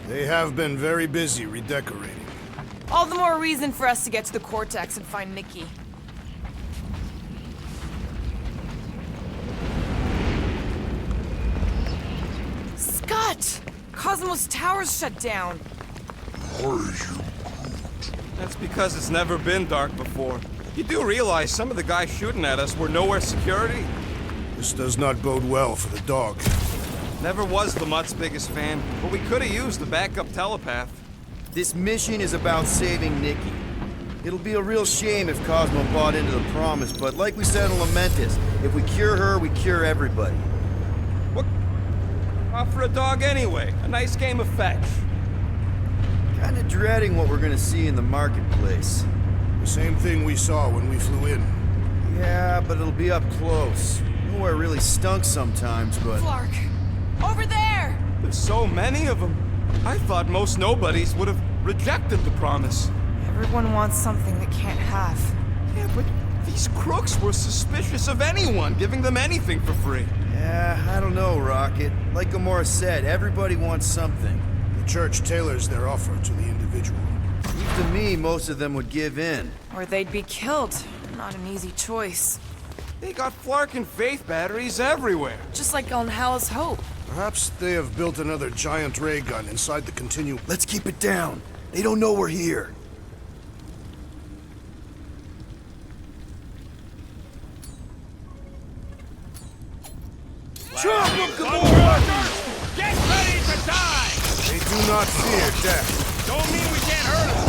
They have been very busy redecorating. All the more reason for us to get to the Cortex and find Nikki. Scott! Cosmos Tower's shut down. That's because it's never been dark before. You do realize some of the guys shooting at us were Knowhere security? This does not bode well for the dog. Never was the Mutt's biggest fan, but we could have used the backup telepath. This mission is about saving Nikki. It'll be a real shame if Cosmo bought into the promise, but like we said in Lamentis, if we cure her, we cure everybody. What? Off for a dog anyway. A nice game of fetch. Kinda dreading what we're gonna see in the marketplace. The same thing we saw when we flew in. Yeah, but it'll be up close. Nowhere really stunk sometimes, but... Clark! Over there! There's so many of them. I thought most nobodies would have rejected the promise. Everyone wants something they can't have. Yeah, but these crooks were suspicious of anyone giving them anything for free. Yeah, I don't know, Rocket. Like Gamora said, everybody wants something. The church tailors their offer to the individual. Seems to me most of them would give in. Or they'd be killed. Not an easy choice. They got Flark and Faith batteries everywhere. Just like on Hala's Hope. Perhaps they have built another giant ray gun inside the continuum. Let's keep it down. They don't know we're here. Chop them, Gamora! Get ready to die! They do not fear death. Don't mean we can't hurt them.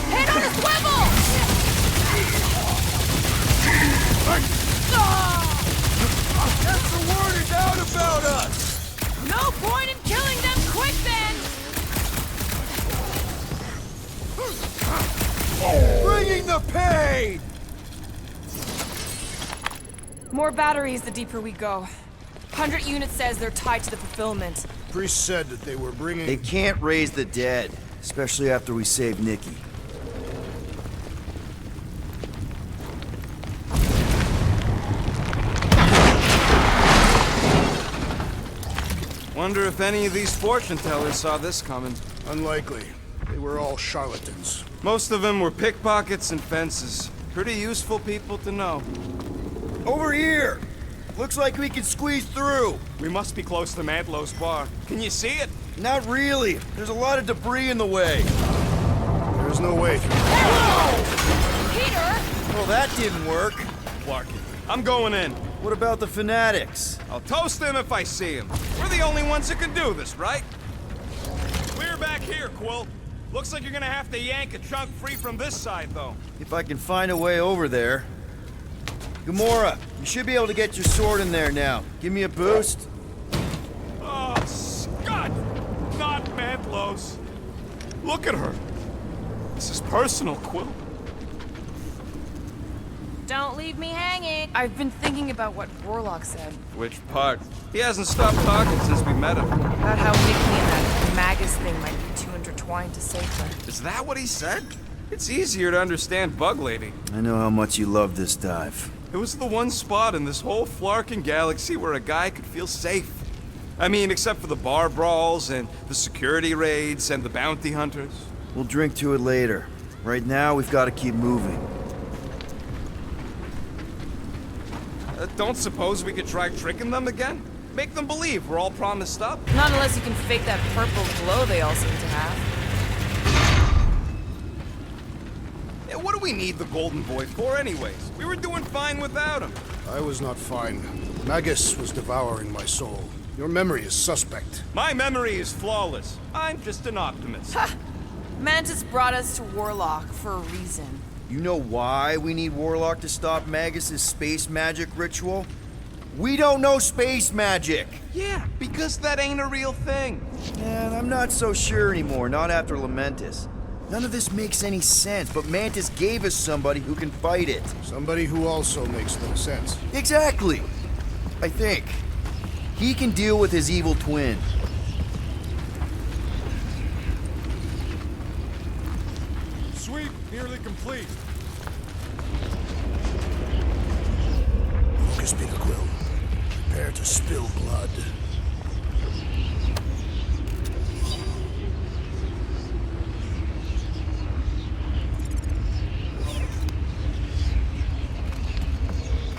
Hit on a swivel! That's the word is out about us! No point in killing them quick then! Bringing the pain! More batteries the deeper we go. 100 units says they're tied to the fulfillment. Priest said that they were bringing... They can't raise the dead, especially after we save Nikki. Wonder if any of these fortune tellers saw this coming. Unlikely. They were all charlatans. Most of them were pickpockets and fences. Pretty useful people to know. Over here! Looks like we can squeeze through. We must be close to Mantlow's bar. Can you see it? Not really. There's a lot of debris in the way. There's no way through. Peter! Well, that didn't work. Clarky, I'm going in. What about the fanatics? I'll toast them if I see them. We're the only ones who can do this, right? Clear back here, Quill. Looks like you're gonna have to yank a chunk free from this side, though. If I can find a way over there. Gamora, you should be able to get your sword in there now. Give me a boost. Oh, Scott! Not Mantlow's. Look at her. This is personal, Quill. Don't leave me hanging. I've been thinking about what Warlock said. Which part? He hasn't stopped talking since we met him. About how Nikki and that Magus thing might be too intertwined to save her. Is that what he said? It's easier to understand Bug Lady. I know how much you love this dive. It was the one spot in this whole Flarkin galaxy where a guy could feel safe. I mean, except for the bar brawls and the security raids and the bounty hunters. We'll drink to it later. Right now, we've got to keep moving. Don't suppose we could try tricking them again? Make them believe we're all promised up? Not unless you can fake that purple glow they all seem to have. Yeah, what do we need the Golden Boy for anyways? We were doing fine without him. I was not fine. Magus was devouring my soul. Your memory is suspect. My memory is flawless. I'm just an optimist. Ha! Mantis brought us to Warlock for a reason. You know why we need Warlock to stop Magus's space magic ritual? We don't know space magic! Yeah, because that ain't a real thing. And I'm not so sure anymore, not after Lamentis. None of this makes any sense, but Mantis gave us somebody who can fight it. Somebody who also makes no sense. Exactly! I think. He can deal with his evil twin. please. Focus, Peter Quill. Prepare to spill blood.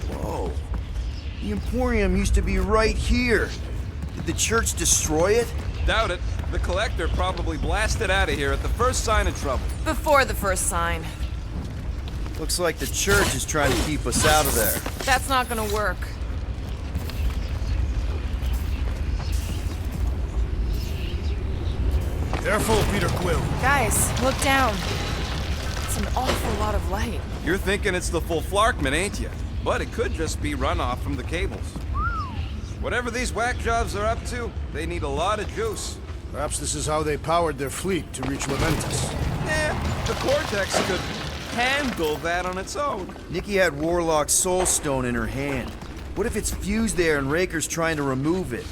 Whoa. The Emporium used to be right here. Did the church destroy it? Doubt it. The Collector probably blasted out of here at the first sign of trouble. Before the first sign. Looks like the church is trying to keep us out of there. That's not gonna work. Careful, Peter Quill. Guys, look down. It's an awful lot of light. You're thinking it's the full Flarkman, ain't you? But it could just be runoff from the cables. Whatever these whack jobs are up to, they need a lot of juice. Perhaps this is how they powered their fleet to reach Leventus. The Cortex could handle that on its own. Nikki had Warlock's Soul Stone in her hand. What if it's fused there and Raker's trying to remove it?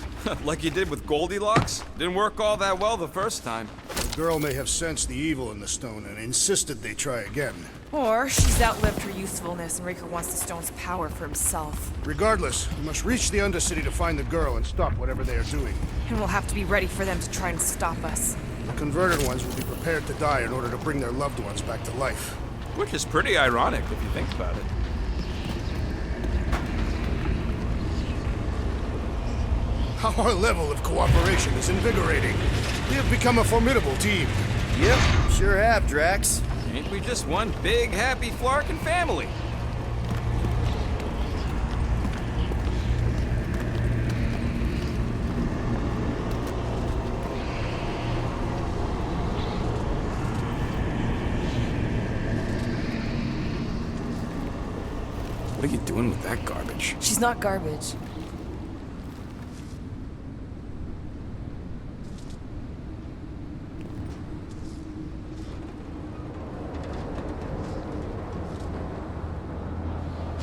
Like you did with Goldilocks? Didn't work all that well the first time. The girl may have sensed the evil in the stone and insisted they try again. Or she's outlived her usefulness and Raker wants the stone's power for himself. Regardless, we must reach the Undercity to find the girl and stop whatever they are doing. And we'll have to be ready for them to try and stop us. The converted ones will be prepared to die in order to bring their loved ones back to life. Which is pretty ironic if you think about it. Our level of cooperation is invigorating. We have become a formidable team. Yep, sure have, Drax. Ain't we just one big, happy Flarkin family? What are you doing with that garbage? She's not garbage.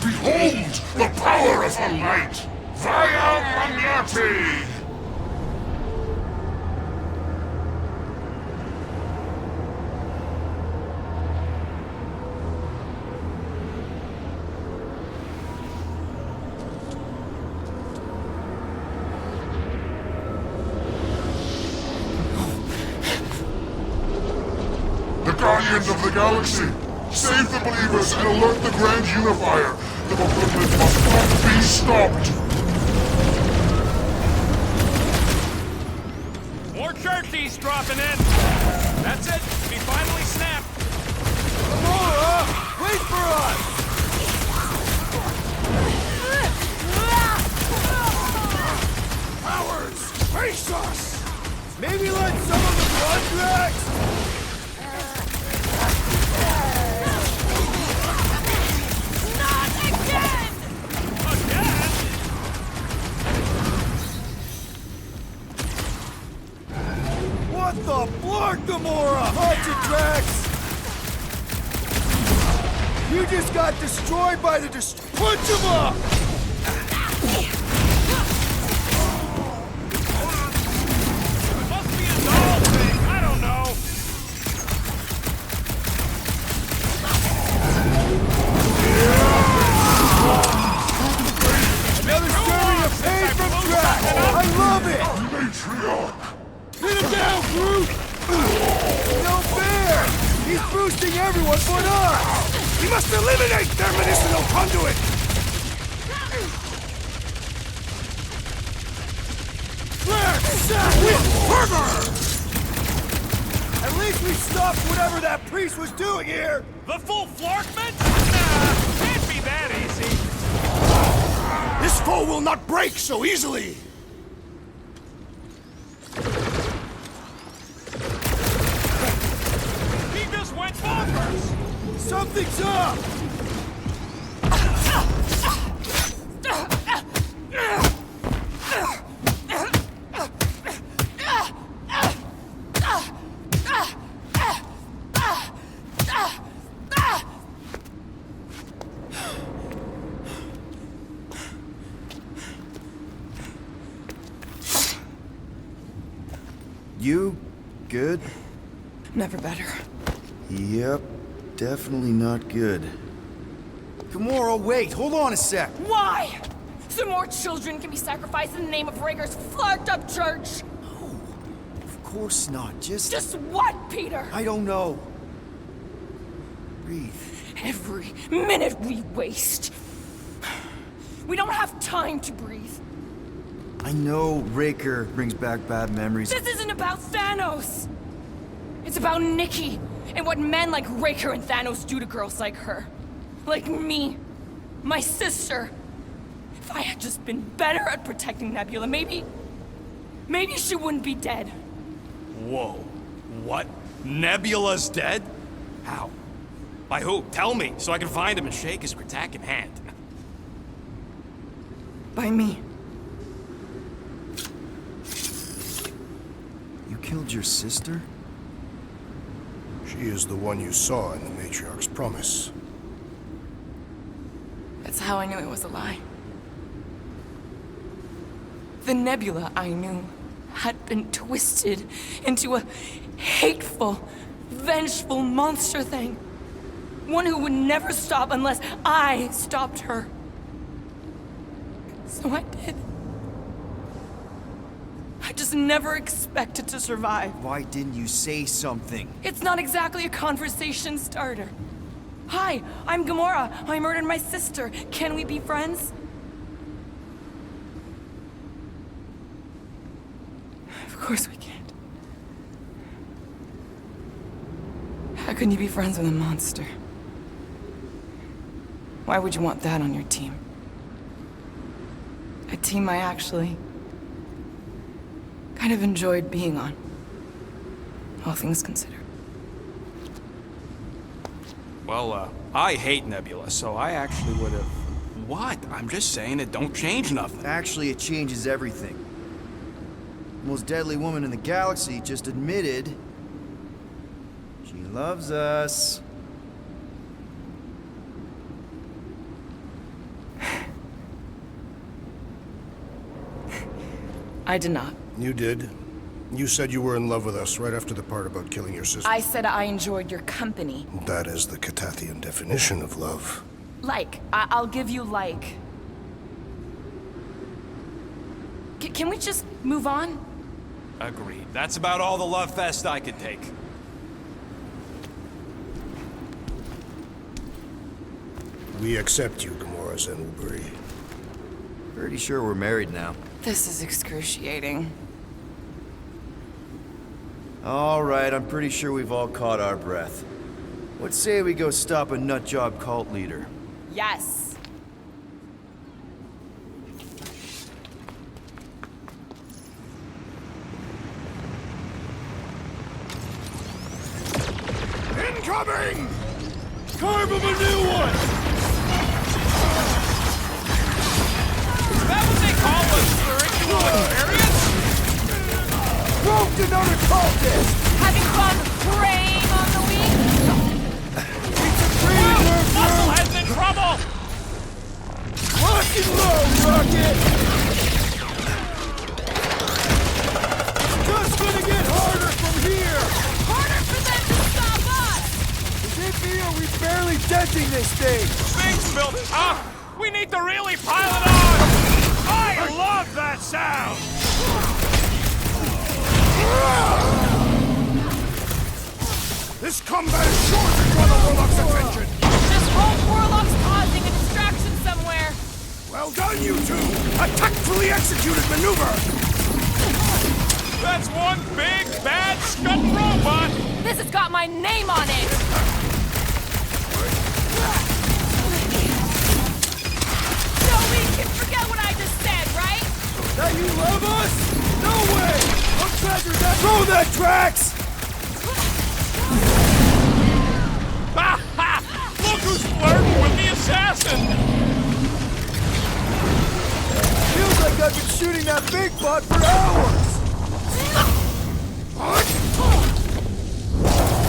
Behold the power of the light! Via Magnati! The Guardians of the Galaxy! Save the believers and alert the Grand Unifier! The malignant must not be stopped! More churchies dropping in! That's it! We finally snapped! Gamora! Wait for us! Cowards! Face us! Maybe let some of the blood, Drax! What the flark, Gamora? Haunted Drax! You just got destroyed by the Punch him up! It must be a doll thing, I don't know! Another story of pain from Drax! I love it! Matriarch! Hit him down, Groot! No fair! He's boosting everyone but us! We must eliminate their medicinal conduit! Flare! Sack with fervor! At least we stopped whatever that priest was doing here! The full Flarkman? Nah, can't be that easy. This foe will not break so easily! He just went bonkers! Something's up! You good? Never better. Yep. definitely not good. Gamora, wait! Hold on a sec! Why? So more children can be sacrificed in the name of Raker's flarked-up church? Of course not, Just what, Peter? I don't know. Breathe. Every minute we waste. We don't have time to breathe. I know Raker brings back bad memories. This isn't about Thanos! It's about Nikki, and what men like Raker and Thanos do to girls like her. Like me. My sister. If I had just been better at protecting Nebula, maybe she wouldn't be dead. Whoa. What? Nebula's dead? How? By who? Tell me, so I can find him and shake his Kratak in hand. By me. You killed your sister? She is the one you saw in the Matriarch's promise. That's how I knew it was a lie. The Nebula I knew had been twisted into a hateful, vengeful monster thing. One who would never stop unless I stopped her. So I did. I just never expected to survive. Why didn't you say something? It's not exactly a conversation starter. Hi, I'm Gamora. I murdered my sister. Can we be friends? Of course we can't. How can you be friends with a monster? Why would you want that on your team? A team I actually kind of enjoyed being on, all things considered. Well, I hate Nebula, so I actually would have... What? I'm just saying it don't change nothing. Actually, it changes everything. The most deadly woman in the galaxy just admitted she loves us. I did not. You did. You said you were in love with us right after the part about killing your sister. I said I enjoyed your company. That is the Catathian definition of love. Like. I'll give you like. Can we just move on? Agreed. That's about all the love fest I could take. We accept you, Gamora Zenuburi. Pretty sure we're married now. This is excruciating. All right, I'm pretty sure we've all caught our breath. What say we go stop a nutjob cult leader? Yes. Incoming! Carve him a new one! Is that what they call a spiritual experience? Roped another cultist! Having fun preying on the weak? Musclehead's in trouble! Lock and load, Rocket! It's just gonna get harder from here! Harder for them to stop us! As if here we barely denting this thing! Things built up! We need to really pile it on! I love that sound! This combat is sure to draw the Warlock's attention! Just hope Warlock's causing a distraction somewhere! Well done, you two! A tactfully executed maneuver! That's one big, bad, scut robot! This has got my name on it! So we can forget what I just said, right? That you love us? No way! What treasure that? Throw that tracks! Ha ha! Look who's flirting with the assassin! Feels like I've been shooting that big butt for hours!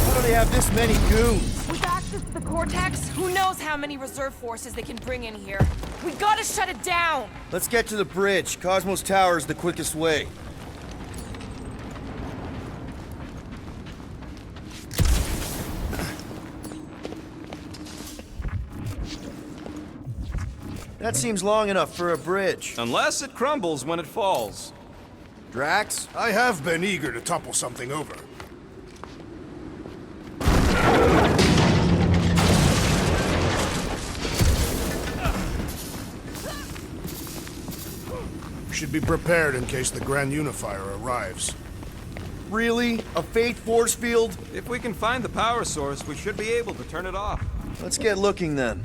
How do they have this many goons? With access to the Cortex, who knows how many reserve forces they can bring in here. We gotta shut it down! Let's get to the bridge. Cosmos Tower is the quickest way. That seems long enough for a bridge. Unless it crumbles when it falls. Drax? I have been eager to topple something over. We should be prepared in case the Grand Unifier arrives. Really? A fate force field? If we can find the power source, we should be able to turn it off. Let's get looking then.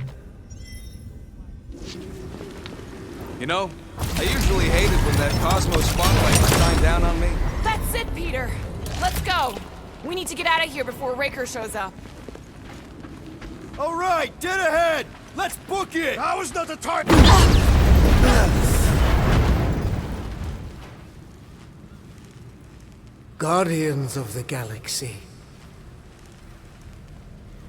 You know, I usually hated when that Cosmos spotlight would shine down on me. That's it, Peter. Let's go. We need to get out of here before Raker shows up. All right, dead ahead! Let's book it! That was not the target! Guardians of the Galaxy.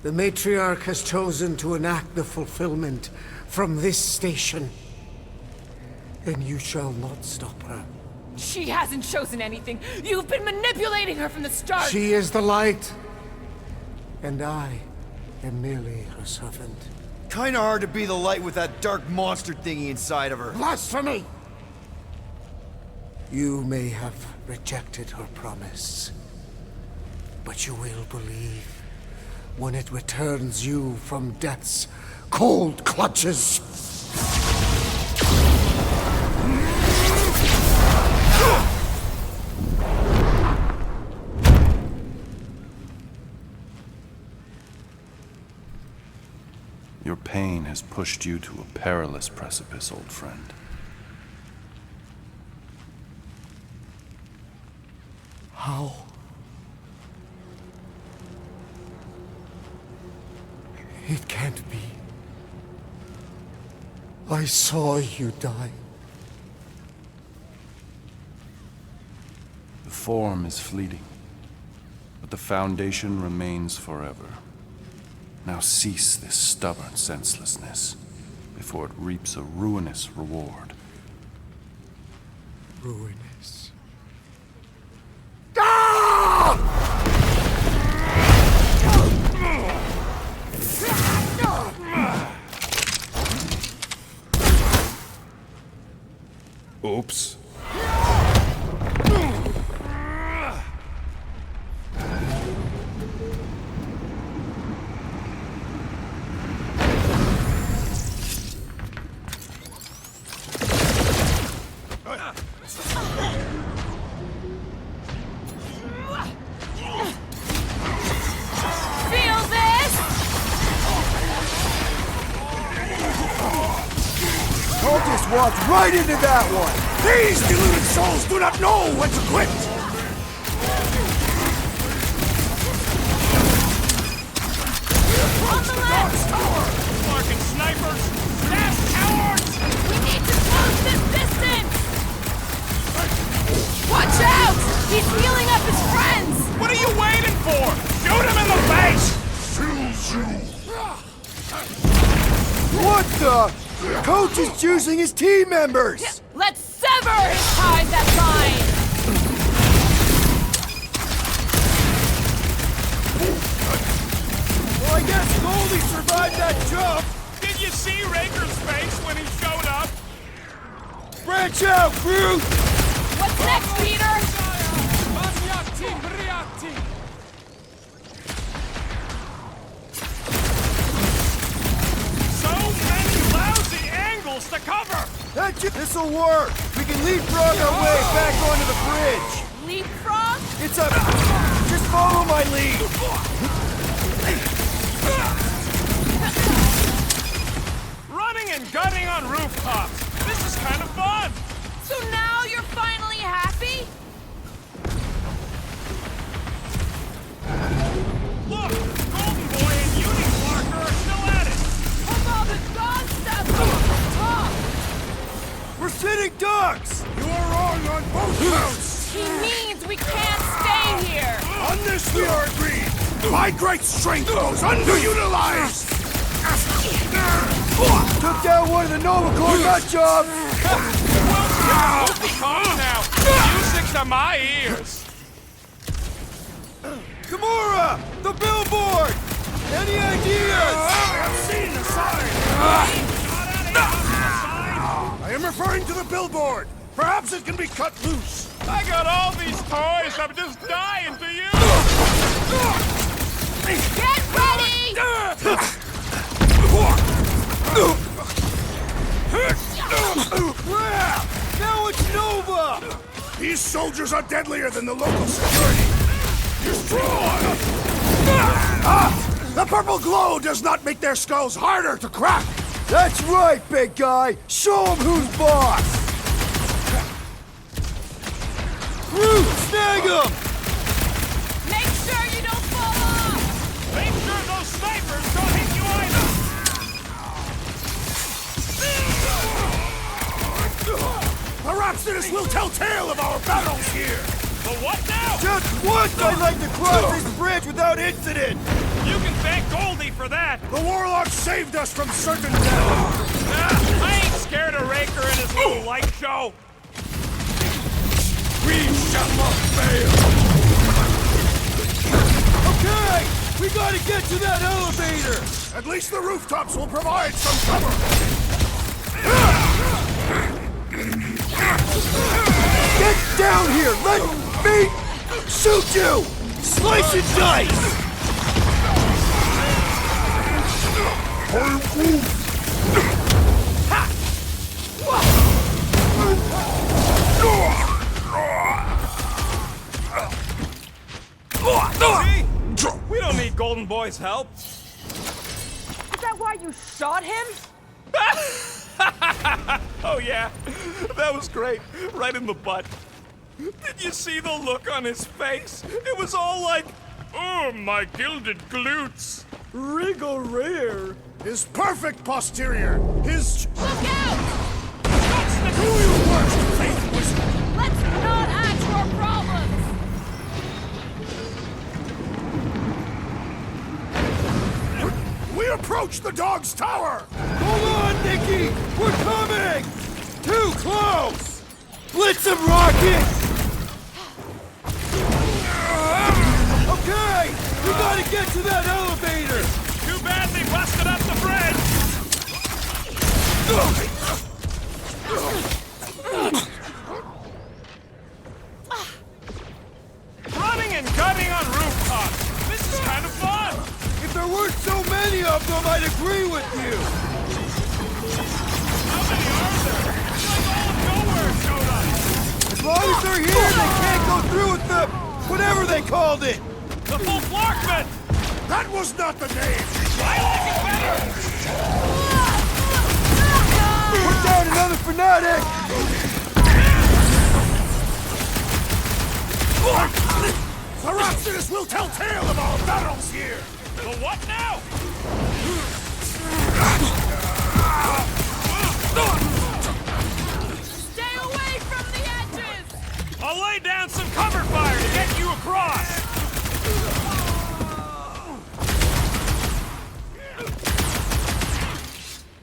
The Matriarch has chosen to enact the fulfillment from this station. And you shall not stop her. She hasn't chosen anything. You've been manipulating her from the start. She is the light. And I am merely her servant. Kinda hard to be the light with that dark monster thingy inside of her. Blasphemy! You may have rejected her promise, but you will believe when it returns you from death's cold clutches. Your pain has pushed you to a perilous precipice, old friend. How? It can't be. I saw you die. The form is fleeting, but the foundation remains forever. Now cease this stubborn senselessness before it reaps a ruinous reward. Ruinous. Oops. Cultist walked right into that one! These deluded souls do not know when to quit! On the left! Marking snipers! Fast cowards! We need to close this distance! Watch out! He's healing up his friends! What are you waiting for? Shoot him in the face! What the? Coach is choosing his team members! Let's sever his ties that bind! Well, I guess Goldie survived that jump! Did you see Raker's face when he showed up? Branch out, Groot! What's next, Peter? So many lousy angles to cover! This'll work! We can leapfrog our way back onto the bridge! Leapfrog? It's a... Just follow my lead! Running and gunning on rooftops! This is kind of fun! So now you're finally happy? Look! Golden Boy and Uni-Clarker are still at it! Come on, the dog stuff on the top! We're sitting ducks! You are wrong on both counts! He means we can't stay here! On this we are agreed! My great strength goes underutilized! Took down one of the Nova Corps nut jobs! Well, calm now! Music's to my ears! Gamora! The billboard! Any ideas? I have seen the sign! I'm referring to the billboard! Perhaps it can be cut loose! I got all these toys, I'm just dying to use! Get ready! Crap! Now it's Nova! These soldiers are deadlier than the local security! Destroy! The purple glow does not make their skulls harder to crack! That's right, big guy! Show them who's boss! Root, snag him! Make sure you don't fall off! Make sure those snipers don't hit you either! Perhaps this will tell tale of our battles here! The what now? Just once I'd like to cross this bridge without incident! You can thank Goldie for that! The warlock saved us from certain death! I ain't scared of Raker and his little light show! We shall not fail! Okay! We gotta get to that elevator! At least the rooftops will provide some cover! Get down here! Let me shoot you! Slice and dice! See? We don't need Golden Boy's help. Is that why you shot him? Oh yeah, that was great. Right in the butt. Did you see the look on his face? It was all like, oh, my gilded glutes. Regal rare. His perfect posterior! His... Look out! Do your worst, fake wizard! Let's not add to our problems! We approach the dog's tower! Hold on, Nikki! We're coming! Too close! Blitz him, Rocket! Okay! We gotta get to that elevator! Too bad they busted up the bridge! Running and gunning on rooftops! This is kind of fun! If there weren't so many of them, I'd agree with you! How many are there? It's like all of Knowhere showed up! As long as they're here, they can't go through with the... whatever they called it! The full Flarkman! That was not the name! I like it better! Put down another fanatic! Perhaps this will tell tale of our battles here! The what now? Stay away from the edges! I'll lay down some cover fire to get you across!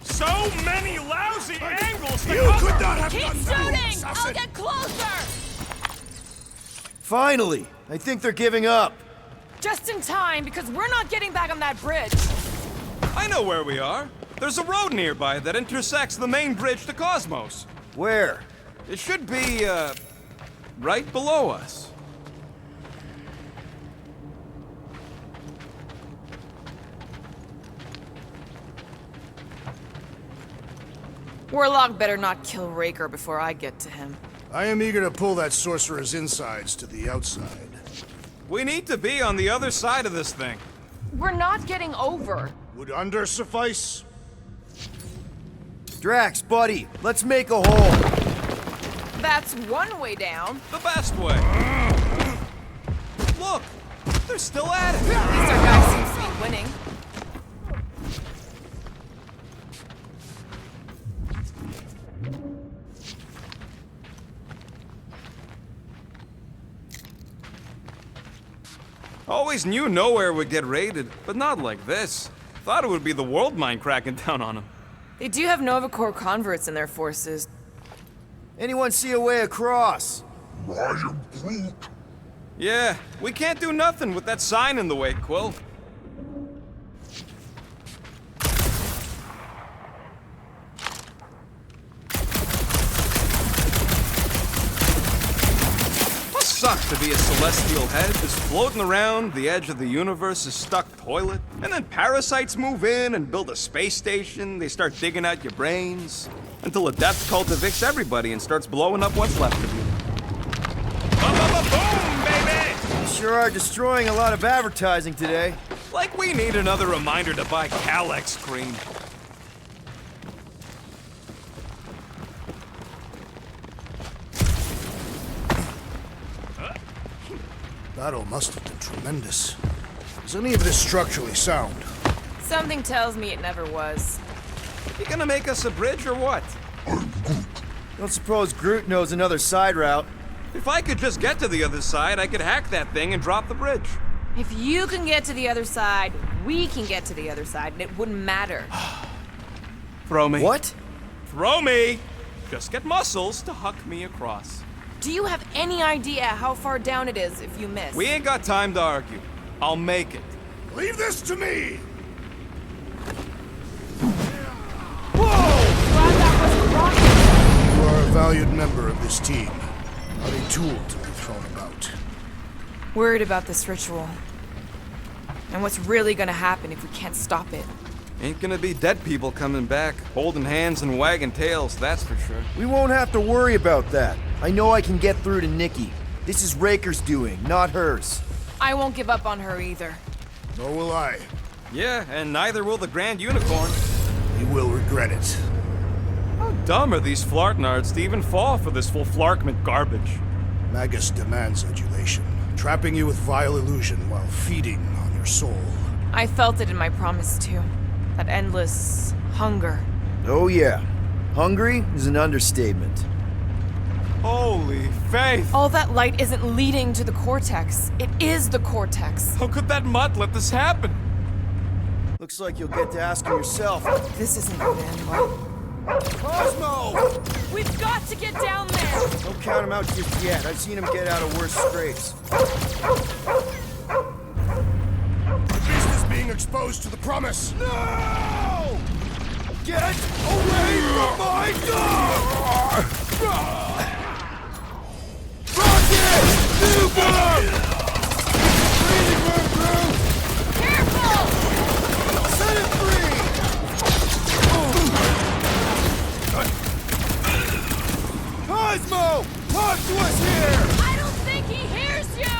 So many lousy angles to You cover! could not have Keep done that, shooting! assassin. I'll get closer! Finally! I think they're giving up. Just in time, because we're not getting back on that bridge. I know where we are. There's a road nearby that intersects the main bridge to Cosmos. Where? It should be, right below us. Warlock better not kill Raker before I get to him. I am eager to pull that sorcerer's insides to the outside. We need to be on the other side of this thing. We're not getting over. Would under suffice? Drax, buddy, let's make a hole. That's one way down. The best way. Look, they're still at it. At least our guy seems to be winning. Always knew Knowhere would get raided, but not like this. Thought it would be the world mind cracking down on him. They do have Nova Corps converts in their forces. Anyone see a way across? I am Groot. Yeah, we can't do nothing with that sign in the way, Quill. suck to be a celestial head just floating around the edge of the universe's stuck toilet? And then parasites move in and build a space station. They start digging out your brains until a death cult evicts everybody and starts blowing up what's left of you. Boom, baby! You sure are destroying a lot of advertising today. Like we need another reminder to buy Calex cream. Battle must have been tremendous. Is any of this structurally sound? Something tells me it never was. You gonna make us a bridge or what? Don't suppose Groot knows another side route. If I could just get to the other side, I could hack that thing and drop the bridge. If you can get to the other side, we can get to the other side, and it wouldn't matter. Throw me. What? Throw me! Just get muscles to huck me across. Do you have any idea how far down it is if you miss? We ain't got time to argue. I'll make it. Leave this to me! You are a valued member of this team, not a tool to be thrown about. Worried about this ritual. And what's really gonna happen if we can't stop it. Ain't gonna be dead people coming back, holding hands and wagging tails, that's for sure. We won't have to worry about that. I know I can get through to Nikki. This is Raker's doing, not hers. I won't give up on her either. Nor will I. Yeah, and neither will the Grand Unicorn. He will regret it. How dumb are these flartnards to even fall for this full flarkment garbage? Magus demands adulation, trapping you with vile illusion while feeding on your soul. I felt it in my promise too. That endless hunger. Oh yeah. Hungry is an understatement. Holy faith! All that light isn't leading to the cortex. It is the cortex. How could that mutt let this happen? Looks like you'll get to ask him yourself. This isn't gonna end well. Cosmo! We've got to get down there! Don't count him out just yet. I've seen him get out of worse scrapes. The beast is being exposed to the promise. No! Get away from my dog! Rocket! Super! Breathing room through! Careful! Set it free! Cosmo! Talk to us here! I don't think he hears you!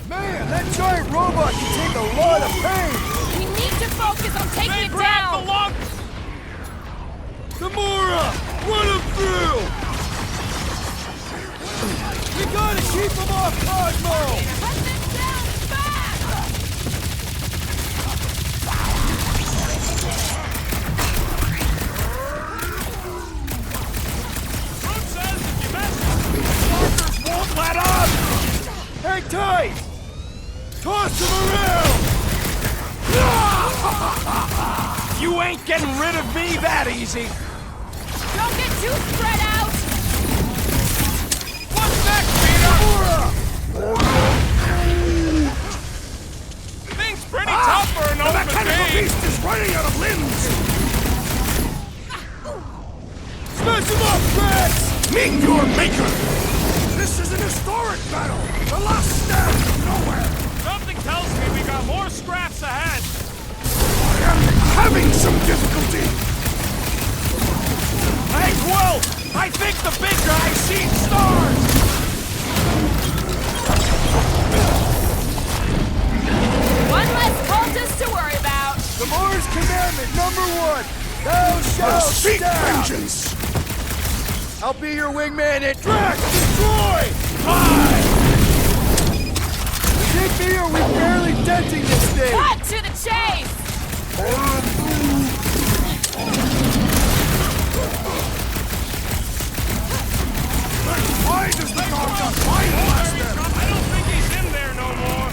Man, that giant robot can take a lot of pain! We need to focus on taking it down! Gamora! Run him through! We gotta keep him off Cosmo! Cut them down fast! Groot says if you mess, Sparkers won't let up! Hang tight! Toss him around! You ain't getting rid of me that easy! Don't get too spread out! What's next, Peter? Thing's pretty tough for an old machine! Beast is running out of limbs! Smash him up, Rex! Meet your maker! This is an historic battle! The last stand of Knowhere! Something tells me we got more scraps ahead! I am having some difficulty! Hey, Quill! I think the big guy's seen stars! One less cultist to worry about! Gamora's commandment #1! Thou shalt Seek stab! vengeance! I'll be your wingman and Drax, destroy! Dig me or we're barely denting this thing! Cut to the chase! Why does the dog got fire blaster? I don't think he's in there no more!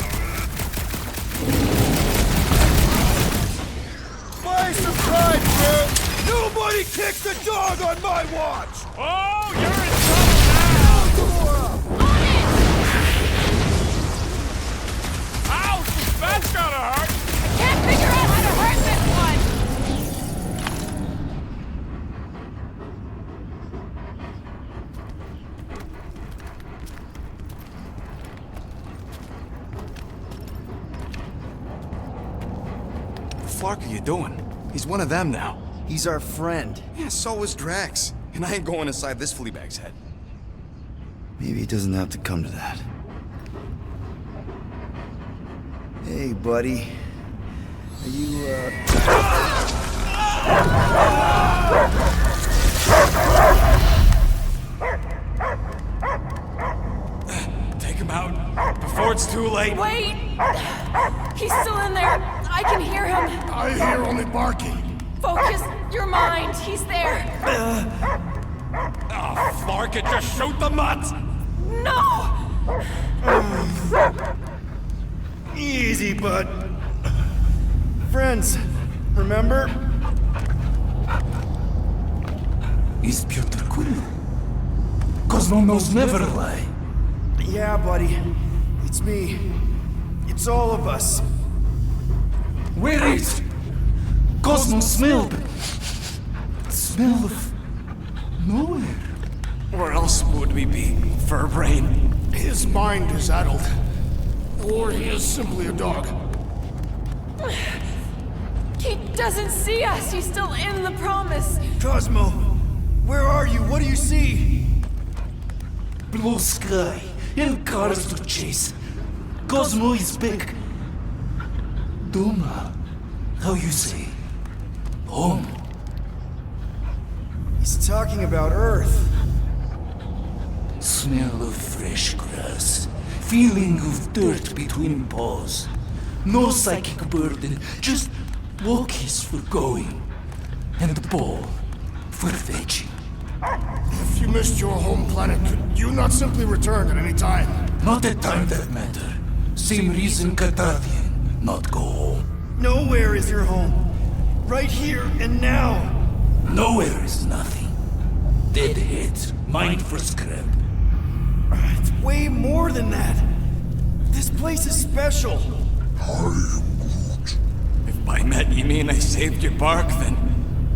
Buy some time, bro! Nobody kicks the dog on my watch! Oh, you're in trouble Gamora! now! Ouch! That's gotta hurt! I can't figure out how to hurt this one! Flark are you doing? He's one of them now. He's our friend. Yeah, so is Drax. And I ain't going inside this fleabag's head. Maybe it doesn't have to come to that. Hey, buddy. Are you, Take him out before it's too late. Wait! He's still in there. I can hear him. I hear only barking. Focus your mind. He's there. Oh, Flark it, just shoot the mutt! No! Easy, bud. Friends, remember? Is Peter Quill? Cosmo knows never lie. Yeah, buddy. It's me. It's all of us. Where is Cosmo smelled? Smell of nowhere. Where else would we be, Furbrain? His mind is addled. Or he is simply a dog. He doesn't see us. He's still in the promise. Cosmo, where are you? What do you see? Blue sky and cars to chase. Cosmo is back. Doma, how you say? Home. He's talking about Earth. Smell of fresh grass. Feeling of dirt between paws. No psychic burden, just walkies for going. And the ball for fetching. If you missed your home planet, could you not simply return at any time? Not at time that matter. Same reason Catadian, not go home. Nowhere is your home. Right here and now. Nowhere is nothing. Deadheads, mind for scrap. It's way more than that. This place is special. If by met you mean I saved your bark, then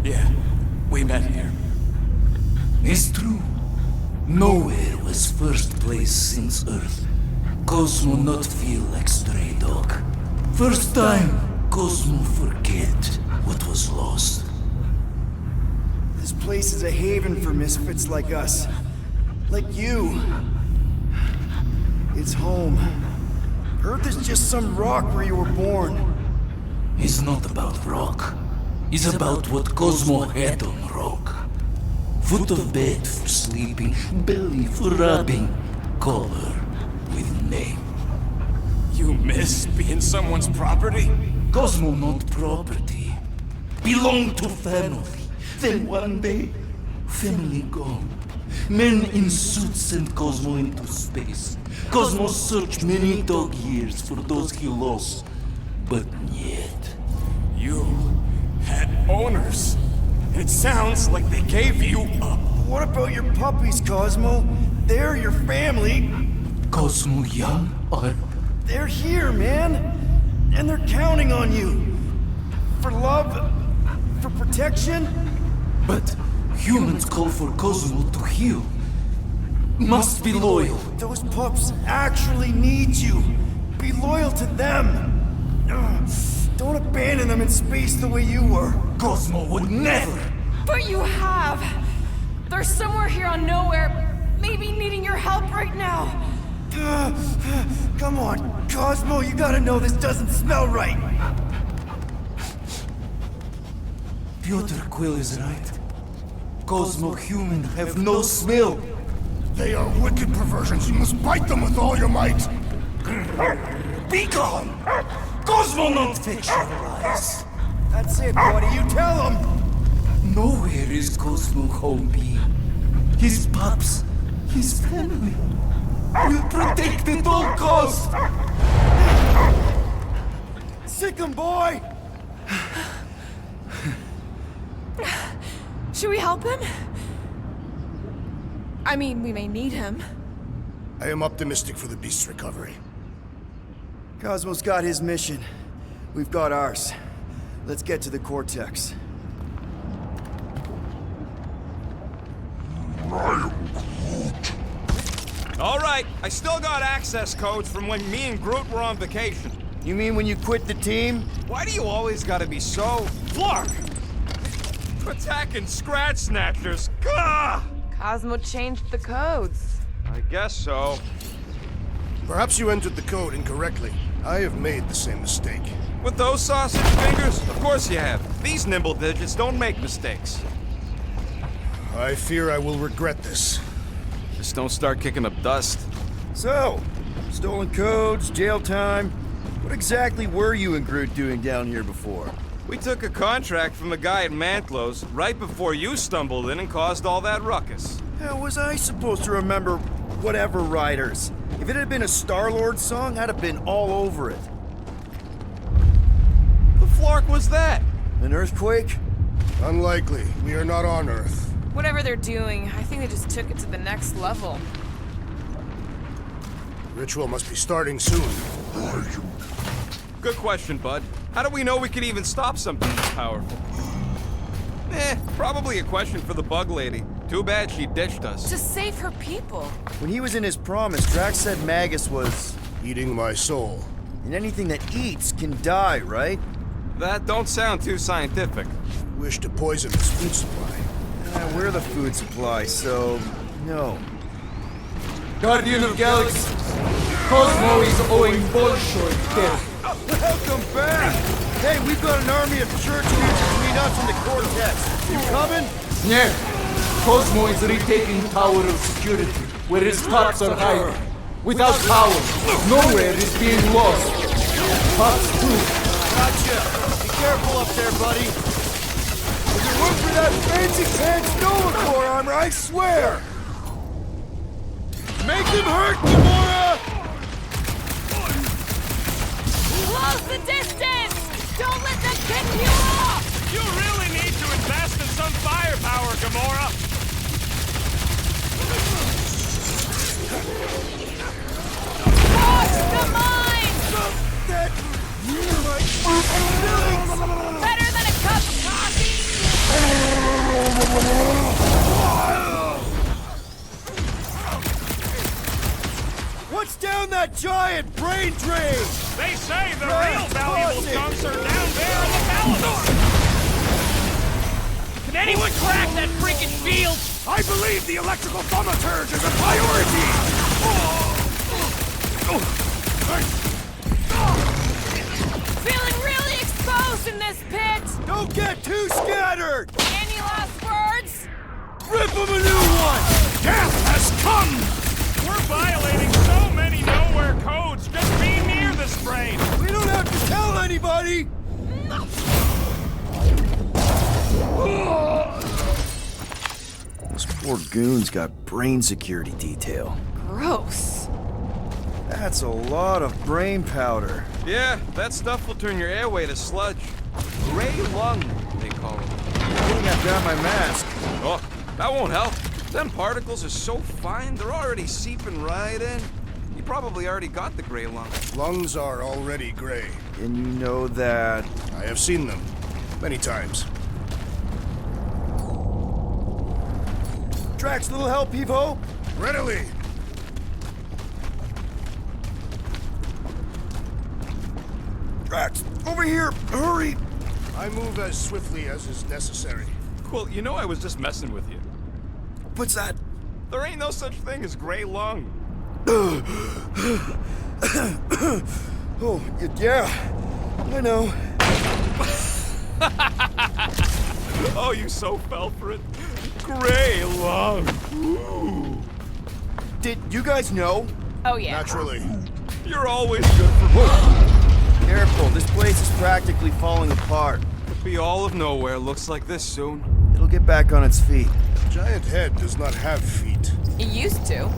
yeah, we met here. It's true. Nowhere was first place since Earth. Cosmo not feel like stray dog. First time, Cosmo forget what was lost. This place is a haven for misfits like us. Like you. It's home. Earth is just some rock where you were born. It's not about rock. It's about what Cosmo had on rock. Foot of bed for sleeping, belly for rubbing, color with name. You miss being someone's property? Cosmo not property. Belong to family. Then one day, family gone. Men in suits sent Cosmo into space. Cosmo searched many dog years for those he lost. But yet... You had owners. It sounds like they gave you up. What about your puppies, Cosmo? They're your family. Cosmo young or... They're here, man. And they're counting on you. For love, for protection. But humans call for Cosmo to heal. Must be loyal. Those pups actually need you. Be loyal to them. Don't abandon them in space the way you were. Cosmo would never. But you have. They're somewhere here on Knowhere, maybe needing your help right now. Come on, Cosmo, you gotta know this doesn't smell right. Peter Quill is right. Cosmo human have no smell. They are wicked perversions. You must bite them with all your might. Be gone! Cosmo not fetch your lies. That's it, buddy. You tell him. Nowhere is Cosmo home be. His pups, his family. Will protect at all cost. Sick 'em, boy! Should we help him? I mean, we may need him. I am optimistic for the beast's recovery. Cosmo's got his mission. We've got ours. Let's get to the Cortex. All right, I still got access codes from when me and Groot were on vacation. You mean when you quit the team? Why do you always gotta be so... Flark! Attacking scratch snatchers! Gah! Cosmo changed the codes. I guess so. Perhaps you entered the code incorrectly. I have made the same mistake. With those sausage fingers? Of course you have. These nimble digits don't make mistakes. I fear I will regret this. Just don't start kicking up dust. So, stolen codes, jail time. What exactly were you and Groot doing down here before? We took a contract from the guy at Mantlow's right before you stumbled in and caused all that ruckus. How was I supposed to remember whatever riders? If it had been a Star-Lord song, I'd have been all over it. The flark was that? An earthquake? Unlikely. We are not on Earth. Whatever they're doing, I think they just took it to the next level. Ritual must be starting soon. Good question, bud. How do we know we can even stop something this powerful? Probably a question for the bug lady. Too bad she ditched us. To save her people. When he was in his promise, Drax said Magus was... eating my soul. And anything that eats can die, right? That don't sound too scientific. Wish to poison his food supply. We're the food supply, so... no. Guardian of Galaxies, Cosmo is owing Bolshoi death. Welcome back! Hey, we've got an army of church kids between us and the Cortex. You coming? Yeah. Cosmo is retaking Tower of Security, where his tops are higher. Without power, Knowhere is being lost. Tops too. Gotcha! Be careful up there, buddy. If it weren't for that fancy pants Nova Corps armor, I swear! Make them hurt, Gamora! Close the distance! Don't let them pick you off! You really need to invest in some firepower, Gamora! Watch the mine! Better than a cup of coffee! What's down that giant brain drain? They say the real valuable chunks are down there in the palace! Can anyone crack that freaking field? I believe the electrical thaumaturge is a priority! Feeling really exposed in this pit! Don't get too scattered! Any last words? Rip him a new one! Death has come! We're violating so many Knowhere codes just being near this brain! We don't have to tell anybody! This poor goon's got brain security detail. Gross. That's a lot of brain powder. Yeah, that stuff will turn your airway to sludge. Gray lung, they call it. I think I've got my mask. Oh, that won't help. Them particles are so fine, they're already seeping right in. You probably already got the gray lung. Lungs are already gray. And you know that... I have seen them. Many times. Drax, little help, Evo? Readily! Drax, over here! Hurry! I move as swiftly as is necessary. Well, you know I was just messing with you. What's that? There ain't no such thing as gray lung. Oh, yeah. I know. Oh, you so fell for it. Gray lung. Ooh. Did you guys know? Oh, yeah. Naturally. You're always good for me. Careful, this place is practically falling apart. Could be all of Knowhere looks like this soon. It'll get back on its feet. Giant head does not have feet. It used to.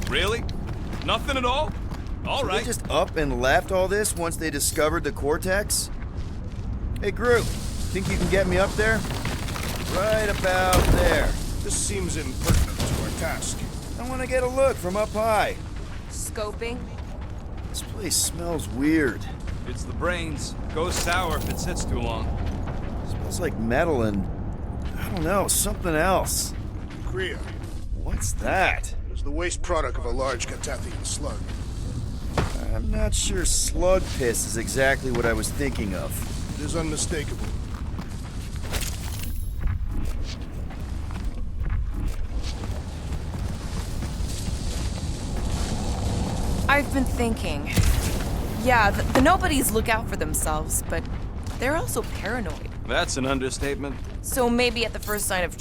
Really? Nothing at all? All So right. They just up and left all this once they discovered the Cortex? Hey, Groot, think you can get me up there? Right about there. This seems impertinent to our task. I want to get a look from up high. Scoping. This place smells weird. It's the brains. Goes sour if it sits too long. Smells like metal and... I don't know, something else. Kriya. What's that? It's the waste product of a large Catathian slug. I'm not sure slug piss is exactly what I was thinking of. It is unmistakable. I've been thinking. Yeah, the nobodies look out for themselves, but they're also paranoid. That's an understatement. So maybe at the first sign of...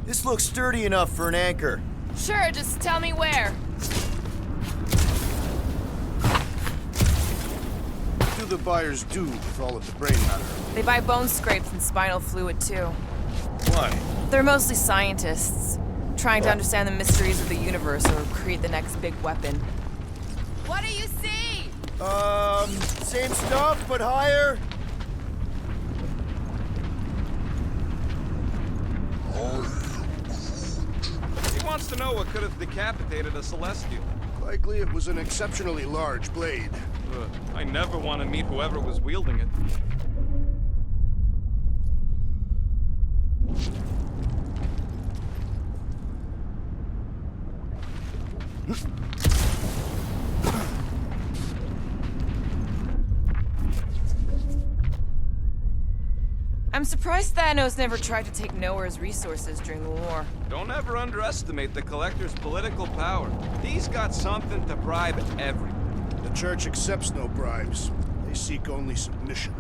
This looks sturdy enough for an anchor. Sure, just tell me where. What do the buyers do with all of the brain matter? They buy bone scrapes and spinal fluid, too. Why? They're mostly scientists, trying to understand the mysteries of the universe or create the next big weapon. What do you see? Same stuff, but higher. He wants to know what could have decapitated a Celestial. Likely it was an exceptionally large blade. I never want to meet whoever was wielding it. I'm surprised Thanos never tried to take Knowhere's resources during the war. Don't ever underestimate the Collector's political power. He's got something to bribe everyone. The Church accepts no bribes. They seek only submission.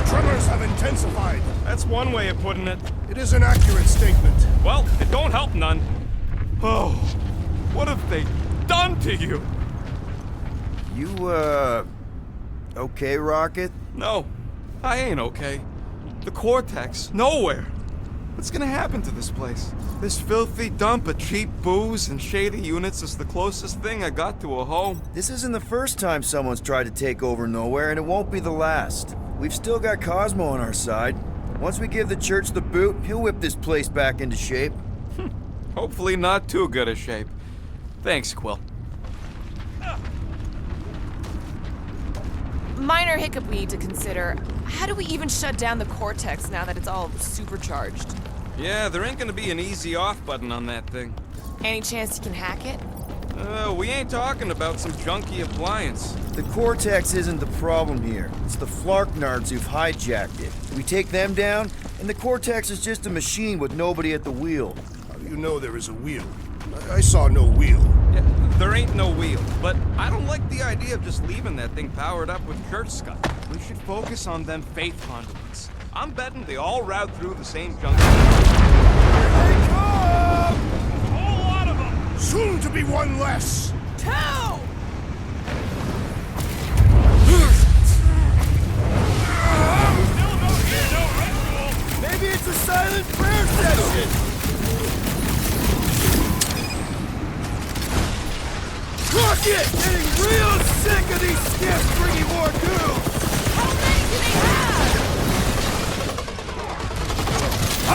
Tremors have intensified. That's one way of putting it. It is an accurate statement. Well, it don't help none. Oh, what have they done to you? You, okay, Rocket? No, I ain't okay. The Cortex, Knowhere. What's gonna happen to this place? This filthy dump of cheap booze and shady units is the closest thing I got to a home. This isn't the first time someone's tried to take over Knowhere, and it won't be the last. We've still got Cosmo on our side. Once we give the Church the boot, he'll whip this place back into shape. Hopefully not too good a shape. Thanks, Quill. Minor hiccup we need to consider. How do we even shut down the Cortex now that it's all supercharged? Yeah, there ain't gonna be an easy off button on that thing. Any chance you can hack it? We ain't talking about some junky appliance. The Cortex isn't the problem here. It's the Flarknards who've hijacked it. We take them down, and the Cortex is just a machine with nobody at the wheel. How do you know there is a wheel? I saw no wheel. Yeah, there ain't no wheel, but I don't like the idea of just leaving that thing powered up with church scum. We should focus on them faith conduits. I'm betting they all route through the same junction. Here they come! A whole lot of them! Soon to be one less! 2! Maybe it's a silent prayer session! Rocket! Getting real sick of these skips bringing more goo! How many do they have?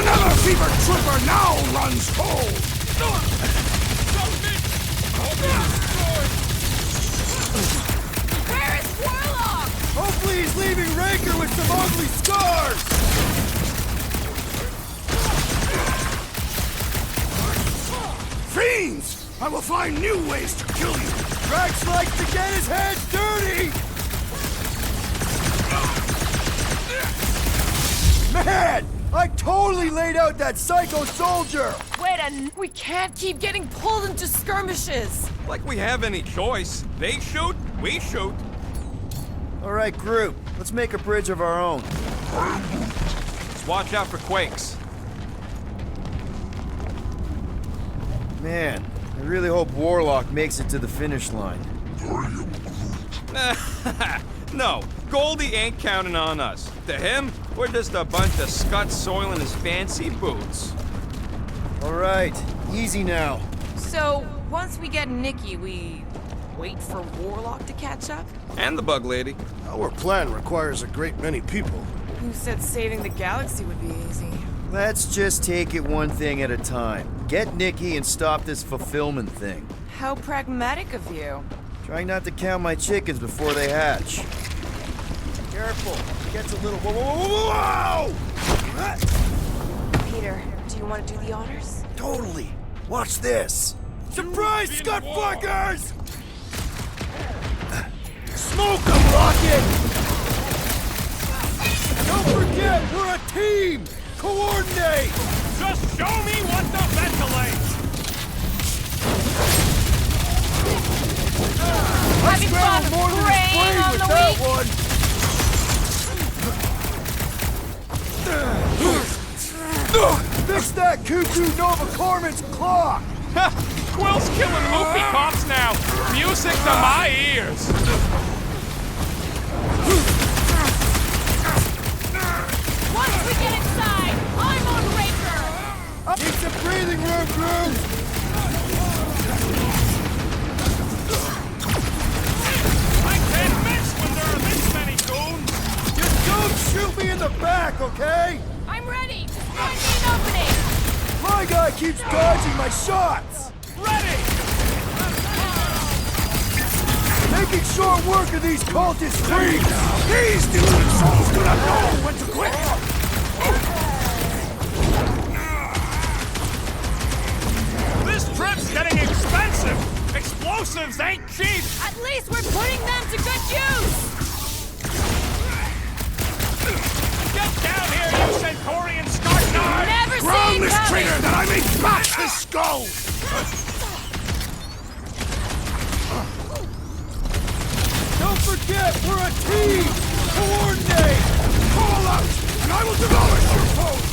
Another fever trooper now runs cold! Where is Warlock? Hopefully he's leaving Raker with some ugly scars! Fiends! I will find new ways to kill you! Drax likes to get his hands dirty! Man! I totally laid out that psycho soldier! Wait we can't keep getting pulled into skirmishes! Like we have any choice. They shoot, we shoot. Alright, group. Let's make a bridge of our own. Just watch out for quakes. Man, I really hope Warlock makes it to the finish line. No, Goldie ain't counting on us. To him, we're just a bunch of scuts soiling his fancy boots. Alright, easy now. So, once we get Nikki, we wait for Warlock to catch up? And the bug lady. Our plan requires a great many people. Who said saving the galaxy would be easy? Let's just take it one thing at a time. Get Nikki and stop this fulfillment thing. How pragmatic of you. Trying not to count my chickens before they hatch. Careful, it gets a little. Whoa! Peter, do you want to do the honors? Totally. Watch this. Surprise, scut fuckers! Smoke 'em, Rocket! Don't forget, we're a team! Coordinate! Just show me what to ventilate! Having fun preying on the weak? Fix that cuckoo Nova Corman's clock! Quill's killing loopy cops now! Music to my ears! Once we get inside, I'm on Raker! Need some breathing room, crew! I can't miss when there are this many goons! Just don't shoot me in the back, okay? I'm ready! Just find me an opening! My guy keeps dodging my shots! Ready! Making short work of these cultist creeps! These deluded souls do not know when to quit! This trip's getting expensive! Explosives ain't cheap! At least we're putting them to good use! Get down here, you Centaurian Scarnard! Never Wrong seen this coming! traitor that I may bash his skull! Don't forget, we're a team! Coordinate! Call out, and I will demolish your foes!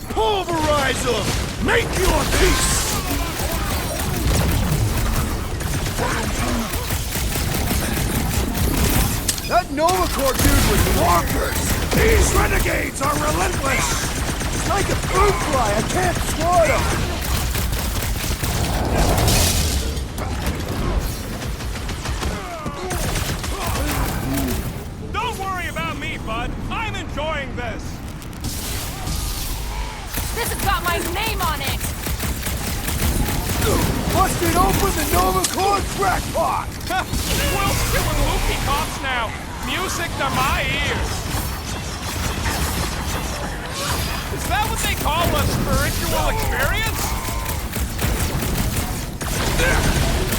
Pulverize them! Make your peace! That Nova Corps dude was bonkers! These renegades are relentless! It's like a fruit fly, I can't swat him! Don't worry about me, bud. I'm enjoying this. This has got my name on it! Busted open the Nova Corps crackpot! Will's killing loopy cops now. Music to my ears. Is that what they call a spiritual experience?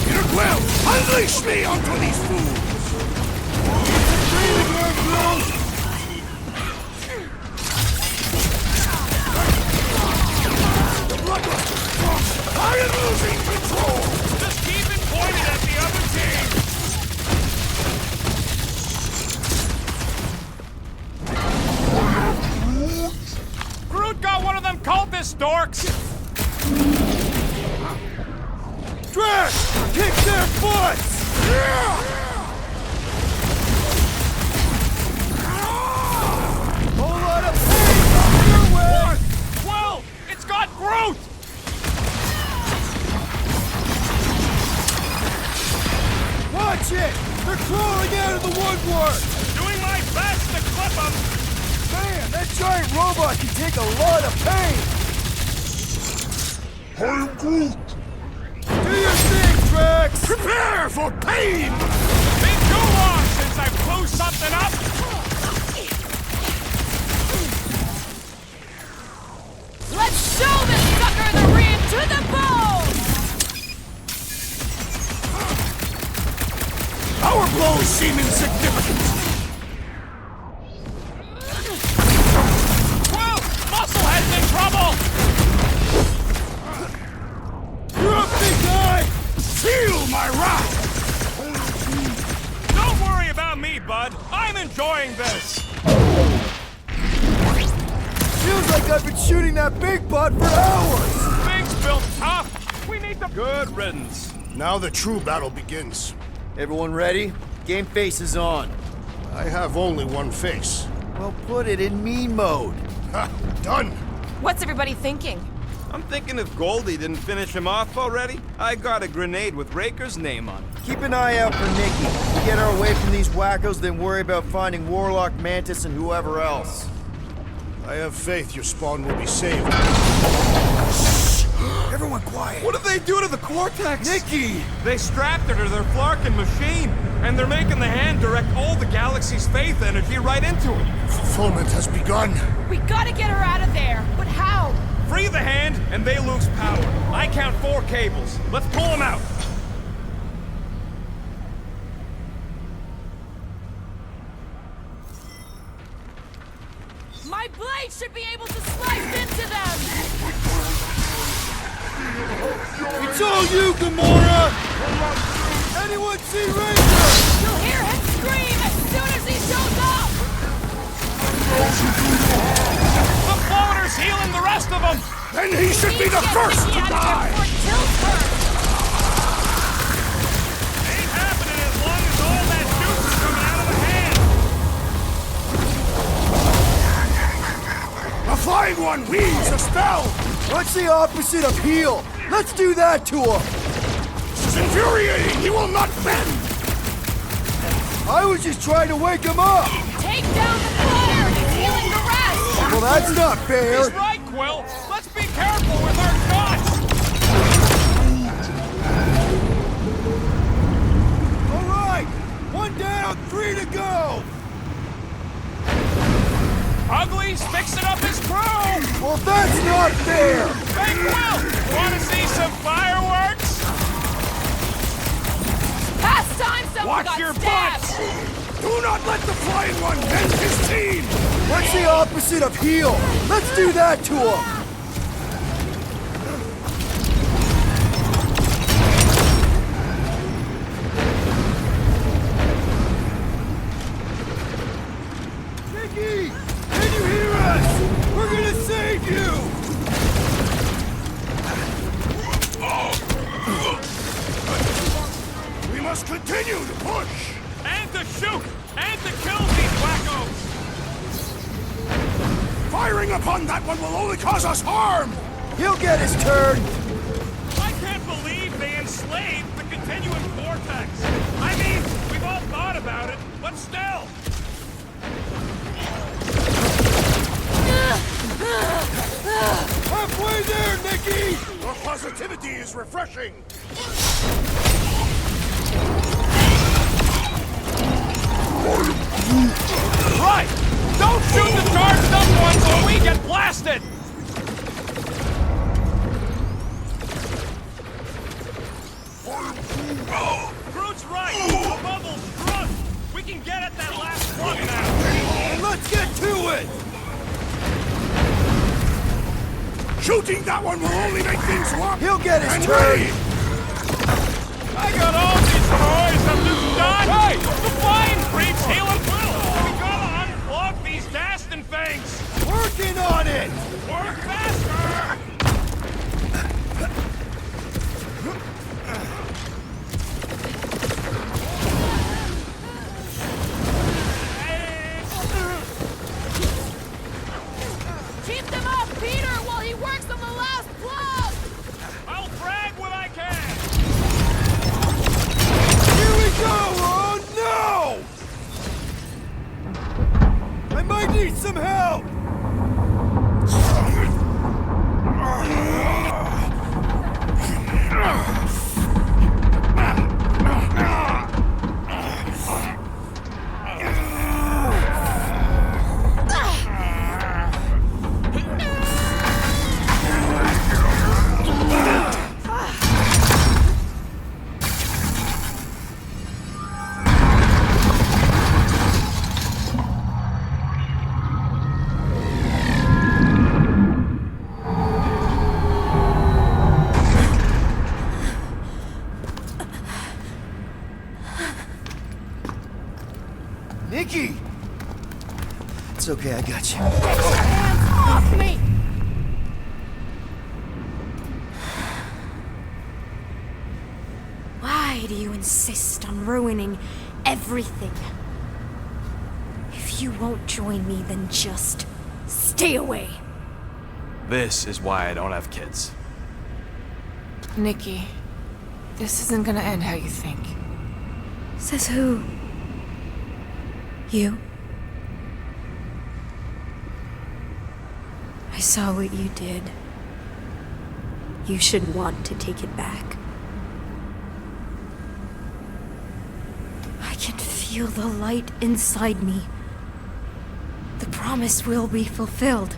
Peter Quill, unleash me onto these fools! Breathing room, girls! I am losing control! Just keep it pointed at the other team. Groot got one of them cultist dorks! Drax! Kick their butts! Whole lot of pain coming your way! Well, it's got Groot! Watch it! They're crawling out of the woodwork! Doing my best to clip them! Man, that giant robot can take a lot of pain! I am Groot! Do your thing, Drax! Prepare for pain! Been too long since I blew something up! Let's show this sucker the rear to the bone! Our blows seem insignificant! Well, Musclehead's in trouble! You're up, big guy! Feel my wrath! Don't worry about me, bud. I'm enjoying this. Feels like I've been shooting that big butt for hours! Things built tough. We need the good riddance. Now the true battle begins. Everyone ready? Game face is on. I have only one face. Well, put it in me mode. Ha! Done! What's everybody thinking? I'm thinking if Goldie didn't finish him off already, I got a grenade with Raker's name on it. Keep an eye out for Nikki. We get her away from these wackos, then worry about finding Warlock, Mantis, and whoever else. I have faith your spawn will be saved. Everyone quiet. What did they do to the Cortex? Nikki! They strapped her to their Flarkin machine, and they're making the hand direct all the galaxy's faith energy right into it. Fulfillment has begun. We gotta get her out of there, but how? Free the hand, and they lose power. I count 4 cables. Let's pull them out. My blade should be able to slice into them! It's all you, Gamora! Anyone see Ranger? You'll hear him scream as soon as he shows up! The floater's healing the rest of them! Then he should be the first to die! Ain't happening as long as all that juice is coming out of the hand! The Flying One weaves a spell! What's the opposite of heal? Let's do that to him! This is infuriating! He will not bend! I was just trying to wake him up! Take down the flutter! He's healing the rest! Well, that's not fair! He's right, Quill! Let's be careful with our shots! All right! 1 down, 3 to go! Ugly's fixing up his crew! Well, that's not fair! Hey, Quill! Want to see some fireworks? Past time someone Watch got your stabbed! butts! Do not let the Flying One bend his team! What's the opposite of heal? Let's do that to him! Nikki! Can you hear us? We're gonna save you! We must continue to push! And to shoot! And to kill these wackos! Firing upon that one will only cause us harm! He'll get his turn! I can't believe they enslaved the continuum vortex! I mean, we've all thought about it, but still! Halfway there, Nikki! Your positivity is refreshing! Right! Don't shoot the charged up ones or we get blasted! Groot's right! The bubble's drunk! We can get at that last plug now! And let's get to it! Shooting that one will only make things work! He'll get his And turn! we- I got all these toys I'm just done! Hey! The flying creeps healing Quill! We gotta unplug these Dastin things! Working on it! Work faster! Keep them up, Peter, while he works on the last plug! I'll frag what I can! Here we go! Oh no! I might need some help! Nikki! It's okay, I got you. Hands off me! Why do you insist on ruining everything? If you won't join me, then just stay away. This is why I don't have kids. Nikki, this isn't gonna end how you think. Says who? You? I saw what you did. You should want to take it back. I can feel the light inside me. The promise will be fulfilled.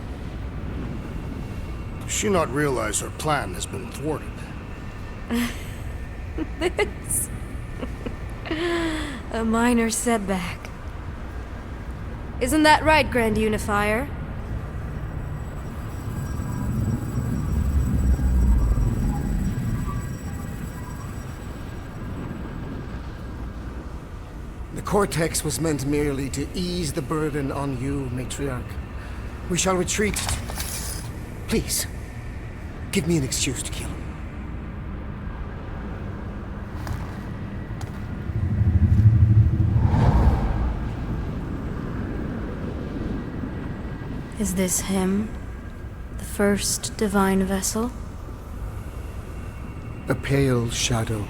Does she not realize her plan has been thwarted? This... a minor setback. Isn't that right, Grand Unifier? The Cortex was meant merely to ease the burden on you, Matriarch. We shall retreat. Please, give me an excuse to kill him. Is this him? The first divine vessel? A pale shadow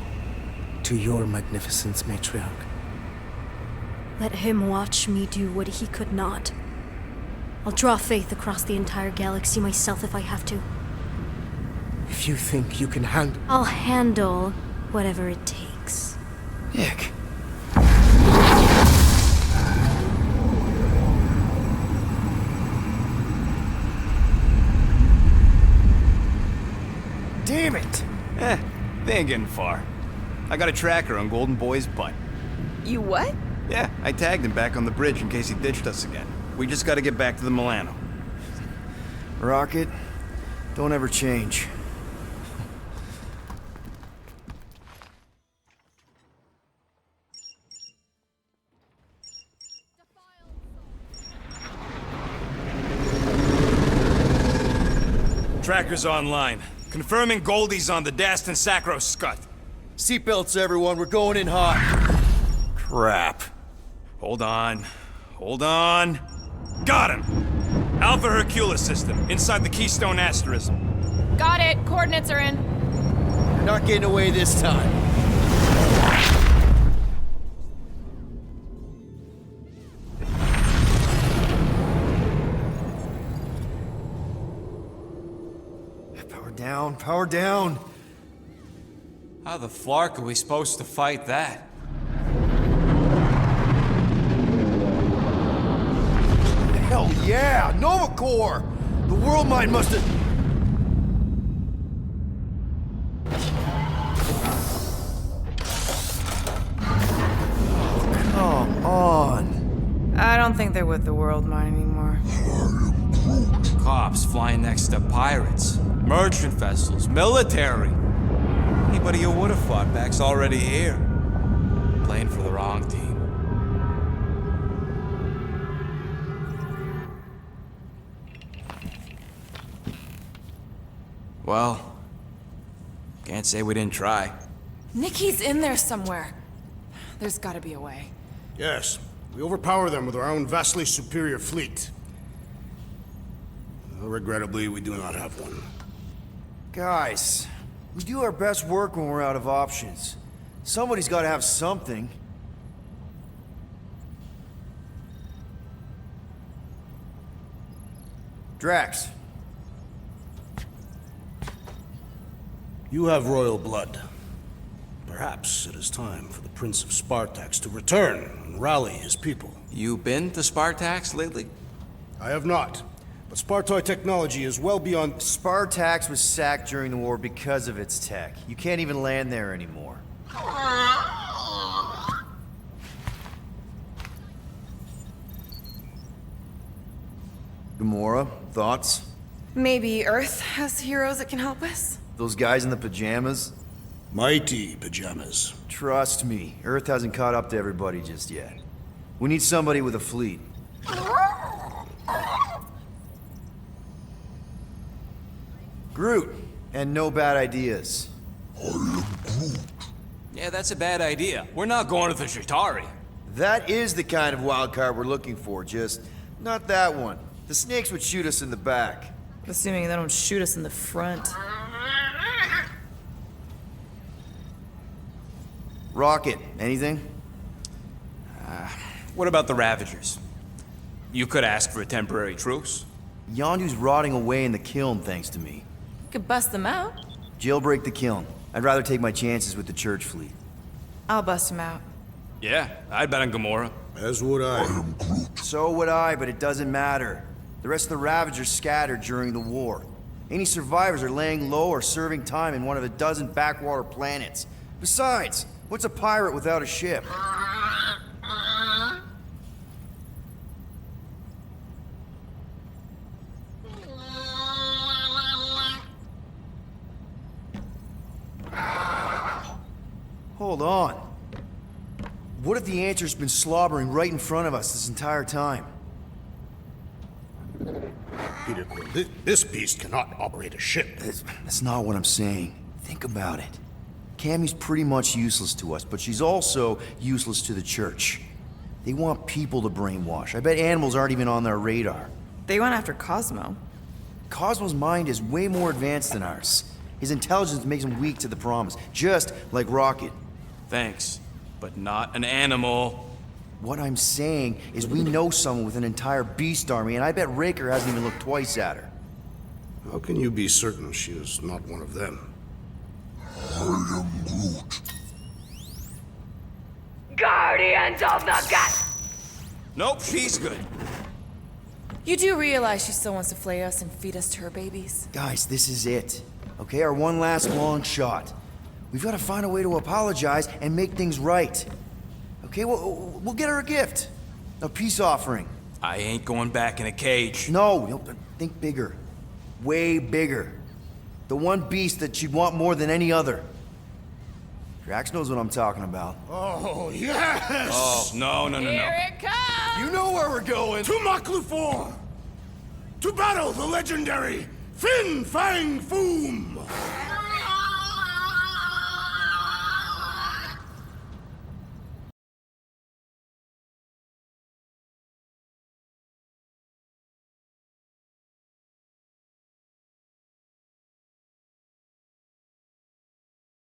to your magnificence, Matriarch. Let him watch me do what he could not. I'll draw faith across the entire galaxy myself if I have to. If you think you can handle... I'll handle whatever it takes. Nick. Damn it! They ain't getting far. I got a tracker on Golden Boy's butt. You what? Yeah, I tagged him back on the bridge in case he ditched us again. We just gotta get back to the Milano. Rocket, don't ever change. Tracker's online. Confirming Goldie's on the Dastan Sacro Scut. Seatbelts, everyone. We're going in hot. Crap. Hold on. Hold on. Got him! Alpha Hercules system, inside the Keystone Asterism. Got it. Coordinates are in. You're not getting away this time. Power down, power down. How the flark are we supposed to fight that? Hell yeah! Nova Corps! The world mind must have... Come on. I don't think they're with the world mine anymore. Cops flying next to pirates, merchant vessels, military. Anybody who would have fought back's already here. Playing for the wrong team. Well, can't say we didn't try. Nikki's in there somewhere. There's gotta be a way. Yes, we overpower them with our own vastly superior fleet. Regrettably, we do not have one. Guys, we do our best work when we're out of options. Somebody's got to have something. Drax. You have royal blood. Perhaps it is time for the Prince of Spartax to return and rally his people. You been to Spartax lately? I have not. But Spartoid technology is well beyond... Spartax was sacked during the war because of its tech. You can't even land there anymore. Gamora, thoughts? Maybe Earth has heroes that can help us? Those guys in the pajamas? Mighty pajamas. Trust me, Earth hasn't caught up to everybody just yet. We need somebody with a fleet. Groot, and no bad ideas. Yeah, that's a bad idea. We're not going to the Chitauri. That is the kind of wild card we're looking for, just not that one. The snakes would shoot us in the back. Assuming they don't shoot us in the front. Rocket, anything? What about the Ravagers? You could ask for a temporary truce. Yondu's rotting away in the kiln thanks to me. We could bust them out. Jailbreak the kiln. I'd rather take my chances with the church fleet. I'll bust him out. Yeah, I'd bet on Gamora. As would I. So would I, but it doesn't matter. The rest of the Ravagers scattered during the war. Any survivors are laying low or serving time in one of a dozen backwater planets. Besides, what's a pirate without a ship? Hold on. What if the Answer's been slobbering right in front of us this entire time? Peter Quill, this beast cannot operate a ship. That's not what I'm saying. Think about it. Cammy's pretty much useless to us, but she's also useless to the church. They want people to brainwash. I bet animals aren't even on their radar. They went after Cosmo. Cosmo's mind is way more advanced than ours. His intelligence makes him weak to the promise, just like Rocket. Thanks, but not an animal. What I'm saying is we know someone with an entire beast army, and I bet Raker hasn't even looked twice at her. How can you be certain she is not one of them? I am Groot. Guardians of the Gut! Nope, she's good. You do realize she still wants to flay us and feed us to her babies? Guys, this is it. Okay, our one last long shot. We've got to find a way to apologize and make things right. Okay, we'll get her a gift. A peace offering. I ain't going back in a cage. No, think bigger. Way bigger. The one beast that she'd want more than any other. Drax knows what I'm talking about. Oh, yes! Oh, no. Here it comes! You know where we're going. To Maklufor! To battle the legendary Fin Fang Foom!